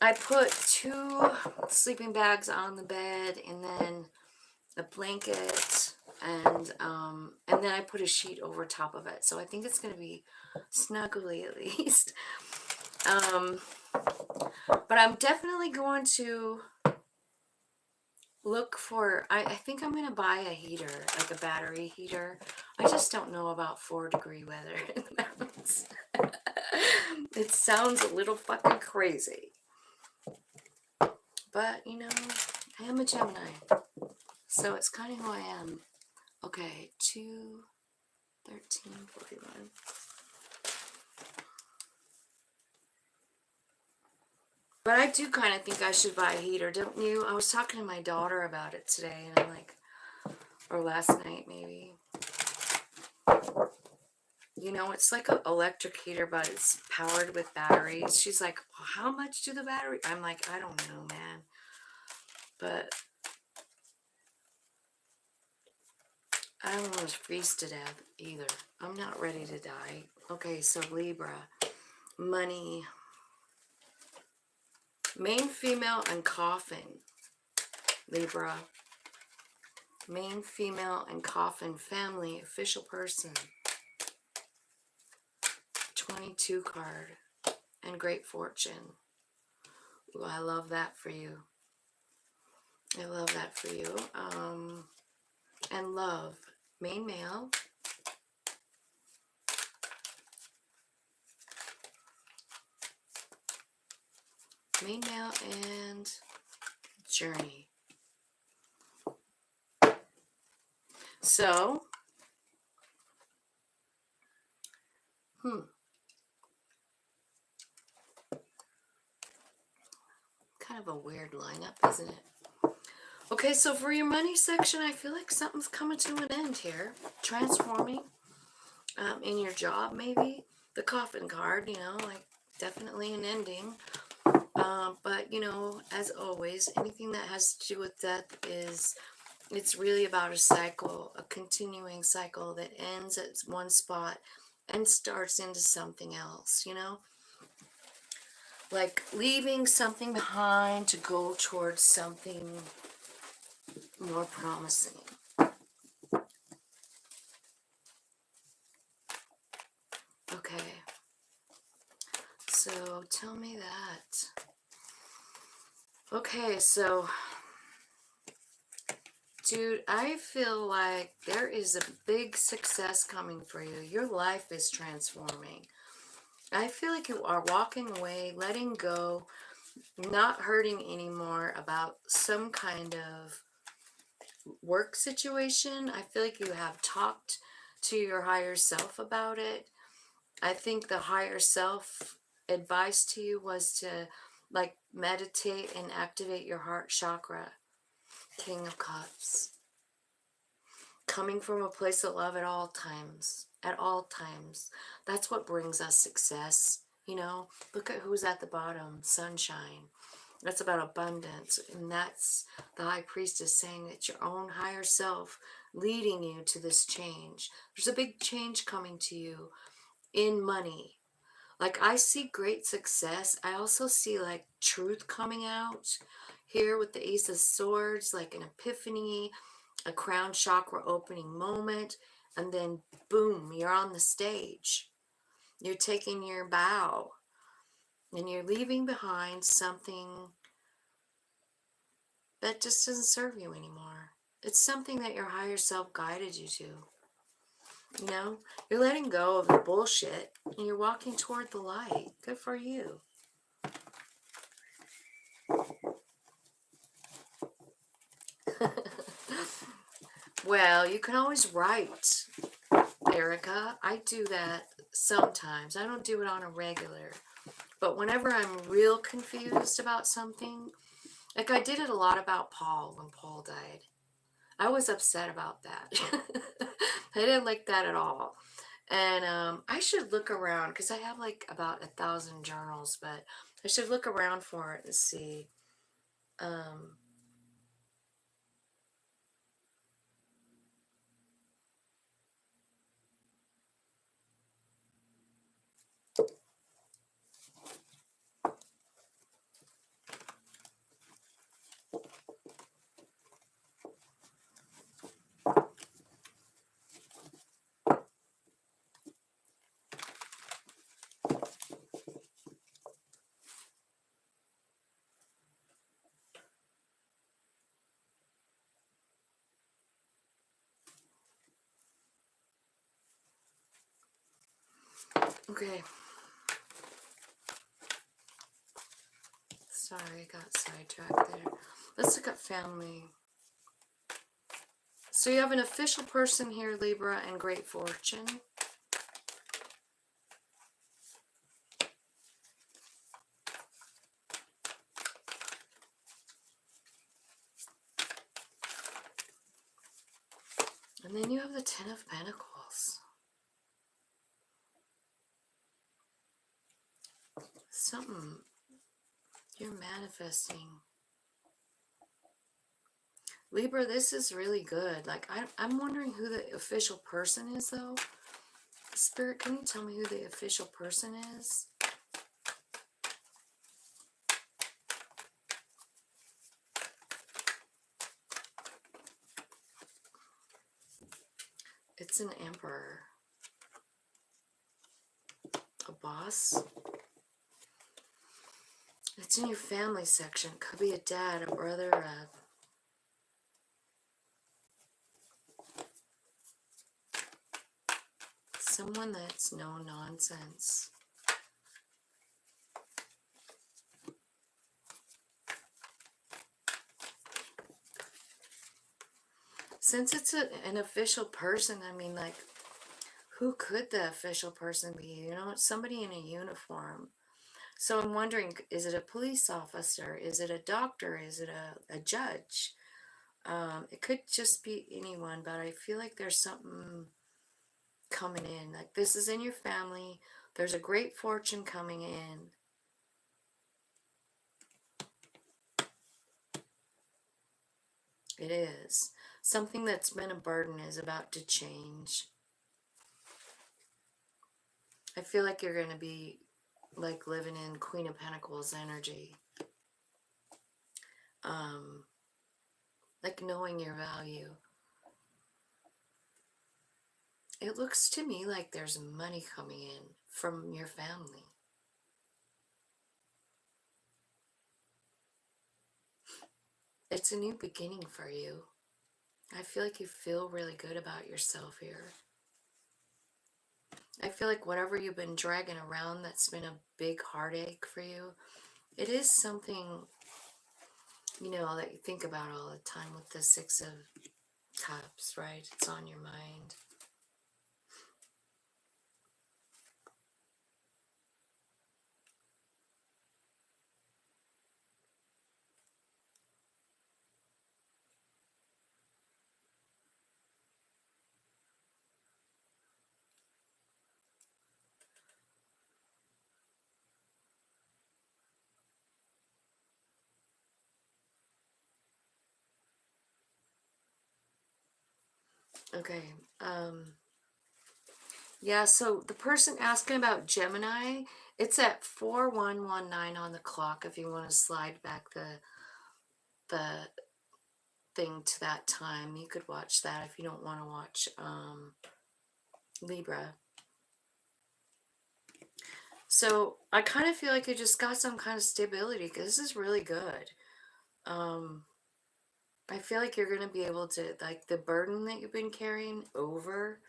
I put 2 sleeping bags on the bed and then a blanket, and then I put a sheet over top of it. So I think it's going to be snuggly at least. But I'm definitely going to look for, I think I'm going to buy a heater, like a battery heater. I just don't know about 4-degree weather in the mountains. It sounds a little fucking crazy. But, you know, I am a Gemini. So it's kind of who I am. Okay, 2, 13, 41. But I do kind of think I should buy a heater, don't you? I was talking to my daughter about it today, and I'm like, or last night maybe. You know, it's like an electric heater, but it's powered with batteries. She's like, well, how much do the battery? I'm like, I don't know, man. But I don't want to freeze to death either. I'm not ready to die. Okay, so Libra. Money. Main, female, and coffin. Libra. Main, female, and coffin. Family. Official person. 22 card. And great fortune. Ooh, I love that for you. I love that for you. And love. Main, male. Main, male, and journey. So, kind of a weird lineup, isn't it? Okay, so for your money section, I feel like something's coming to an end here. Transforming in your job, maybe. The coffin card, you know, like definitely an ending. But, you know, as always, anything that has to do with death it's really about a cycle, a continuing cycle that ends at one spot and starts into something else, you know? Like leaving something behind to go towards something more promising. Okay, so tell me that. Okay, so, dude, I feel like there is a big success coming for you. Your life is transforming. I feel like you are walking away, letting go, not hurting anymore about some kind of work situation. I feel like you have talked to your higher self about it. I think the higher self advice to you was to like meditate and activate your heart chakra. King of Cups. Coming from a place of love at all times. At all times. That's what brings us success. You know, look at who's at the bottom. Sunshine. That's about abundance. And that's the high priestess saying it's your own higher self leading you to this change. There's a big change coming to you in money. Like, I see great success. I also see like truth coming out here with the Ace of Swords, like an epiphany, a crown chakra opening moment, and then boom, you're on the stage. You're taking your bow and you're leaving behind something that just doesn't serve you anymore. It's something that your higher self guided you to. You know, you're letting go of the bullshit and you're walking toward the light. Good for you. Well, you can always write, Erica. I do that sometimes. I don't do it on a regular. But whenever I'm real confused about something, like I did it a lot about Paul when Paul died. I was upset about that. I didn't like that at all. And I should look around because I have like about 1,000 journals, but I should look around for it and see. Um, okay. Sorry, I got sidetracked there. Let's look at family. So you have an official person here, Libra, and great fortune. And then you have the Ten of Pentacles. Something you're manifesting. Libra, this is really good. Like, I'm wondering who the official person is, though. Spirit, can you tell me who the official person is? It's an emperor. A boss. It's in your family section. Could be a dad, a brother, someone that's no nonsense. Since it's an official person, I mean, like, who could the official person be? You know, it's somebody in a uniform. So I'm wondering, is it a police officer? Is it a doctor? Is it a judge? It could just be anyone, but I feel like there's something coming in. Like this is in your family. There's a great fortune coming in. It is. Something that's been a burden is about to change. I feel like you're going to be like living in Queen of Pentacles energy. Like knowing your value. It looks to me like there's money coming in from your family. It's a new beginning for you. I feel like you feel really good about yourself here. I feel like whatever you've been dragging around that's been a big heartache for you, it is something, you know, that you think about all the time with the Six of Cups, right? It's on your mind. Okay. Yeah, so the person asking about Gemini, it's at 4119 on the clock if you want to slide back the thing to that time. You could watch that if you don't want to watch Libra. So I kind of feel like you just got some kind of stability because this is really good. I feel like you're going to be able to, like, the burden that you've been carrying over,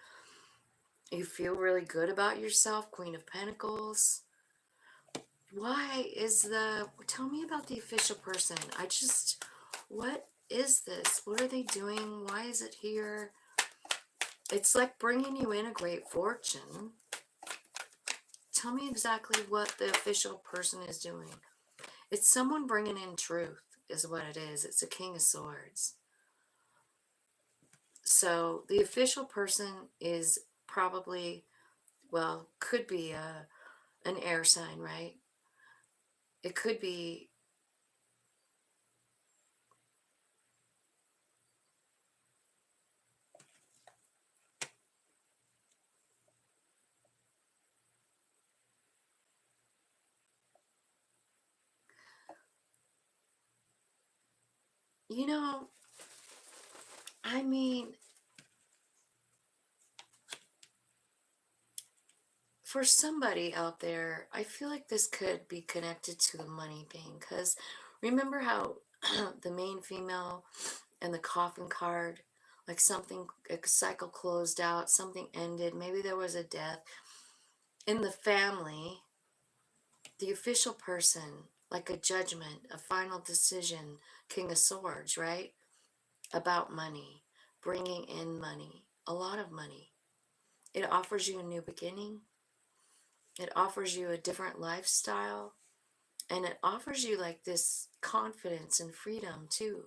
you feel really good about yourself, Queen of Pentacles. Why is tell me about the official person. What is this? What are they doing? Why is it here? It's like bringing you in a great fortune. Tell me exactly what the official person is doing. It's someone bringing in truth is what it is. It's a King of Swords. So the official person is probably, well, could be an air sign, right? It could be, you know, I mean, for somebody out there, I feel like this could be connected to the money thing. Because remember how the main female and the coffin card, like something, a cycle closed out, something ended, maybe there was a death in the family. The official person, like a judgment, a final decision, King of Swords, right? About money, bringing in money, a lot of money. It offers you a new beginning. It offers you a different lifestyle. And it offers you like this confidence and freedom too.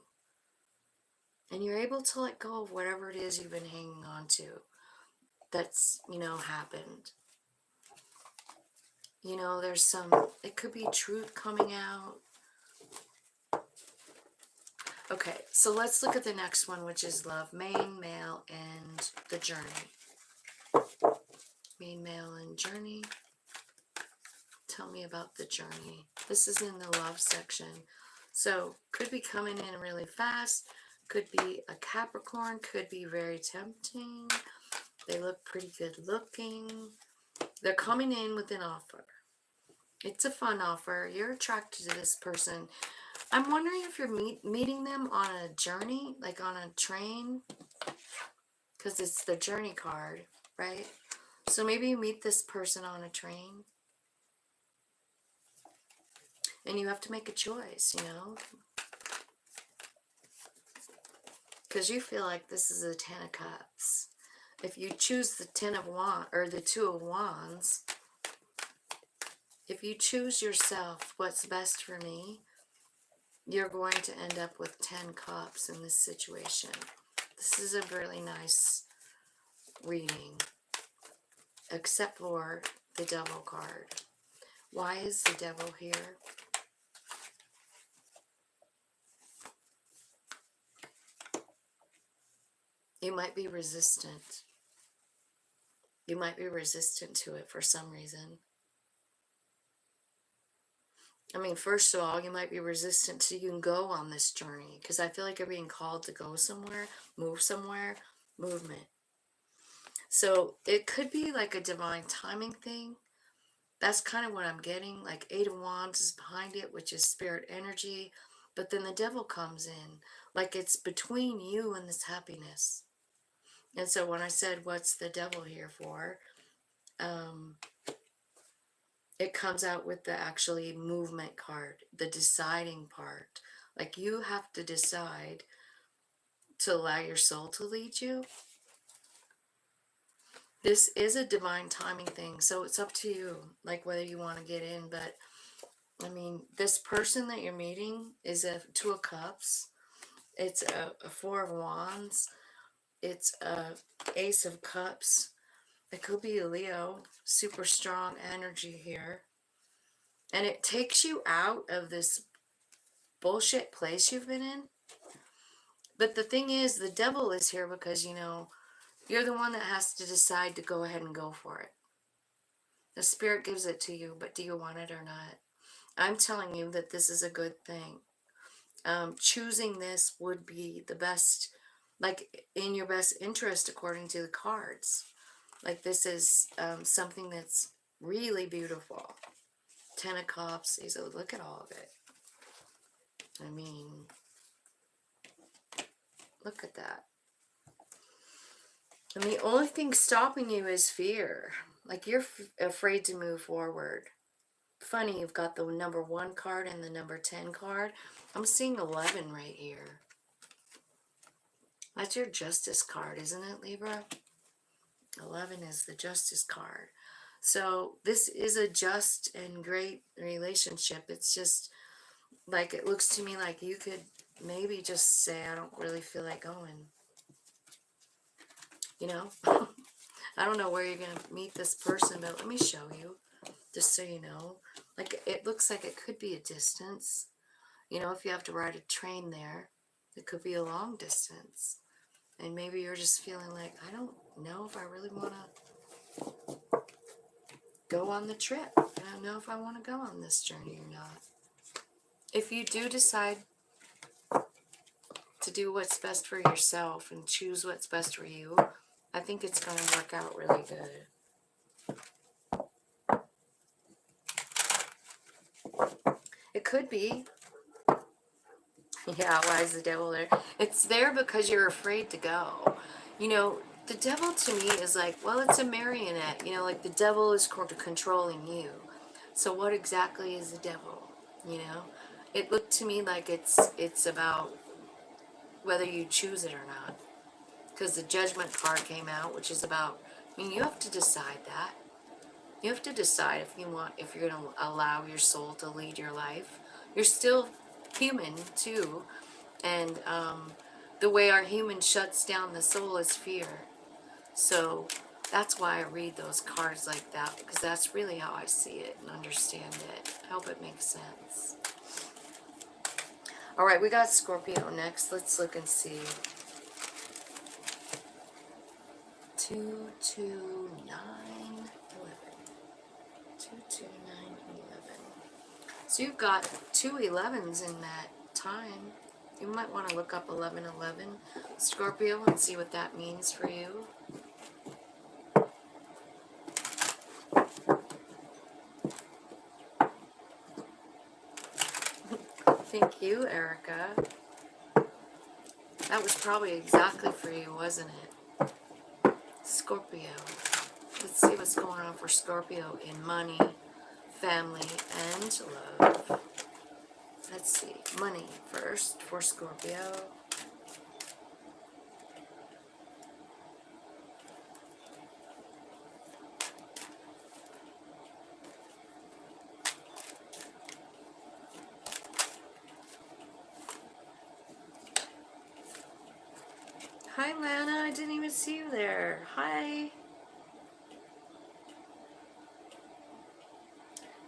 And you're able to let go of whatever it is you've been hanging on to that's, you know, happened. You know, it could be truth coming out. Okay, so let's look at the next one, which is love, main, male, and the journey. Main, male, and journey. Tell me about the journey. This is in the love section. So, could be coming in really fast. Could be a Capricorn. Could be very tempting. They look pretty good looking. They're coming in with an offer. It's a fun offer. You're attracted to this person. I'm wondering if you're meeting them on a journey, like on a train, because it's the journey card, right? So maybe you meet this person on a train, and you have to make a choice, you know, because you feel like this is a 10 of Cups. If you choose the 10 of Wands, or the 2 of Wands, if you choose yourself, what's best for me, you're going to end up with 10 cups in this situation. This is a really nice reading, except for the devil card. Why is the devil here? You might be resistant. You might be resistant to it for some reason. I mean, first of all, you might be resistant to you can go on this journey, because I feel like you're being called to go somewhere, movement. So it could be like a divine timing thing. That's kind of what I'm getting. Like 8 of Wands is behind it, which is spirit energy. But then the devil comes in. Like it's between you and this happiness. And so when I said, what's the devil here for? It comes out with the actually movement card, the deciding part. Like you have to decide to allow your soul to lead you. This is a divine timing thing, so it's up to you, like whether you want to get in. But I mean, this person that you're meeting is a 2 of Cups. It's a 4 of Wands. It's a Ace of Cups. It could be a Leo. Super strong energy here. And it takes you out of this bullshit place you've been in. But the thing is, the devil is here because, you know, you're the one that has to decide to go ahead and go for it. The spirit gives it to you, but do you want it or not? I'm telling you that this is a good thing. Choosing this would be the best, like in your best interest according to the cards. Like this is something that's really beautiful. 10 of Cups. So look at all of it. I mean, look at that. And the only thing stopping you is fear. Like you're afraid to move forward. Funny, you've got the number 1 card and the number 10 card. I'm seeing 11 right here. That's your justice card, isn't it, Libra? 11 is the justice card. So this is a just and great relationship. It's just like, it looks to me like you could maybe just say, I don't really feel like going. You know? I don't know where you're going to meet this person, but let me show you, just so you know. Like, it looks like it could be a distance. You know, if you have to ride a train there, it could be a long distance. And maybe you're just feeling like, I don't know if I really want to go on the trip. I don't know if I want to go on this journey or not. If you do decide to do what's best for yourself and choose what's best for you, I think it's going to work out really good. It could be. Yeah, why is the devil there? It's there because you're afraid to go. You know, the devil to me is like, well, it's a marionette. You know, like the devil is controlling you. So what exactly is the devil? You know, it looked to me like it's about whether you choose it or not. Because the judgment card came out, which is about, I mean, you have to decide that. You have to decide if you want, if you're going to allow your soul to lead your life. You're still human too. And the way our human shuts down the soul is fear. So that's why I read those cards like that, because that's really how I see it and understand it. I hope it makes sense. All right, we got Scorpio next. Let's look and see. 2, 2, 9, 11. 2, 2, 9, 11. So you've got 2 11s in that time. You might want to look up 1111, Scorpio, and see what that means for you. Thank you, Erica. That was probably exactly for you, wasn't it? Scorpio. Let's see what's going on for Scorpio in money, family, and love. Let's see. Money first for Scorpio. Hi, Lana. I didn't even see you there. Hi.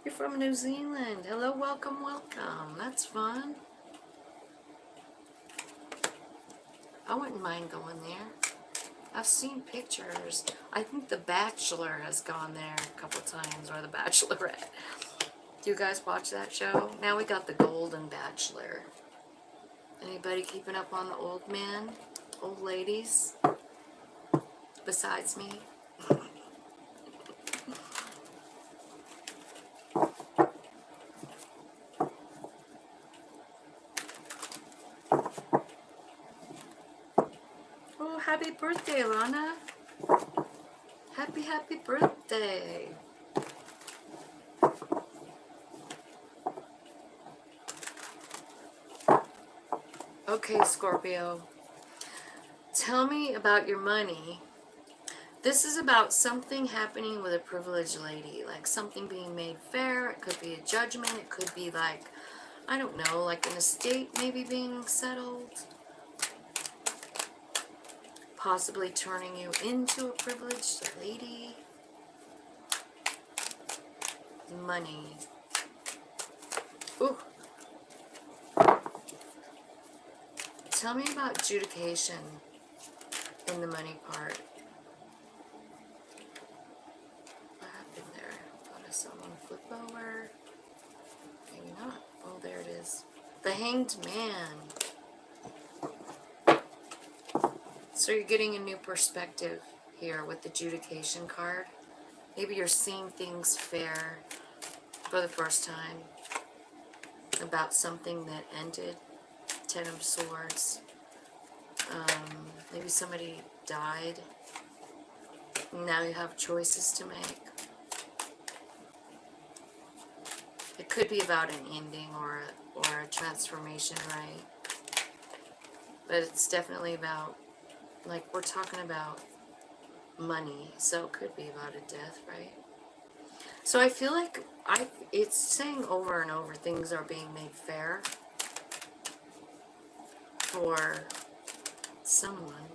You're from New Zealand. Hello, welcome, welcome. That's fun. I wouldn't mind going there. I've seen pictures. I think The Bachelor has gone there a couple times, or The Bachelorette. Do you guys watch that show? Now we got The Golden Bachelor. Anybody keeping up on the old men, old ladies, besides me? Oh, happy birthday, Lana. Happy, happy birthday. Okay, Scorpio. Tell me about your money. This is about something happening with a privileged lady, like something being made fair. It could be a judgment. It could be like, I don't know, like an estate maybe being settled. Possibly turning you into a privileged lady. Money. Ooh. Tell me about adjudication in the money part. What happened there? Thought I saw one flip over. Maybe not. Oh, there it is. The Hanged Man. So you're getting a new perspective here with the adjudication card. Maybe you're seeing things fair for the first time about something that ended. Ten of Swords. Maybe somebody died. Now you have choices to make. It could be about an ending or a transformation, right? But it's definitely about, like, we're talking about money, so it could be about a death, right? So I feel like it's saying over and over things are being made fair for someone,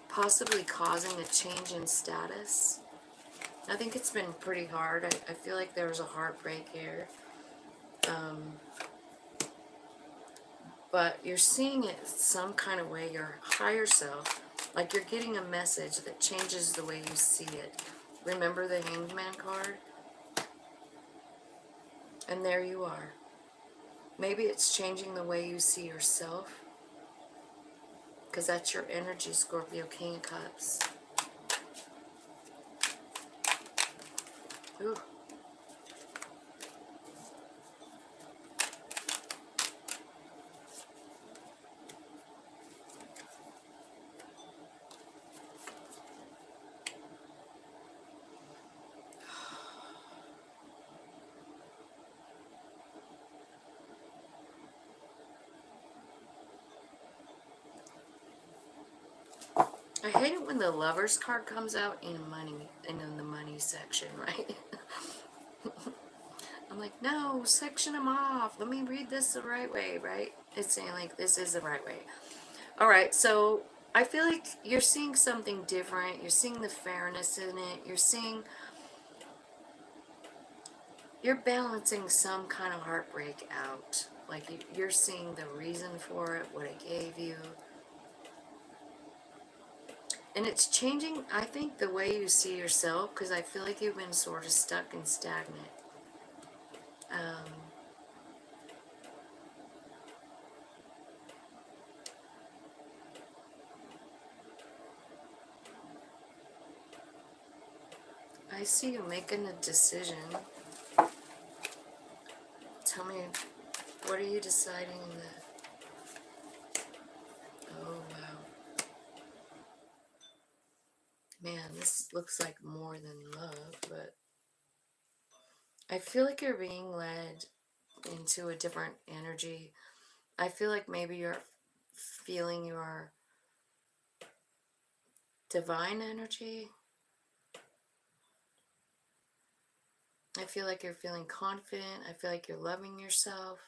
possibly causing a change in status. I think it's been pretty hard. I feel like there's a heartbreak here. But you're seeing it some kind of way, your higher self, like you're getting a message that changes the way you see it. Remember the Hanged Man card? And there you are. Maybe it's changing the way you see yourself, because that's your energy, Scorpio, King of Cups. Ooh. I hate it when the Lovers card comes out in money, and in the money section, right? I'm like, no, section them off. Let me read this the right way, right? It's saying like, this is the right way. All right, so I feel like you're seeing something different. You're seeing the fairness in it. You're balancing some kind of heartbreak out. Like you're seeing the reason for it, what it gave you. And it's changing, I think, the way you see yourself, because I feel like you've been sort of stuck and stagnant. I see you making a decision. Tell me, what are you deciding in the... Oh, wow. Man, this looks like more than love, but I feel like you're being led into a different energy. I feel like maybe you're feeling your divine energy. I feel like you're feeling confident. I feel like you're loving yourself.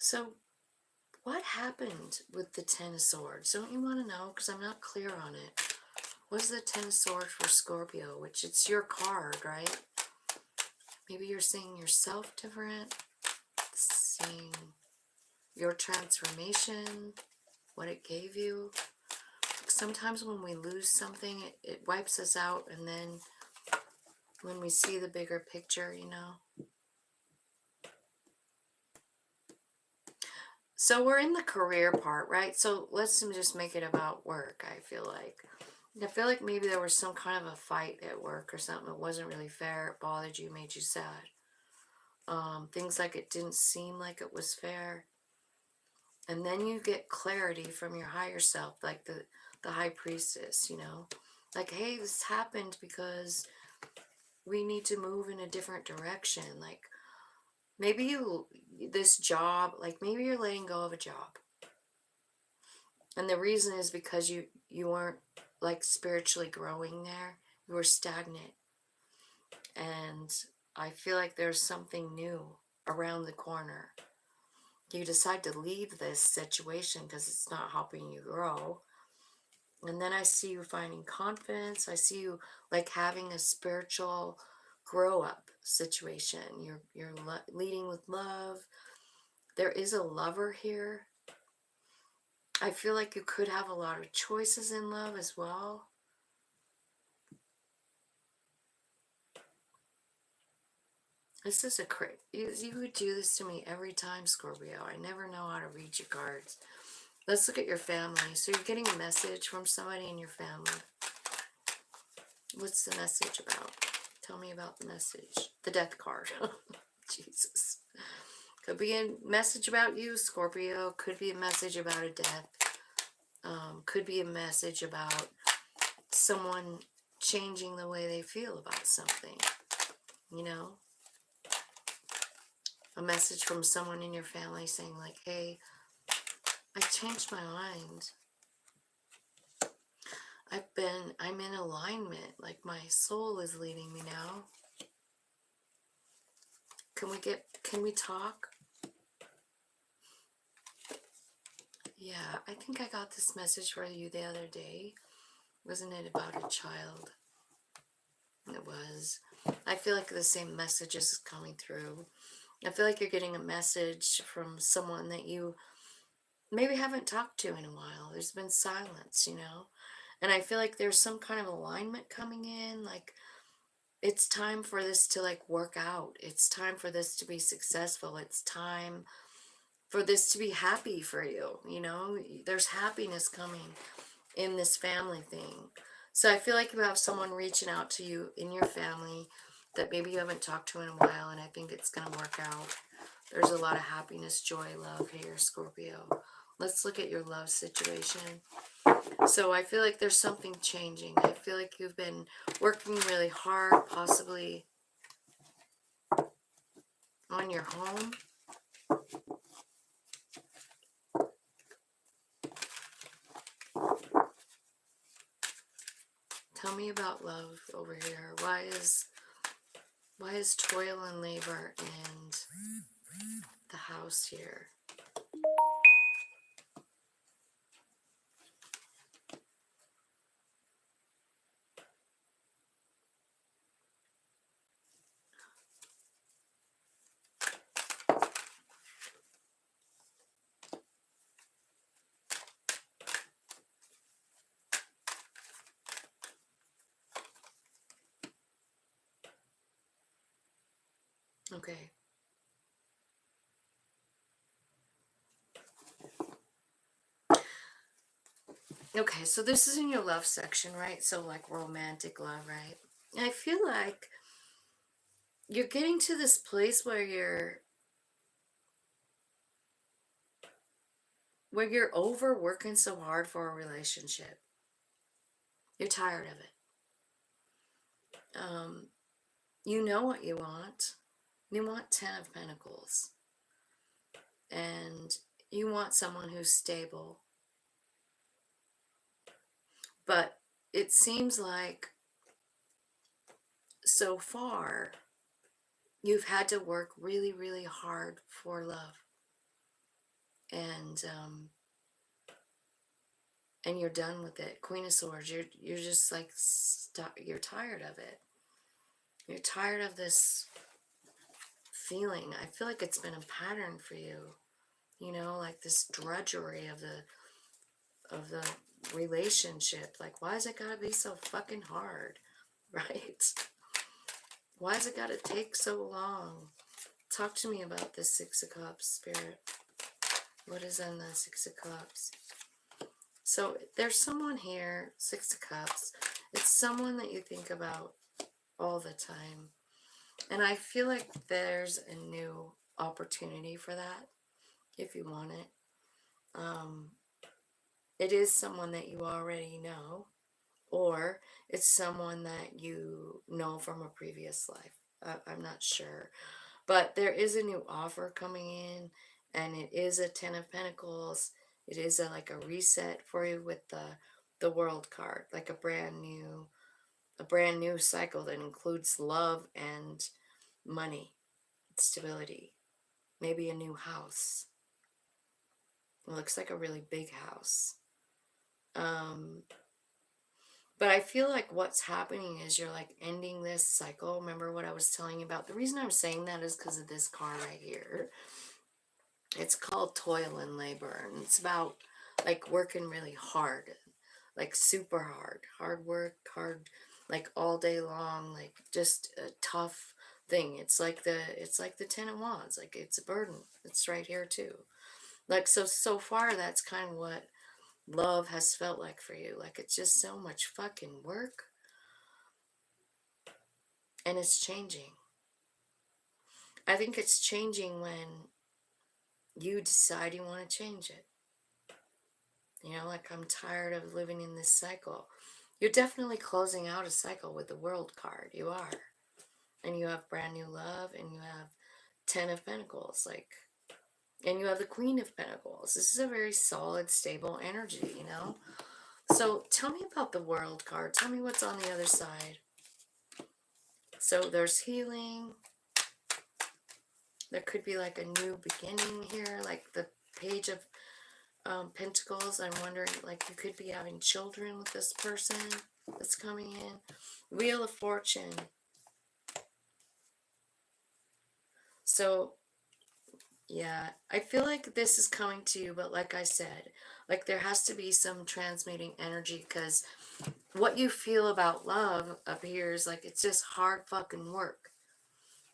So What happened with the Ten of Swords? Don't you want to know? Because I'm not clear on it. What is the Ten of Swords for Scorpio? Which it's your card, right? Maybe you're seeing yourself different, seeing your transformation, what it gave you. Sometimes when we lose something, it wipes us out, and then when we see the bigger picture, you know. So we're in the career part, right? So let's just make it about work, I feel like. I feel like maybe there was some kind of a fight at work or something. It wasn't really fair. It bothered you, made you sad. Things like it didn't seem like it was fair. And then you get clarity from your higher self, like the high priestess, you know. Like, hey, this happened because we need to move in a different direction. Like, maybe this job, like maybe you're letting go of a job. And the reason is because you weren't like spiritually growing there. You were stagnant. And I feel like there's something new around the corner. You decide to leave this situation because it's not helping you grow. And then I see you finding confidence. I see you like having a spiritual grow up situation. You're leading with love. There is a lover here. I feel like you could have a lot of choices in love as well. This is a crazy. You would do this to me every time, Scorpio. I never know how to read your cards. Let's look at your family. So you're getting a message from somebody in your family. What's the message about? Tell me about the message. The death card. Jesus. Could be a message about you, Scorpio. Could be a message about a death. Could be a message about someone changing the way they feel about something. You know? A message from someone in your family saying like, hey, I changed my mind. I'm in alignment. Like my soul is leading me now. Can we talk? Yeah, I think I got this message for you the other day. Wasn't it about a child? It was. I feel like the same message is coming through. I feel like you're getting a message from someone that you maybe haven't talked to in a while. There's been silence, you know? And I feel like there's some kind of alignment coming in. Like, it's time for this to, like, work out. It's time for this to be successful. It's time for this to be happy for you, you know? There's happiness coming in this family thing. So I feel like you have someone reaching out to you in your family that maybe you haven't talked to in a while, and I think it's going to work out. There's a lot of happiness, joy, love here, Scorpio. Let's look at your love situation. So I feel like there's something changing. I feel like you've been working really hard, possibly on your home. Tell me about love over here. Why is toil and labor and the house here? Okay. Okay, so this is in your love section, right? So like romantic love, right? And I feel like you're getting to this place where you're over working so hard for a relationship. You're tired of it. You know what you want. You want 10 of Pentacles. And you want someone who's stable. But it seems like so far you've had to work really, really hard for love. and you're done with it. Queen of Swords, you're just like you're tired of it. You're tired of this feeling. I feel like it's been a pattern for you. You know, like this drudgery of the relationship. Like, why is it gotta be so fucking hard? Right? Why has it gotta take so long? Talk to me about this Six of Cups, Spirit. What is in the Six of Cups? So there's someone here, Six of Cups. It's someone that you think about all the time. And I feel like there's a new opportunity for that, if you want it. It is someone that you already know, or it's someone that you know from a previous life. I'm not sure. But there is a new offer coming in, and it is a Ten of Pentacles. It is like a reset for you with the World card, like a brand new cycle that includes love and money, stability, maybe a new house. It looks like a really big house. But I feel like what's happening is you're like ending this cycle. Remember what I was telling you about? The reason I'm saying that is because of this card right here. It's called Toil and Labor, and it's about like working really hard, like super hard work, like all day long, like just a tough thing. It's like the Ten of Wands, like it's a burden. It's right here too. Like so far that's kind of what love has felt like for you. Like it's just so much fucking work, and it's changing. I think it's changing when you decide you want to change it. You know, like I'm tired of living in this cycle. You're definitely closing out a cycle with the World card. You are. And you have brand new love, and you have Ten of Pentacles, like, and you have the Queen of Pentacles. This is a very solid, stable energy, you know? So tell me about the World card. Tell me what's on the other side. So there's healing. There could be like a new beginning here, like the Page of Pentacles. I'm wondering, like, you could be having children with this person that's coming in. Wheel of Fortune. So yeah, I feel like this is coming to you, but like I said, like there has to be some transmuting energy, because what you feel about love appears like it's just hard fucking work.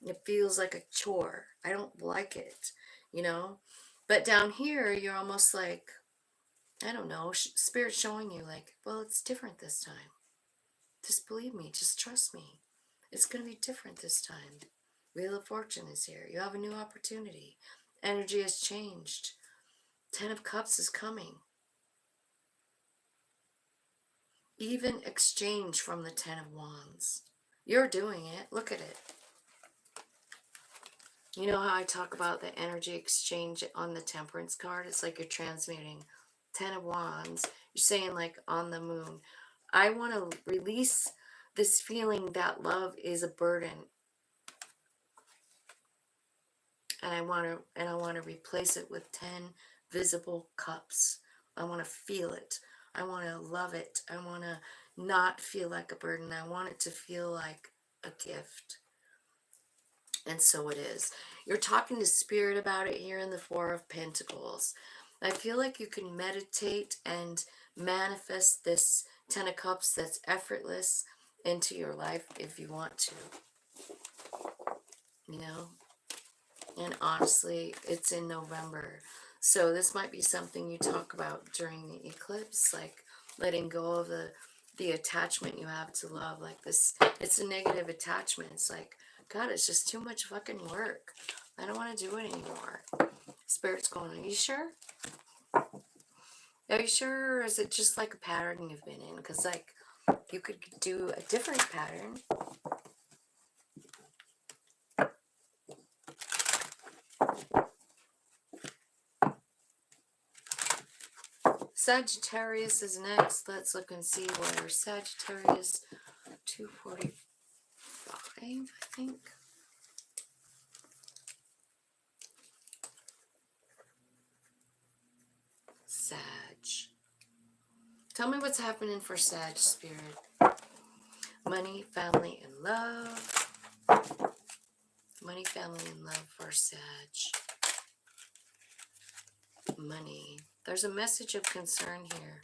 It feels like a chore. I don't like it, you know? But down here, you're almost like, I don't know, Spirit showing you like, well, it's different this time. Just believe me, just trust me. It's going to be different this time. Wheel of Fortune is here. You have a new opportunity. Energy has changed. Ten of Cups is coming. Even exchange from the Ten of Wands. You're doing it. Look at it. You know how I talk about the energy exchange on the Temperance card? It's like you're transmuting. Ten of Wands. You're saying like on the moon. I want to release this feeling that love is a burden. And I want to replace it with 10 visible cups. I want to feel it. I want to love it. I want to not feel like a burden. I want it to feel like a gift. And so it is. You're talking to Spirit about it here in the Four of Pentacles. I feel like you can meditate and manifest this Ten of Cups that's effortless into your life if you want to. You know? And honestly, it's in November. So this might be something you talk about during the eclipse, like letting go of the attachment you have to love. Like this, it's a negative attachment. It's like, God, it's just too much fucking work. I don't want to do it anymore. Spirit's going, are you sure? Are you sure? Or is it just like a pattern you've been in? Because like, you could do a different pattern. Sagittarius is next. Let's look and see where Sagittarius 245, I think. Sag. Tell me what's happening for Sag, Spirit. Money, family, and love. Money, family, and love for Sag. Money. There's a message of concern here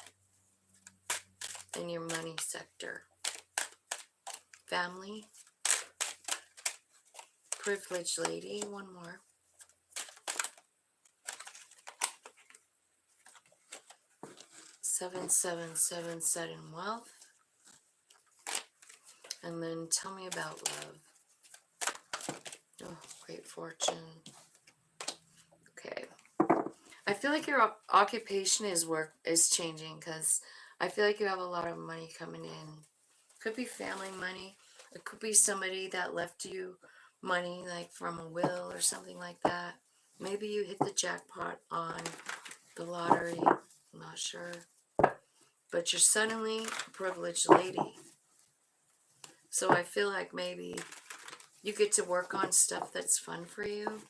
in your money sector. Family. Privileged lady. One more. Seven, seven, seven, sudden wealth. And then tell me about love. Oh, great fortune. Okay. I feel like your occupation is changing, because I feel like you have a lot of money coming in. Could be family money. It could be somebody that left you money, like from a will or something like that. Maybe you hit the jackpot on the lottery. I'm not sure. But you're suddenly a privileged lady. So I feel like maybe you get to work on stuff that's fun for you.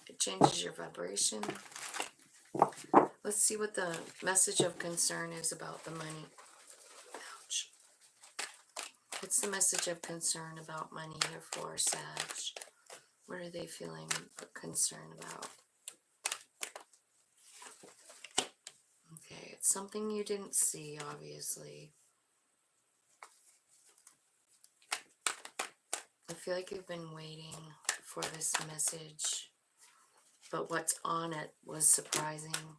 It changes your vibration. Let's see what the message of concern is about the money. Ouch. What's the message of concern about money here for Sag? What are they feeling concerned about? Okay, it's something you didn't see, obviously. I feel like you've been waiting for this message, but what's on it was surprising.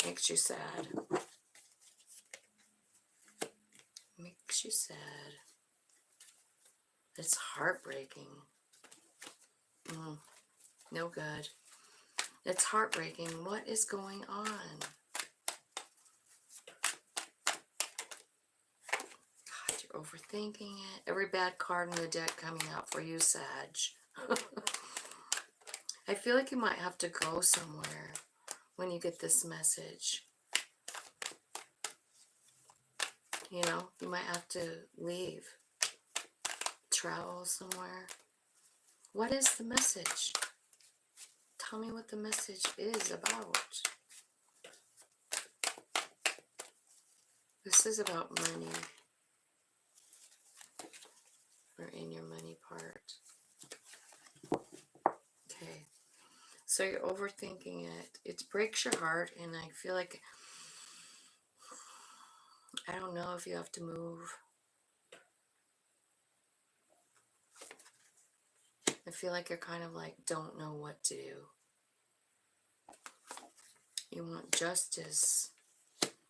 Makes you sad. Makes you sad. It's heartbreaking. No good. It's heartbreaking. What is going on? God, you're overthinking it. Every bad card in the deck coming out for you, Sag. I feel like you might have to go somewhere when you get this message. You know, you might have to leave. Travel somewhere. What is the message? Tell me what the message is about. This is about money. Or in your money part. Okay. So you're overthinking it. It breaks your heart, and I feel like, I don't know if you have to move. I feel like you're kind of like, don't know what to do. You want justice.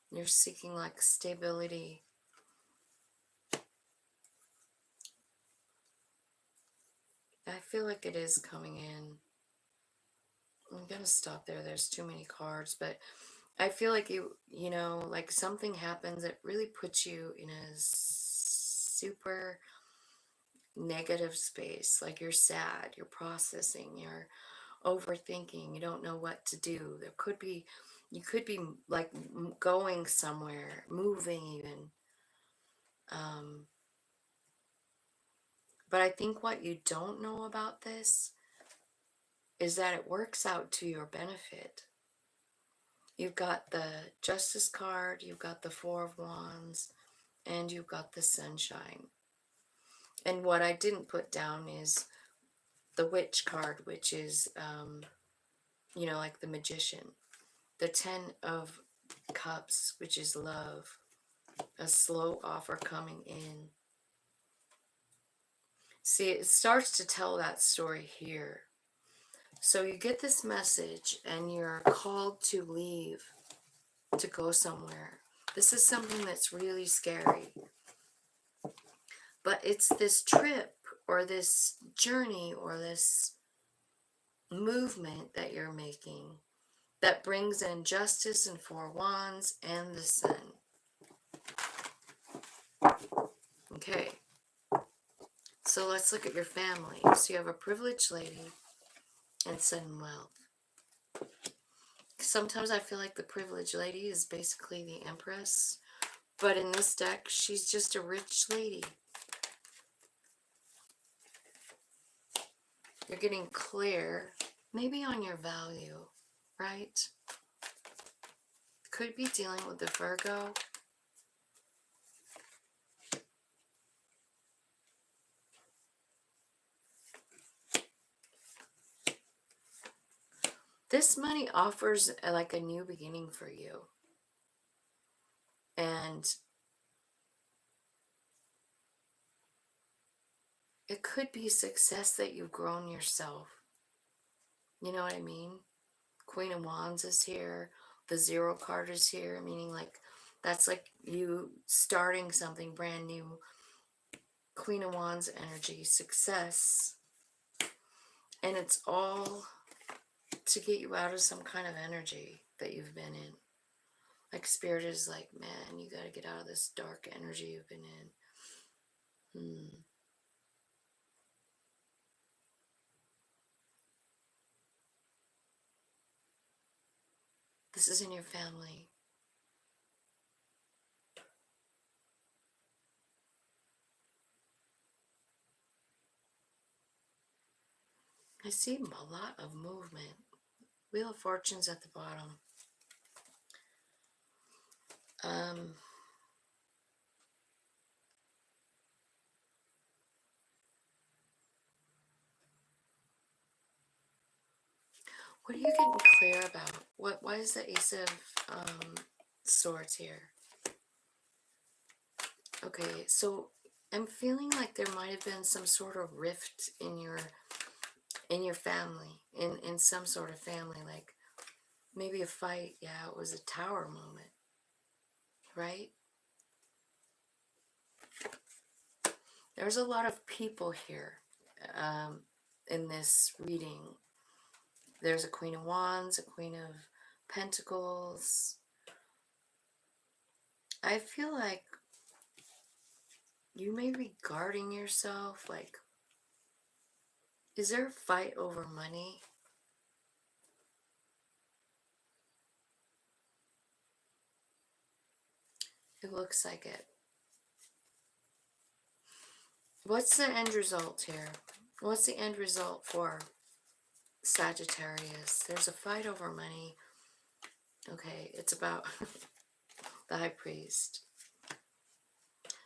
You're seeking like stability. I feel like it is coming in. I'm gonna stop there. There's too many cards, but I feel like you know, like something happens that really puts you in a super negative space. Like you're sad, you're processing, you're overthinking, you don't know what to do. You could be like going somewhere, moving even. But I think what you don't know about this is that it works out to your benefit. You've got the Justice card, you've got the Four of Wands, and you've got the Sunshine. And what I didn't put down is the Witch card, which is, you know, like the Magician. The Ten of Cups, which is love. A slow offer coming in. See, it starts to tell that story here. So you get this message and you're called to leave, to go somewhere. This is something that's really scary. But it's this trip or this journey or this movement that you're making that brings in Justice and Four Wands and the Sun. Okay. So let's look at your family. So you have a privileged lady and sudden wealth. Sometimes I feel like the privileged lady is basically the Empress, but in this deck, she's just a rich lady. You're getting clear maybe on your value, right? Could be dealing with the Virgo. This money offers like a new beginning for you. And it could be success that you've grown yourself. You know what I mean? Queen of Wands is here. The Zero card is here, meaning like that's like you starting something brand new. Queen of Wands energy, success. And it's all to get you out of some kind of energy that you've been in. Like Spirit is like, man, you got to get out of this dark energy you've been in. This is in your family. I see a lot of movement. Wheel of Fortune's at the bottom. What are you getting clear about? Why is the Ace of Swords here? Okay, so I'm feeling like there might have been some sort of rift in your family, in some sort of family, like maybe a fight. Yeah, it was a tower moment, right? There's a lot of people here in this reading. There's a Queen of Wands, a Queen of Pentacles. I feel like you may be guarding yourself. Like, is there a fight over money? It looks like it. What's the end result here? What's the end result for Sagittarius? There's a fight over money. Okay, it's about the High Priest.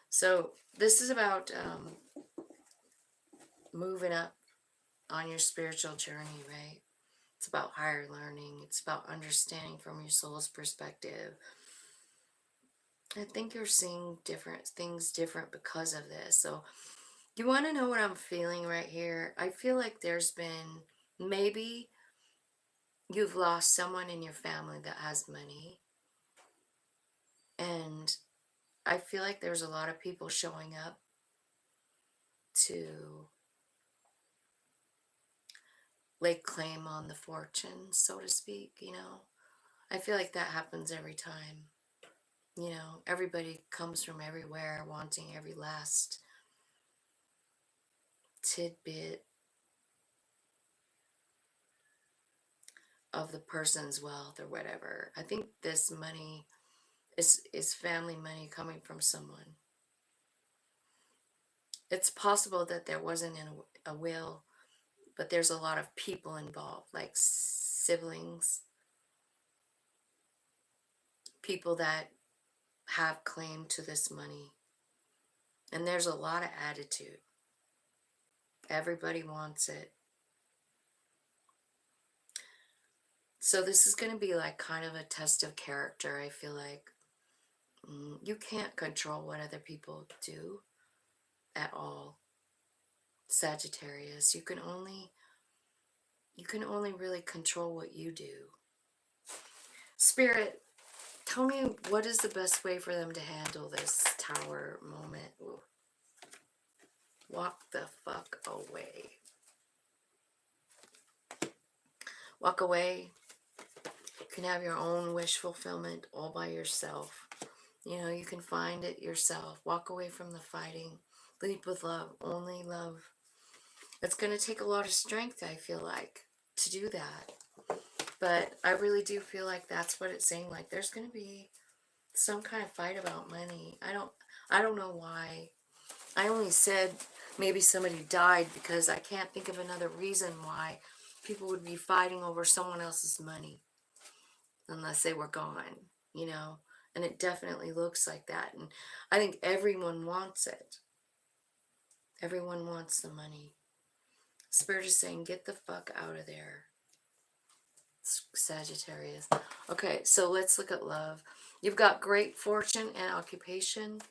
So this is about moving up on your spiritual journey, right? It's about higher learning. It's about understanding from your soul's perspective. I think you're seeing different things different because of this. So you want to know what I'm feeling right here? I feel like there's been, maybe you've lost someone in your family that has money. And I feel like there's a lot of people showing up to lay claim on the fortune, so to speak, you know. I feel like that happens every time. You know, everybody comes from everywhere wanting every last tidbit of the person's wealth or whatever. I think this money is family money coming from someone. It's possible that there wasn't a will, but there's a lot of people involved, like siblings, people that have claim to this money. And there's a lot of attitude. Everybody wants it. So this is going to be like kind of a test of character, I feel like. You can't control what other people do at all. Sagittarius, you can only really control what you do. Spirit, tell me, what is the best way for them to handle this tower moment? Ooh. Walk the fuck away. Walk away. You can have your own wish fulfillment all by yourself. You know, you can find it yourself. Walk away from the fighting. Lead with love. Only love. It's going to take a lot of strength, I feel like, to do that. But I really do feel like that's what it's saying. Like, there's going to be some kind of fight about money. I don't know why. I only said maybe somebody died because I can't think of another reason why people would be fighting over someone else's money unless they were gone, you know, and it definitely looks like that. And I think everyone wants it. Everyone wants the money. Spirit is saying, get the fuck out of there, Sagittarius. Okay, so let's look at love. You've got great fortune and occupation.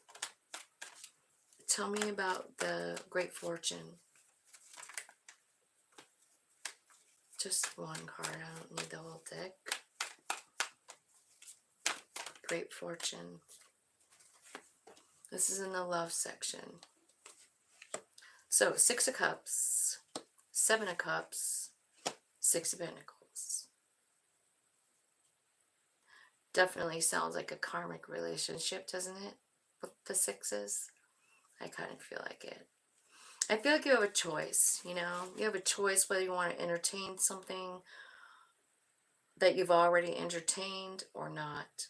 Tell me about the great fortune. Just one card. I don't need the whole deck. Great fortune. This is in the love section. So, 6 of Cups, 7 of Cups, 6 of Pentacles. Definitely sounds like a karmic relationship, doesn't it? With the 6s. I kind of feel like it. I feel like you have a choice, you know? You have a choice whether you want to entertain something that you've already entertained or not.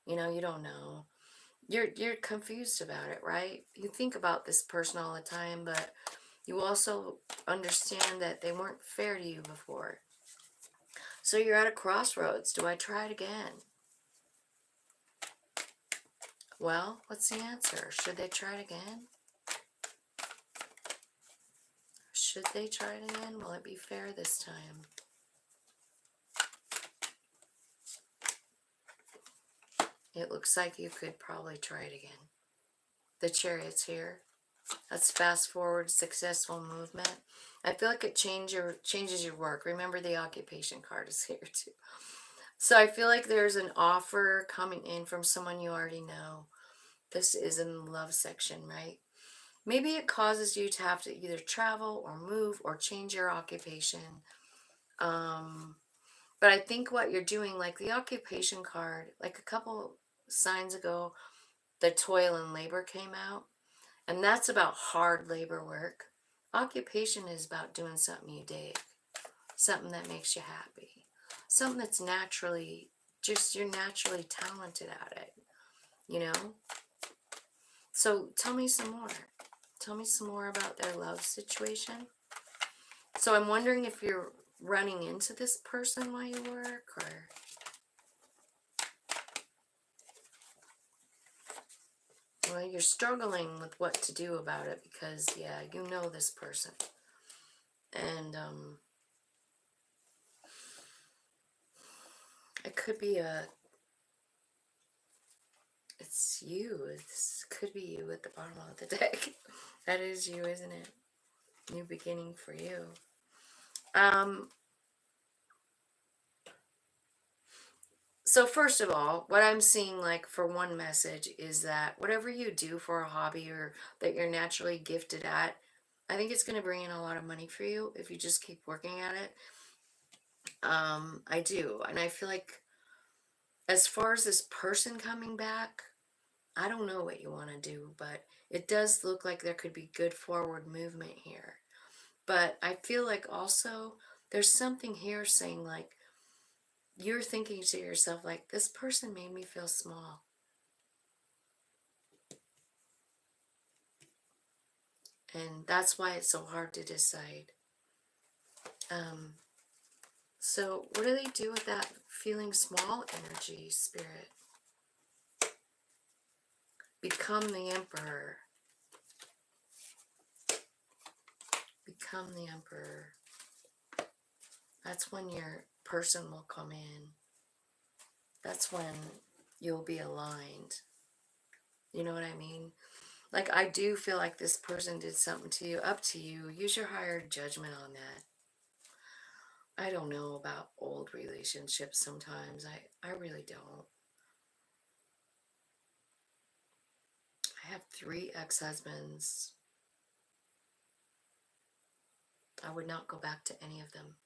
You know, you don't know. You're confused about it, right? You think about this person all the time, but you also understand that they weren't fair to you before. So you're at a crossroads. Do I try it again? Well, what's the answer? Should they try it again? Should they try it again? Will it be fair this time? It looks like you could probably try it again. The Chariot's here. That's fast forward, successful movement. I feel like it changes your work. Remember, the occupation card is here too. So I feel like there's an offer coming in from someone you already know. This is in the love section, right? Maybe it causes you to have to either travel or move or change your occupation. But I think what you're doing, like the occupation card, like a couple signs ago, the toil and labor came out. And that's about hard labor work. Occupation is about doing something you dig. Something that makes you happy. Something that's naturally, just you're naturally talented at it. You know? So tell me some more. Tell me some more about their love situation. So I'm wondering if you're running into this person while you work, or... Well, you're struggling with what to do about it because, yeah, you know this person. And, it could be it's you. This could be you at the bottom of the deck. That is you, isn't it? New beginning for you. So first of all, what I'm seeing, like, for one message is that whatever you do for a hobby or that you're naturally gifted at, I think it's going to bring in a lot of money for you if you just keep working at it. I do. And I feel like as far as this person coming back, I don't know what you want to do, but it does look like there could be good forward movement here. But I feel like also there's something here saying, like, you're thinking to yourself, like, this person made me feel small. And that's why it's so hard to decide. So what do they do with that feeling small energy, Spirit? Become the Emperor. Become the Emperor. That's when your person will come in. That's when you'll be aligned. You know what I mean? Like, I do feel like this person did something to you. Up to you. Use your higher judgment on that. I don't know about old relationships sometimes. I really don't. I have 3 ex-husbands. I would not go back to any of them.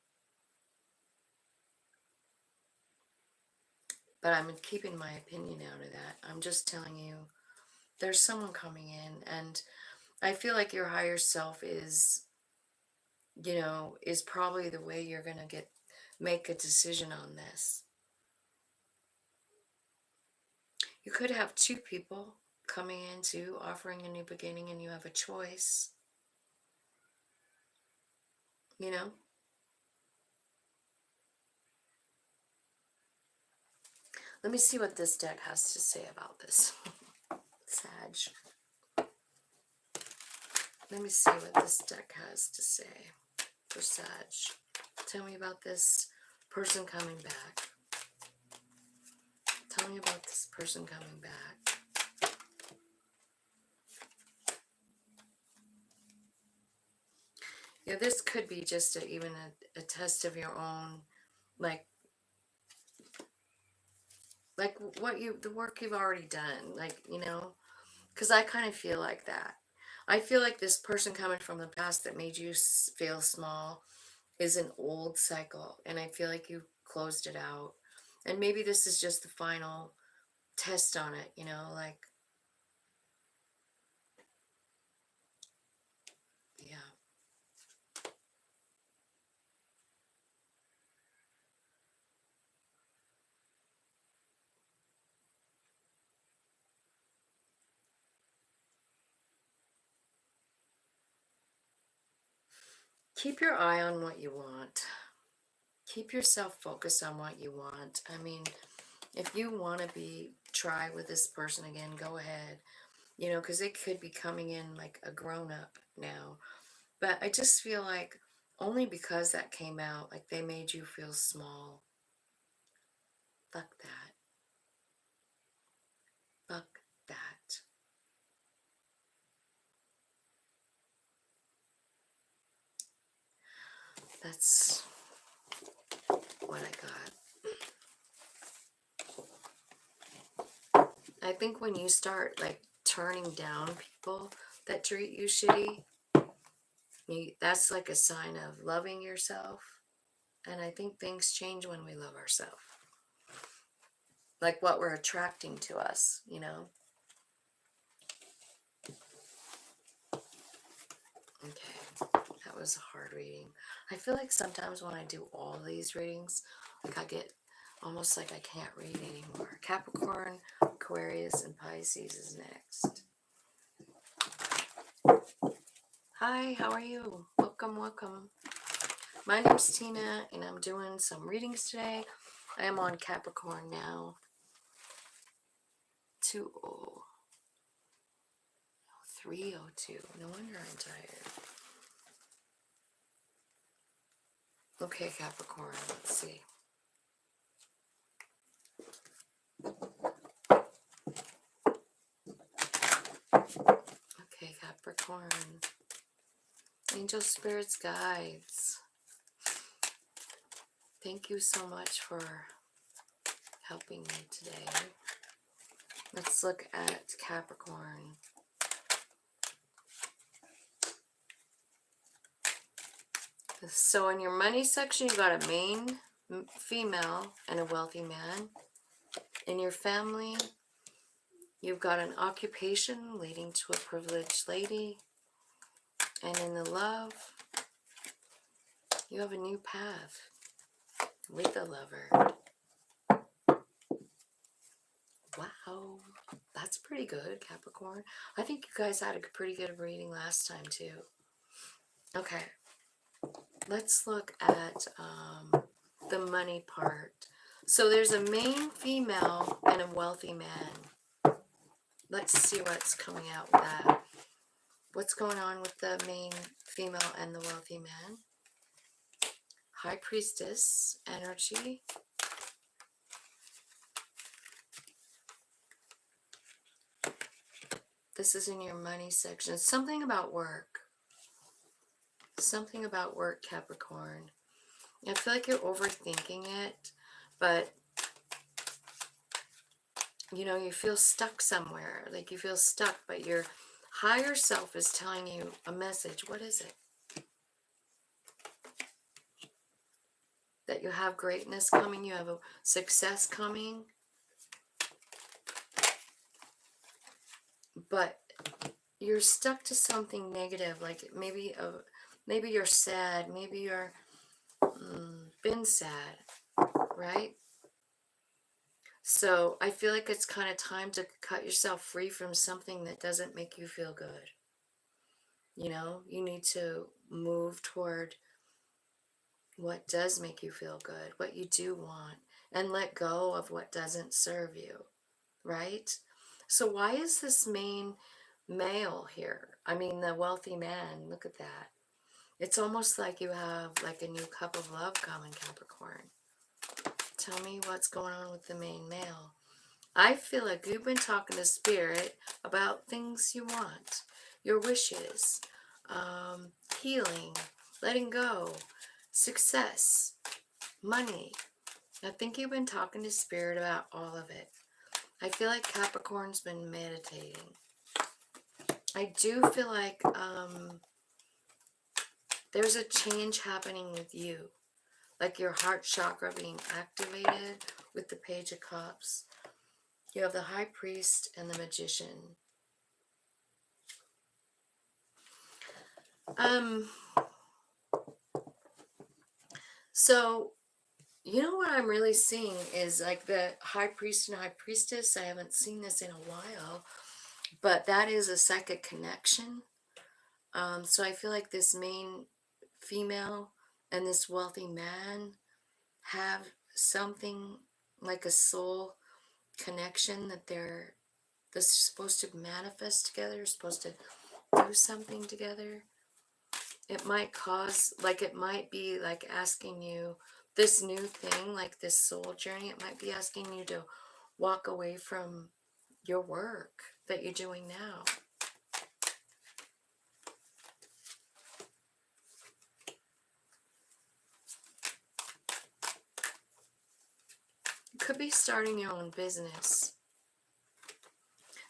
But I'm keeping my opinion out of that. I'm just telling you, there's someone coming in, and I feel like your higher self is, you know, is probably the way you're going to make a decision on this. You could have 2 people coming in too, offering a new beginning, and you have a choice. You know? Let me see what this deck has to say about this. Sag. Let me see what this deck has to say for Sag. Tell me about this person coming back. Tell me about this person coming back. Yeah, this could be just even a test of your own, like the work you've already done, like, you know, because I kind of feel like that. I feel like this person coming from the past that made you feel small is an old cycle, and I feel like you closed it out. And maybe this is just the final test on it, you know, like, yeah. Keep your eye on what you want. Keep yourself focused on what you want. I mean, if you want to try with this person again, go ahead. You know, because it could be coming in like a grown up now. But I just feel like only because that came out, like they made you feel small. Fuck that. Fuck that. That's what I got. I think when you start like turning down people that treat you shitty, that's like a sign of loving yourself. And I think things change when we love ourselves. Like what we're attracting to us, you know? Okay, that was a hard reading. I feel like sometimes when I do all these readings, like I get almost like I can't read anymore. Capricorn, Aquarius, and Pisces is next. Hi, how are you? Welcome, welcome. My name's Tina, and I'm doing some readings today. I am on Capricorn now. 302. No wonder I'm tired. Okay, Capricorn, let's see. Okay, Capricorn. Angel spirits, guides. Thank you so much for helping me today. Let's look at Capricorn. So in your money section, you got a main female and a wealthy man. In your family, you've got an occupation leading to a privileged lady. And in the love, you have a new path with the lover. Wow, that's pretty good, Capricorn. I think you guys had a pretty good reading last time too. Okay, let's look at the money part. So there's a main female and a wealthy man. Let's see what's coming out with that. What's going on with the main female and the wealthy man? High Priestess energy. This is in your money section. Something about work. Something about work, Capricorn. I feel like you're overthinking it, but you know, you feel stuck somewhere. Like you feel stuck, but your higher self is telling you a message. What is it? That you have greatness coming, you have a success coming. But you're stuck to something negative, like maybe you're sad, maybe you're been sad, right? So I feel like it's kind of time to cut yourself free from something that doesn't make you feel good. You know, you need to move toward what does make you feel good, what you do want. and let go of what doesn't serve you, right? So why is this main male here? I mean, the wealthy man, look at that. It's almost like you have like a new cup of love coming, Capricorn. Tell me what's going on with the main male. I feel like you've been talking to Spirit about things you want, your wishes, healing, letting go, success, money. I think you've been talking to Spirit about all of it. I feel like Capricorn's been meditating. I do feel like there's a change happening with you. Like your heart chakra being activated with the Page of Cups. You have the High Priest and the Magician. So, you know what I'm really seeing is like the High Priest and High Priestess. I haven't seen this in a while, but that is a psychic connection. So I feel like this main female and this wealthy man have something like a soul connection that they're supposed to manifest together, supposed to do something together. It might cause, like it might be like asking you this new thing, like this soul journey, it might be asking you to walk away from your work that you're doing now. You could be starting your own business.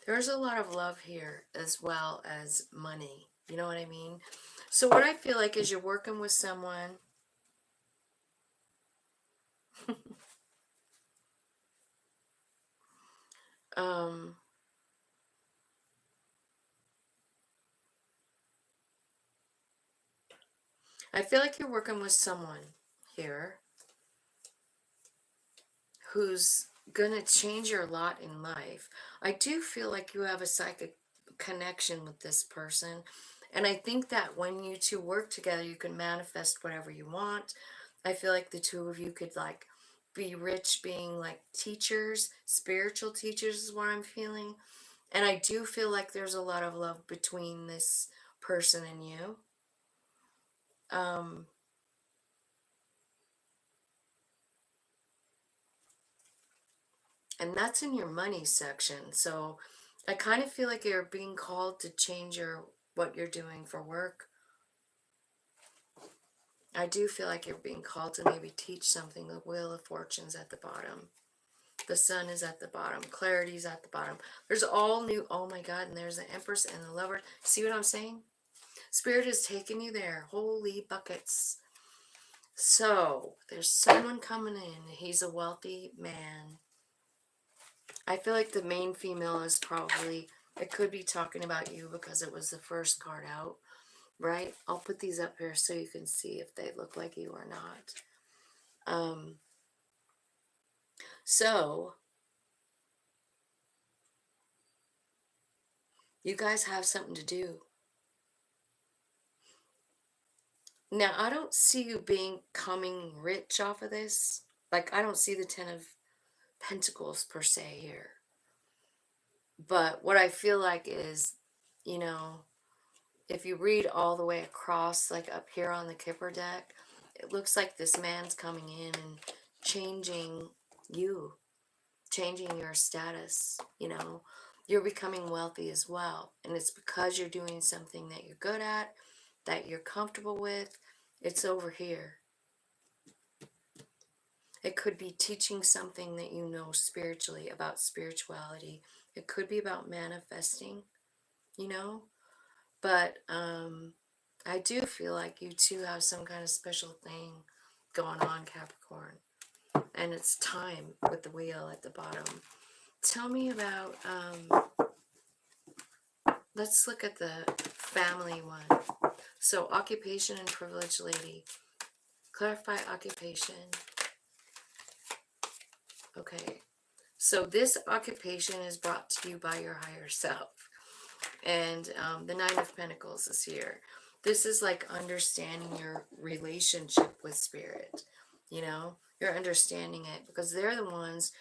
There's a lot of love here as well as money. You know what I mean? So what I feel like is you're working with someone. I feel like you're working with someone here who's going to change your lot in life. I do feel like you have a psychic connection with this person. And I think that when you two work together, you can manifest whatever you want. I feel like the two of you could like be rich being like teachers, spiritual teachers is what I'm feeling. And I do feel like there's a lot of love between this person and you. And that's in your money section. So I kind of feel like you're being called to change what you're doing for work. I do feel like you're being called to maybe teach something. The Wheel of Fortune's at the bottom. The Sun is at the bottom. Clarity's at the bottom. There's all new, oh my God, and there's the Empress and the Lover. See what I'm saying? Spirit is taking you there. Holy buckets. So, there's someone coming in. He's a wealthy man. I feel like the main female is probably, it could be talking about you because it was the first card out, right? I'll put these up here so you can see if they look like you or not. So, you guys have something to do. Now, I don't see you coming rich off of this. Like, I don't see the Ten of Pentacles per se here. But what I feel like is, you know, if you read all the way across, like up here on the Kipper deck, it looks like this man's coming in and changing you, changing your status, you know. You're becoming wealthy as well. And it's because you're doing something that you're good at, that you're comfortable with. It's over here. It could be teaching something that you know spiritually about spirituality. It could be about manifesting, you know. But I do feel like you two have some kind of special thing going on, Capricorn. And it's time with the wheel at the bottom. Tell me about, let's look at the family one. So occupation and privilege lady. Clarify occupation. Okay. So this occupation is brought to you by your higher self. And the Nine of Pentacles is here. This is like understanding your relationship with spirit. You know, You're understanding it because they're the ones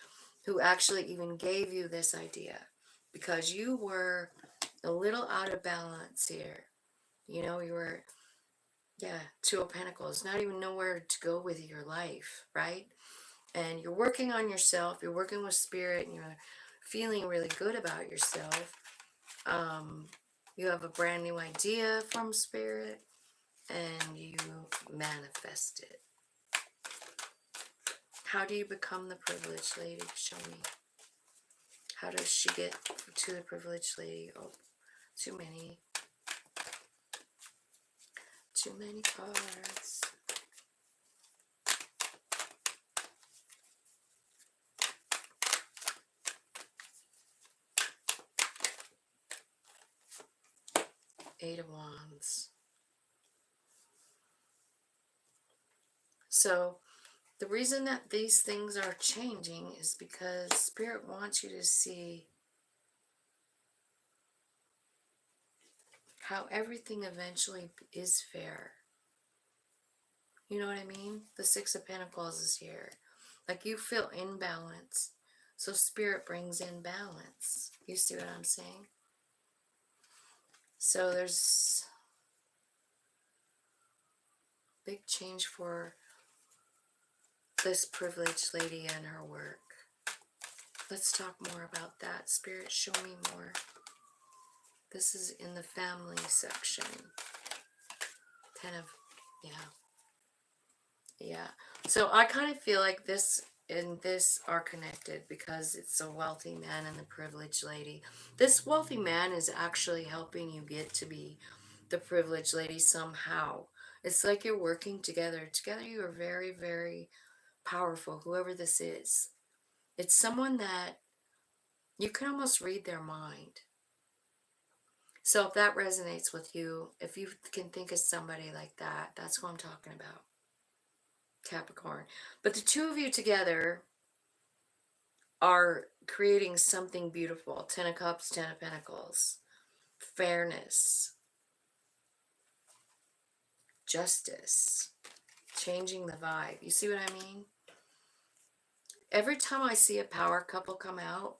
who actually even gave you this idea, because you were a little out of balance here. You know, you were, yeah, Two of Pentacles, not even nowhere to go with your life, right? And you're working on yourself, you're working with spirit, and you're feeling really good about yourself. You have a brand new idea from spirit, and you manifest it. How do you become the privileged lady? Show me. How does she get to the privileged lady? Oh, too many. Too many cards. Eight of Wands. So the reason that these things are changing is because Spirit wants you to see how everything eventually is fair. You know what I mean? The Six of Pentacles is here. Like, you feel imbalance, so Spirit brings in balance. You see what I'm saying? So there's big change for this privileged lady and her work. Let's talk more about that. Spirit, show me more. This is in the family section. Yeah. So I kind of feel like this and this are connected because it's a wealthy man and the privileged lady. This wealthy man is actually helping you get to be the privileged lady somehow. It's like you're working together. Together you are very, very powerful, whoever this is. It's someone that you can almost read their mind. So if that resonates with you, if you can think of somebody like that, that's who I'm talking about. Capricorn. But the two of you together are creating something beautiful. Ten of Cups, Ten of Pentacles. Fairness. Justice. Changing the vibe. You see what I mean? Every time I see a power couple come out,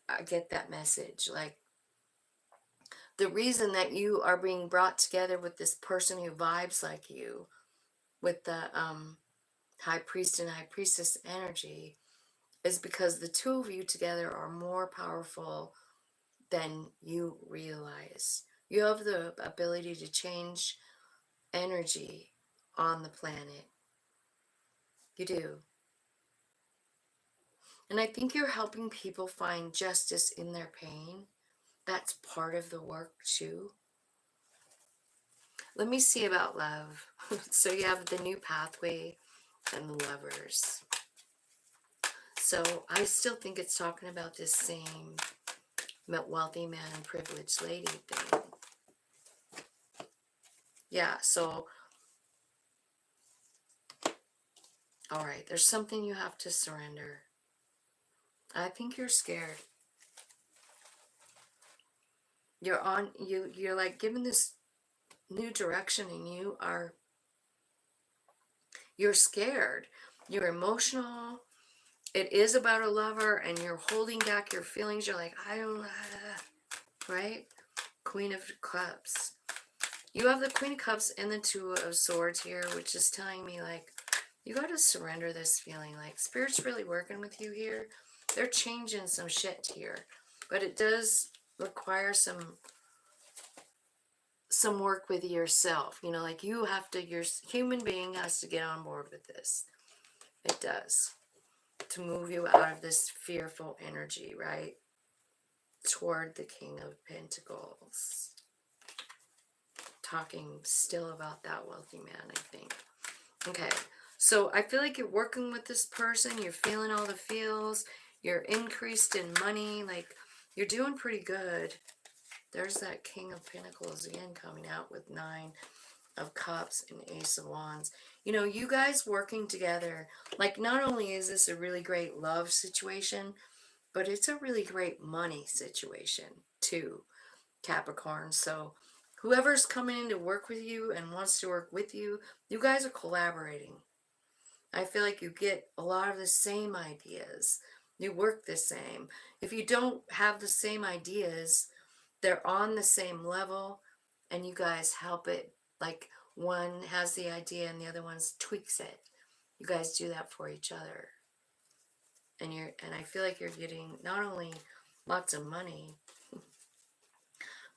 I get that message. Like, the reason that you are being brought together with this person who vibes like you, with the High Priest and High Priestess energy, is because the two of you together are more powerful than you realize. You have the ability to change energy on the planet. You do. And I think you're helping people find justice in their pain. That's part of the work too. Let me see about love. So you have the New Pathway and the Lovers. So I still think it's talking about this same wealthy man and privileged lady thing. Yeah, so all right, there's something you have to surrender. I think you're scared. You're like given this new direction, and you're scared. You're emotional. It is about a lover, and you're holding back your feelings. You're like, I don't, right? Queen of Cups. You have the Queen of Cups and the Two of Swords here, which is telling me, like, you got to surrender this feeling. Like, Spirit's really working with you here. They're changing some shit here. But it does require some work with yourself. You know, like, you have to, your human being has to get on board with this. It does. To move you out of this fearful energy, right? Toward the King of Pentacles. Talking still about that wealthy man, I think. Okay, so I feel like you're working with this person. You're feeling all the feels. You're increased in money. Like, you're doing pretty good. There's that King of Pentacles again coming out with Nine of Cups and Ace of Wands. You know, you guys working together. Like, not only is this a really great love situation, but it's a really great money situation too, Capricorn. So whoever's coming in to work with you and wants to work with you, you guys are collaborating. I feel like you get a lot of the same ideas. You work the same. If you don't have the same ideas, they're on the same level, and you guys help it. Like one has the idea and the other one tweaks it. You guys do that for each other. And I feel like you're getting not only lots of money,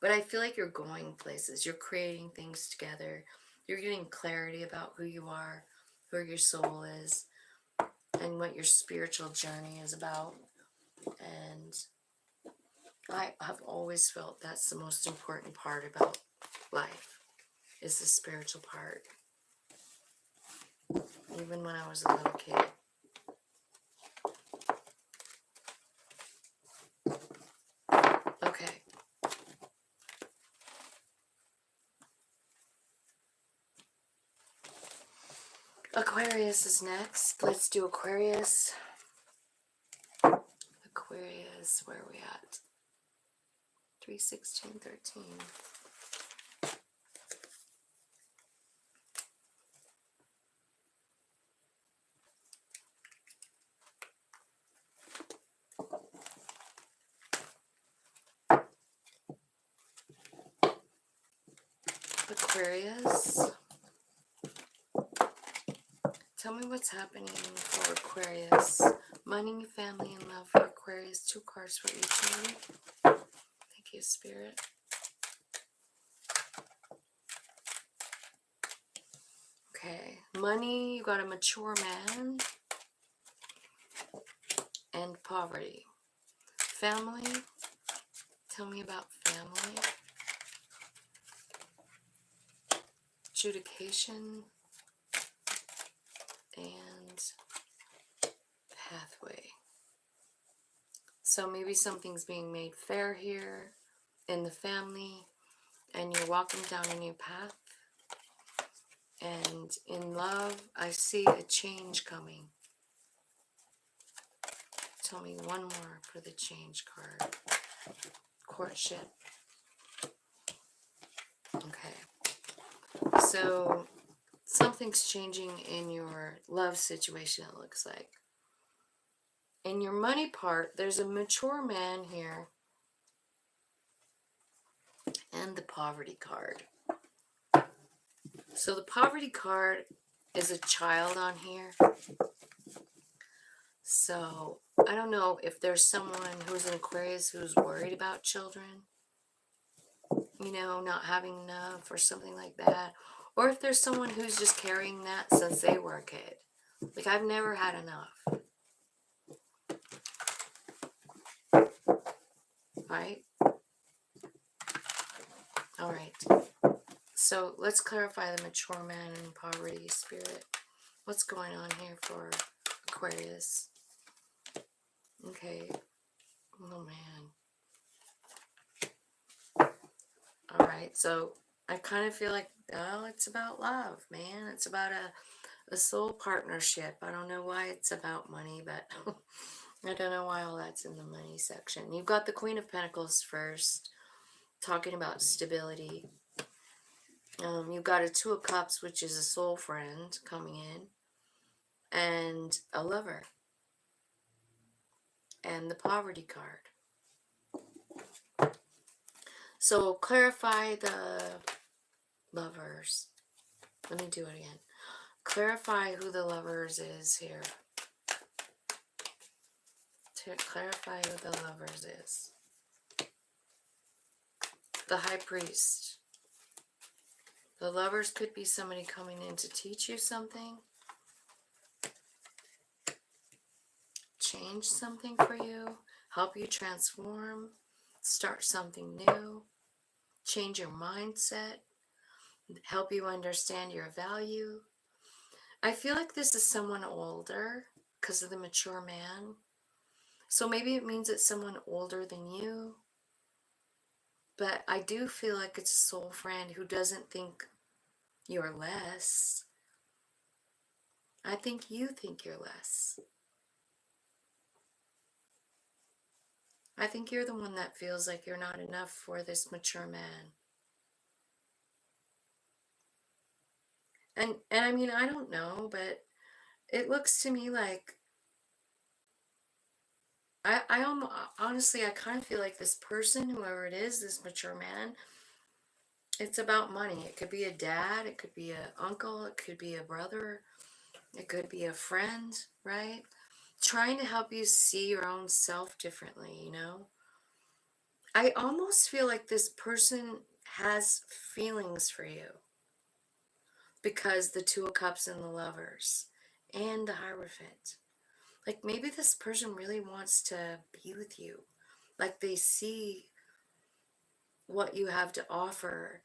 but I feel like you're going places. You're creating things together. You're getting clarity about who you are, who your soul is, and what your spiritual journey is about. And I have always felt that's the most important part about life, is the spiritual part. Even when I was a little kid. Okay. Aquarius is next. Let's do Aquarius. Aquarius, where are we at? 3/16/13. Aquarius. Tell me what's happening for Aquarius. Money, family, and love for Aquarius. 2 cards for each one. Thank you, Spirit. Okay. Money, you got a mature man. And poverty. Family. Tell me about family. Adjudication. And pathway. So maybe something's being made fair here in the family, and you're walking down a new path. And in love, I see a change coming. Tell me one more for the change card. Courtship. Okay. So something's changing in your love situation, it looks like. In your money part, there's a mature man here. And the poverty card. So the poverty card is a child on here. So I don't know if there's someone who's an Aquarius who's worried about children. You know, not having enough or something like that. Or if there's someone who's just carrying that since they were a kid. Like, I've never had enough. Right? Alright. So let's clarify the mature man and poverty spirit. What's going on here for Aquarius? Okay. Oh, man. Alright, so I kind of feel like, oh, it's about love, man. It's about a soul partnership. I don't know why it's about money, but I don't know why all that's in the money section. You've got the Queen of Pentacles first, talking about stability. You've got a 2 of Cups, which is a soul friend coming in, and a lover, and the poverty card. So clarify the lovers. Let me do it again. Clarify who the lovers is here. To clarify who the lovers is. The High Priest. The lovers could be somebody coming in to teach you something. Change something for you. Help you transform. Start something new. Change your mindset. Help you understand your value. I feel like this is someone older because of the mature man. So maybe it means it's someone older than you. But I do feel like it's a soul friend who doesn't think you're less. I think you think you're less. I think you're the one that feels like you're not enough for this mature man. And I mean, I don't know, but it looks to me like honestly, I kind of feel like this person, whoever it is, this mature man, it's about money. It could be a dad, it could be an uncle, it could be a brother, it could be a friend, right? Trying to help you see your own self differently, you know? I almost feel like this person has feelings for you because the Two of Cups and the Lovers and the Hierophant. Like maybe this person really wants to be with you. Like they see what you have to offer.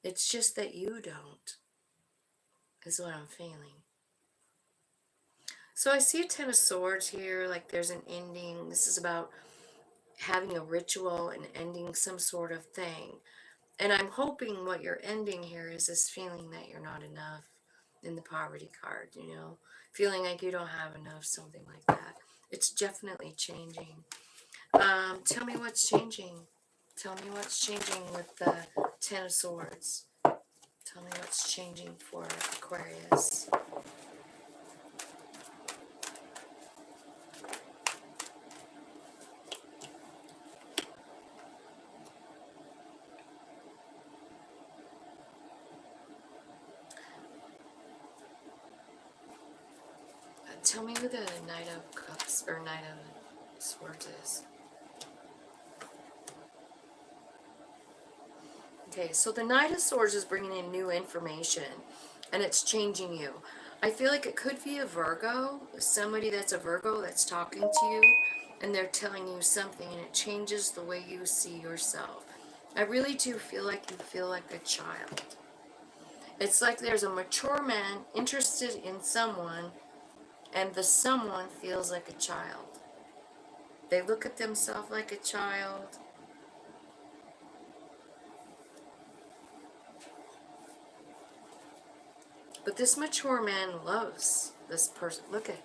It's just that you don't, is what I'm feeling. So I see a Ten of Swords here, like there's an ending. This is about having a ritual and ending some sort of thing. And I'm hoping what you're ending here is this feeling that you're not enough in the poverty card, you know, feeling like you don't have enough, something like that. It's definitely changing. Tell me what's changing. Tell me what's changing with the Ten of Swords. Tell me what's changing for Aquarius. Tell me who the Knight of Cups or Knight of Swords is. Okay, so the Knight of Swords is bringing in new information, and it's changing you. I feel like it could be a Virgo, somebody that's a Virgo that's talking to you, and they're telling you something, and it changes the way you see yourself. I really do feel like you feel like a child. It's like there's a mature man interested in someone, and the someone feels like a child. They look at themselves like a child. But this mature man loves this person. Look at,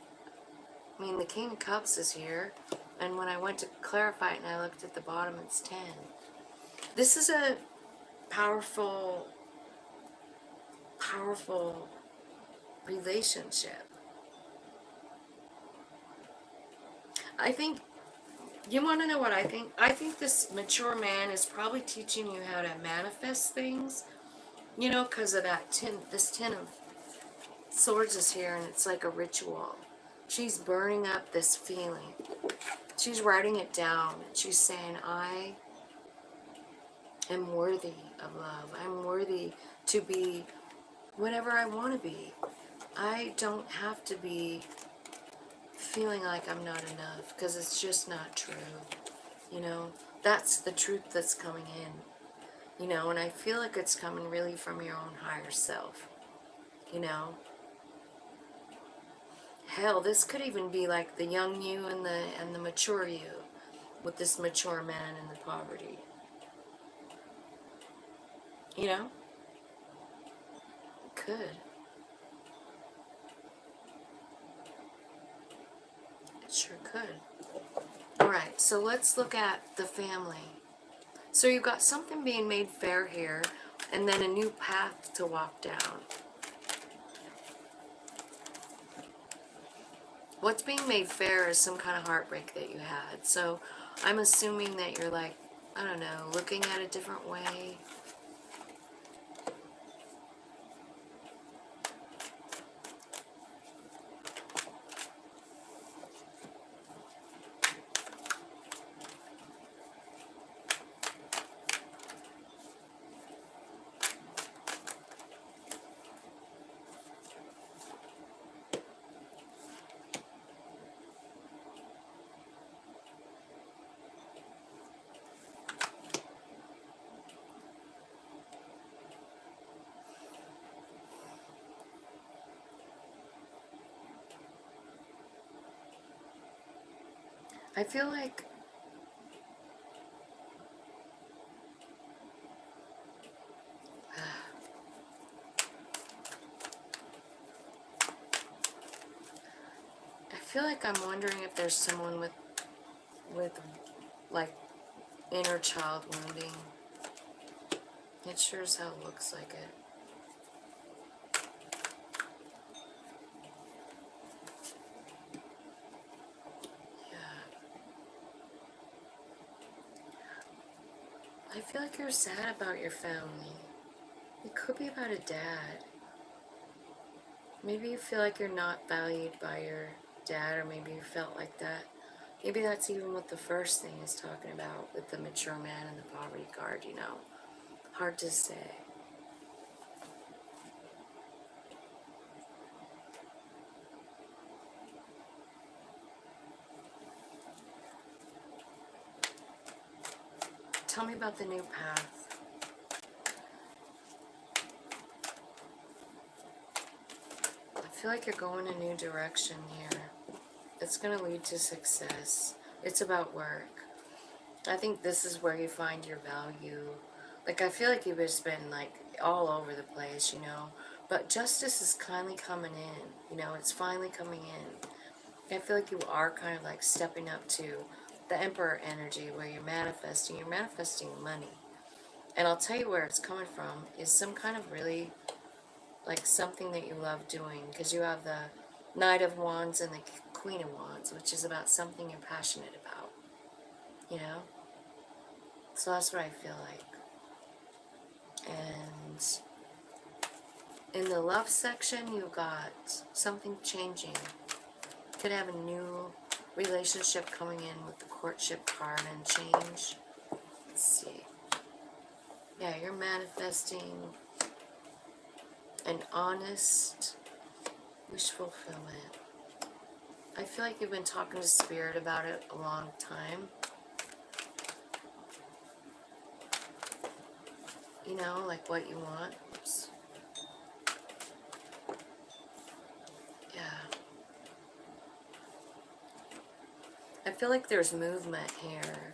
I mean, the King of Cups is here. And when I went to clarify it and I looked at the bottom, it's 10. This is a powerful, powerful relationship. I think, you want to know what I think? I think this mature man is probably teaching you how to manifest things. You know, because of that this 10 of Swords is here, and it's like a ritual. She's burning up this feeling. She's writing it down. She's saying, I am worthy of love. I'm worthy to be whatever I want to be. I don't have to be feeling like I'm not enough, because it's just not true. You know, that's the truth that's coming in. You know, and I feel like it's coming really from your own higher self. You know, hell, this could even be like the young you and the mature you, with this mature man and the poverty. You know? It could. It sure could. Alright, so let's look at the family. So you've got something being made fair here, and then a new path to walk down. What's being made fair is some kind of heartbreak that you had. So I'm assuming that you're like, I don't know, looking at a different way. I feel like I'm wondering if there's someone with like inner child wounding. It sure as hell looks like it. I feel like you're sad about your family. It could be about a dad. Maybe you feel like you're not valued by your dad, or maybe you felt like that. Maybe that's even what the first thing is talking about with the mature man and the poverty card, you know. Hard to say. Tell me about the new path. I feel like you're going a new direction here. It's going to lead to success. It's about work. I think this is where you find your value. Like, I feel like you've just been, like, all over the place, you know. But justice is kindly coming in. You know, it's finally coming in. I feel like you are kind of, like, stepping up to the Emperor energy where you're manifesting. You're manifesting money. And I'll tell you where it's coming from is some kind of really, like, something that you love doing. Because you have the Knight of Wands and the Queen of Wands, which is about something you're passionate about. You know? So that's what I feel like. And in the love section, you got something changing. Could have a new relationship coming in with the courtship card and change. Let's see. Yeah, you're manifesting an honest wish fulfillment. I feel like you've been talking to Spirit about it a long time. You know, like what you want. Oops. Yeah. I feel like there's movement here.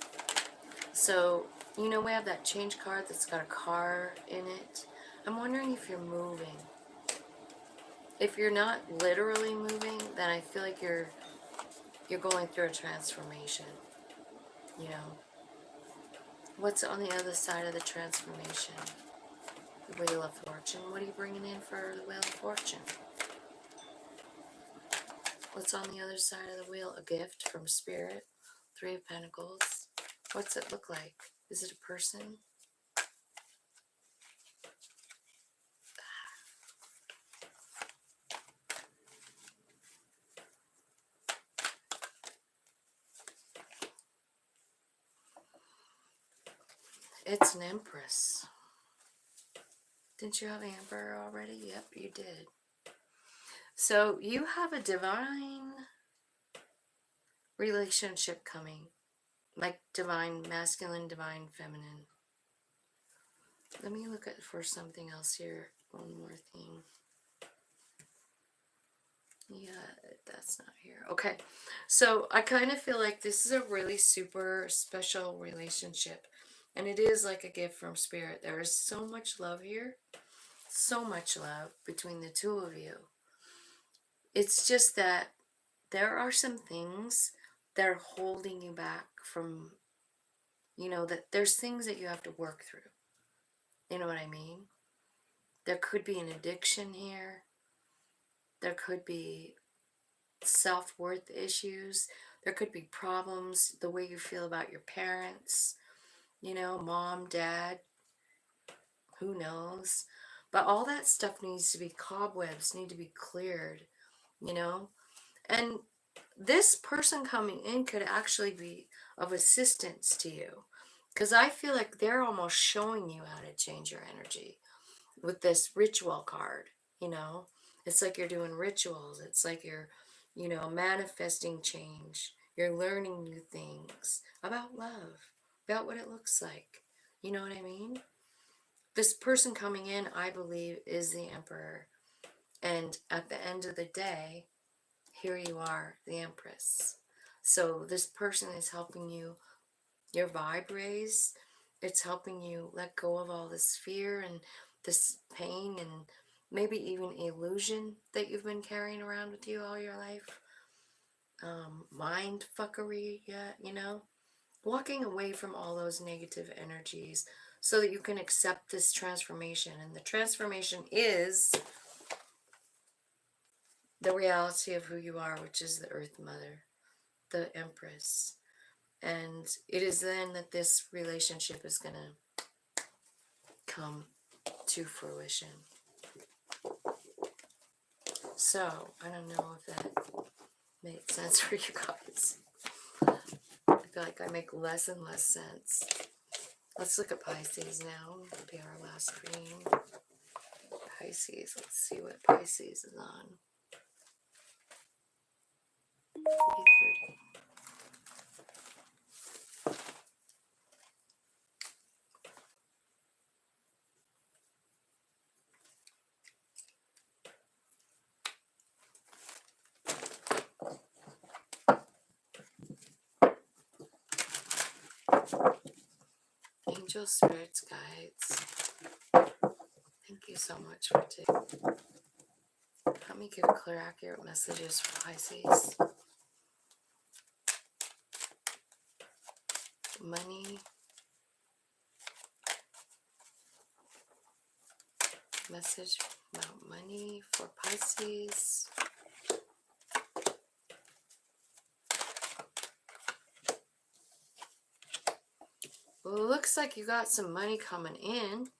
So, you know, we have that change card that's got a car in it. I'm wondering if you're moving. If you're not literally moving, then I feel like you're going through a transformation. You know, what's on the other side of the transformation? The Wheel of Fortune. What are you bringing in for the Wheel of Fortune? What's on the other side of the wheel? A gift from Spirit. Three of Pentacles. What's it look like? Is it a person? It's an Empress. Didn't you have an Emperor already? Yep, you did. So you have a divine relationship coming. Like divine masculine, divine feminine. Let me look at for something else here. One more thing. Yeah, that's not here. Okay, so I kind of feel like this is a really super special relationship. And it is like a gift from Spirit. There is so much love here. So much love between the two of you. It's just that there are some things that are holding you back from, you know, that there's things that you have to work through. You know what I mean? There could be an addiction here. There could be self-worth issues. There could be problems, the way you feel about your parents, you know, mom, dad, who knows? But all that stuff needs to be, cobwebs need to be cleared, you know? And this person coming in could actually be of assistance to you. Because I feel like they're almost showing you how to change your energy with this ritual card, you know? It's like you're doing rituals. It's like you're, you know, manifesting change. You're learning new things about love, about what it looks like. You know what I mean? This person coming in, I believe, is the Emperor. And at the end of the day, here you are, the Empress. So this person is helping you, your vibe raise. It's helping you let go of all this fear and this pain and maybe even illusion that you've been carrying around with you all your life. Mind fuckery, yeah, you know? Walking away from all those negative energies so that you can accept this transformation. And the transformation is the reality of who you are, which is the Earth Mother, the Empress. And it is then that this relationship is going to come to fruition. So, I don't know if that made sense for you guys. I feel like I make less and less sense. Let's look at Pisces now. That'll be our last reading. Pisces. Let's see what Pisces is on. 3:30. Angel spirits, guides. Thank you so much for taking. Let me give clear, accurate messages for Pisces. Money. Message about money for Pisces. Well, it looks like you got some money coming in.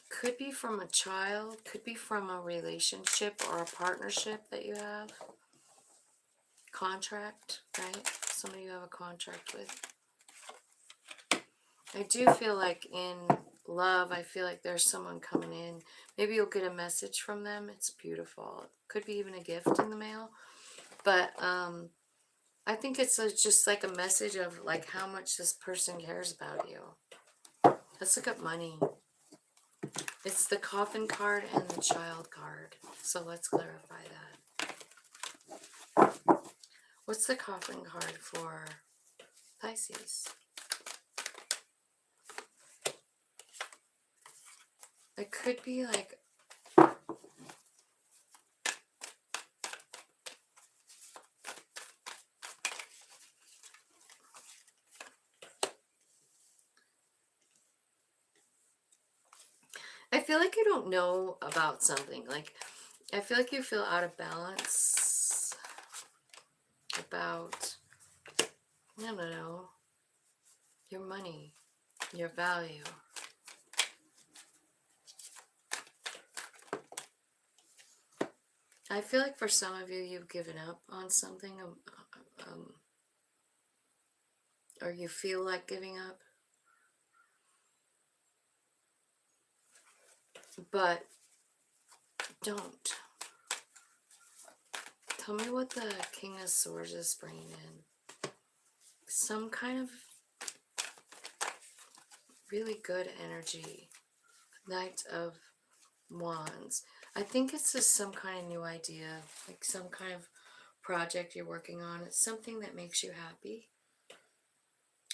Could be from a child, could be from a relationship or a partnership that you have. Contract, right? Somebody you have a contract with. I do feel like in love, I feel like there's someone coming in. Maybe you'll get a message from them. It's beautiful. Could be even a gift in the mail. But I think it's just like a message of like how much this person cares about you. Let's look at money. It's the coffin card and the child card. So let's clarify that. What's the coffin card for Pisces? It could be like I feel like you don't know about something. Like, I feel like you feel out of balance about, I don't know, your money, your value. I feel like for some of you, you've given up on something, or you feel like giving up. But don't. Tell me what the King of Swords is bringing in. Some kind of really good energy. Knight of Wands. I think it's just some kind of new idea, like some kind of project you're working on. It's something that makes you happy.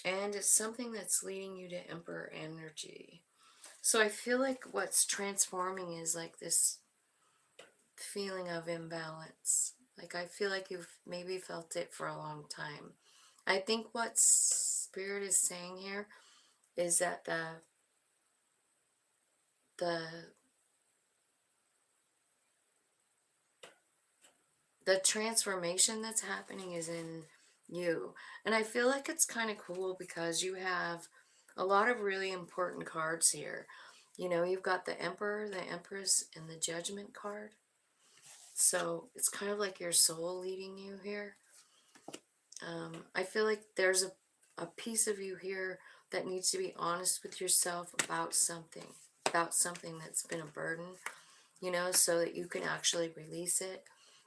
And it's something that's leading you to Emperor energy. So I feel like what's transforming is like this feeling of imbalance. Like I feel like you've maybe felt it for a long time. I think what Spirit is saying here is that the transformation that's happening is in you. And I feel like it's kind of cool because you have a lot of really important cards here. You know, you've got the Emperor, the Empress, and the Judgment card. So it's kind of like your soul leading you here. I feel like there's a piece of you here that needs to be honest with yourself about something that's been a burden, you know, so that you can actually release it.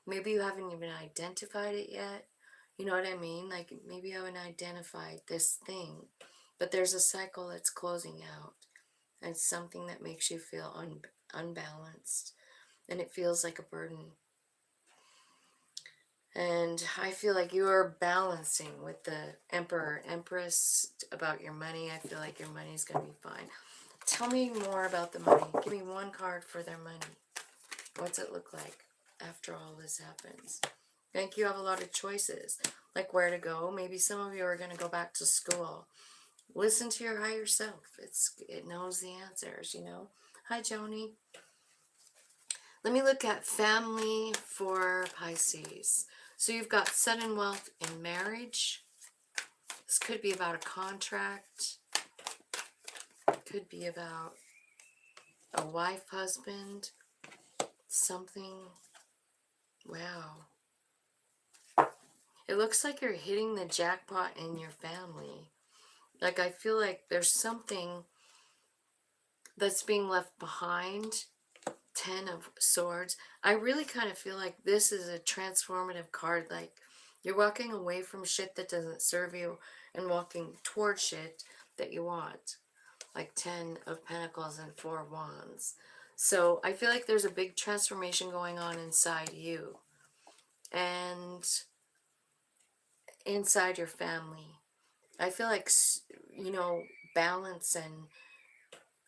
Maybe you haven't even identified it yet. You know what I mean? Like maybe you haven't identified this thing, but there's a cycle that's closing out. And it's something that makes you feel unbalanced. And it feels like a burden. And I feel like you are balancing with the Emperor, Empress about your money. I feel like your money's going to be fine. Tell me more about the money. Give me one card for their money. What's it look like after all this happens? I think you have a lot of choices, like where to go. Maybe some of you are going to go back to school. Listen to your higher self. It knows the answers, you know. Hi, Joni. Let me look at family for Pisces. So you've got sudden wealth in marriage. This could be about a contract. Could be about a wife, husband, something. Wow. It looks like you're hitting the jackpot in your family. Like, I feel like there's something that's being left behind. 10 of Swords. I really kind of feel like this is a transformative card. Like, you're walking away from shit that doesn't serve you and walking towards shit that you want. Like 10 of Pentacles and 4 of Wands. So I feel like there's a big transformation going on inside you and inside your family. I feel like, you know, balance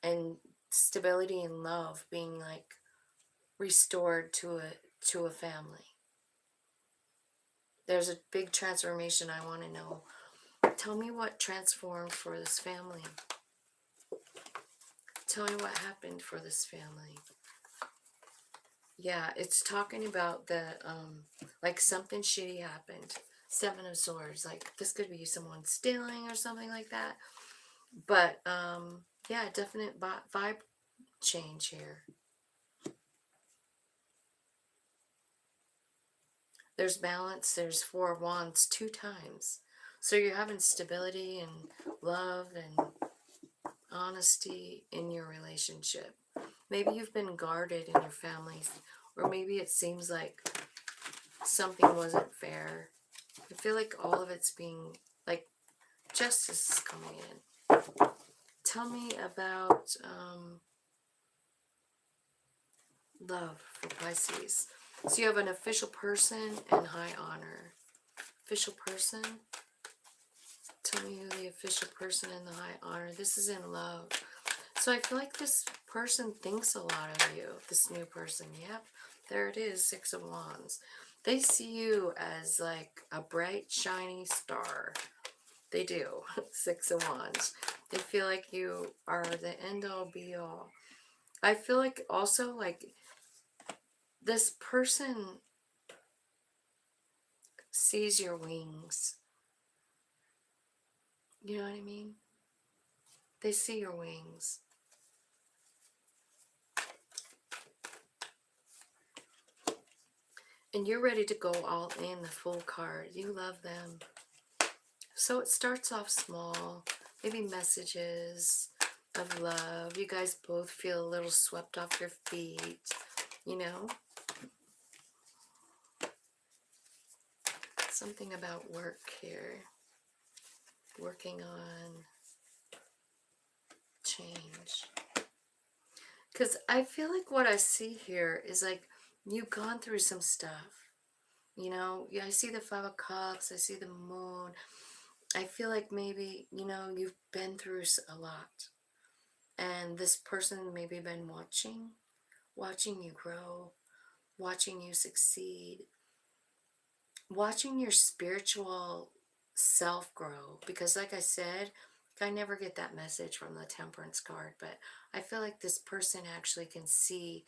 and stability and love being like restored to a family. There's a big transformation. I want to know. Tell me what transformed for this family. Tell me what happened for this family. Yeah, it's talking about the, like something shitty happened. 7 of Swords. Like, this could be someone stealing or something like that. But, yeah, definite vibe change here. There's balance. There's 4 of Wands 2 times. So you're having stability and love and honesty in your relationship. Maybe you've been guarded in your families, or maybe it seems like something wasn't fair. I feel like all of it's being, like, justice is coming in. Tell me about love for Pisces. So you have an official person and high honor. Official person. Tell me who the official person and the high honor. This is in love. So I feel like this person thinks a lot of you. This new person. Yep. There it is. 6 of Wands. They see you as like a bright, shiny star. They do. 6 of Wands. They feel like you are the end-all, be-all. I feel like also like this person sees your wings. You know what I mean? They see your wings. And you're ready to go all in, the full card. You love them. So it starts off small. Maybe messages of love. You guys both feel a little swept off your feet. You know? Something about work here. Working on change. Because I feel like what I see here is like you've gone through some stuff. You know, yeah, I see the 5 of Cups. I see the moon. I feel like maybe, you know, you've been through a lot. And this person maybe been watching you grow, watching you succeed, watching your spiritual self grow. Because like I said, I never get that message from the Temperance card, but I feel like this person actually can see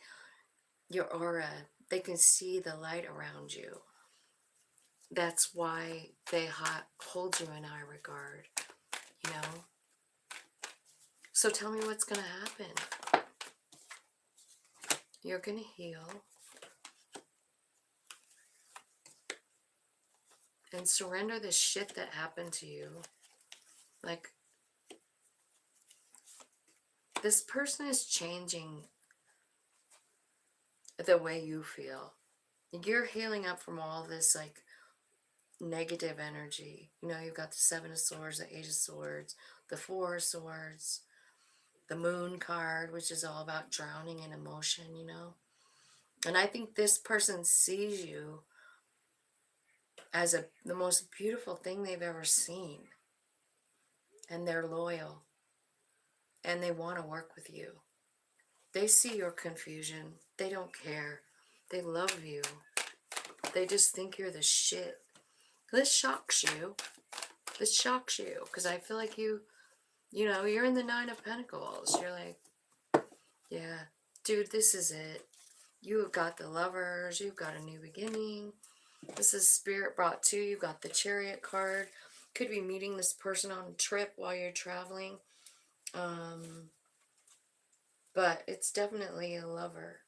your aura. They can see the light around you. That's why they hold you in high regard, you know? So tell me what's going to happen. You're going to heal and surrender the shit that happened to you. Like, this person is changing the way you feel. You're healing up from all this, like, negative energy. You know, you've got the 7 of Swords, the 8 of Swords, the 4 of Swords, the Moon card, which is all about drowning in emotion, you know. And I think this person sees you as the most beautiful thing they've ever seen. And they're loyal. And they want to work with you. They see your confusion. They don't care. They love you. They just think you're the shit. This shocks you. This shocks you. Because I feel like you know, you're in the 9 of Pentacles. You're like, yeah, dude, this is it. You have got the Lovers. You've got a new beginning. This is Spirit brought to you. You've got the Chariot card. Could be meeting this person on a trip while you're traveling. but it's definitely a lover.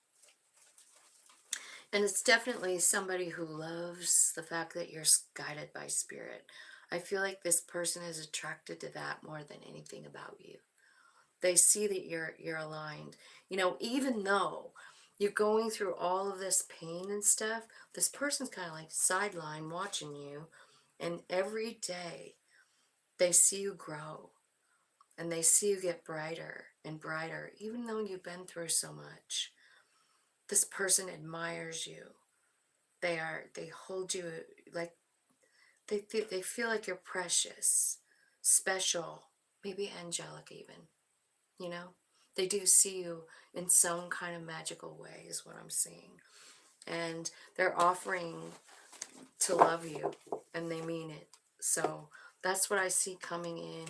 And it's definitely somebody who loves the fact that you're guided by spirit. I feel like this person is attracted to that more than anything about you. They see that you're aligned. You know, even though you're going through all of this pain and stuff, this person's kind of like sideline watching you, and every day they see you grow and they see you get brighter and brighter, even though you've been through so much. This person admires you. They hold you like they feel like you're precious, special, maybe angelic even, you know? They do see you in some kind of magical way is what I'm seeing. And they're offering to love you, and they mean it. So that's what I see coming in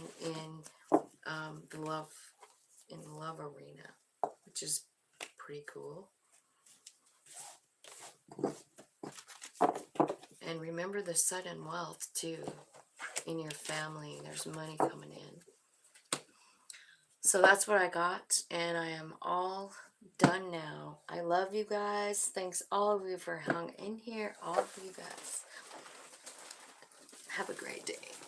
the love arena, which is pretty cool. And remember the sudden wealth too in your family. There's money coming in. So that's what I got, and I am all done now. I love you guys. Thanks all of you for hung in here. All of you guys. Have a great day.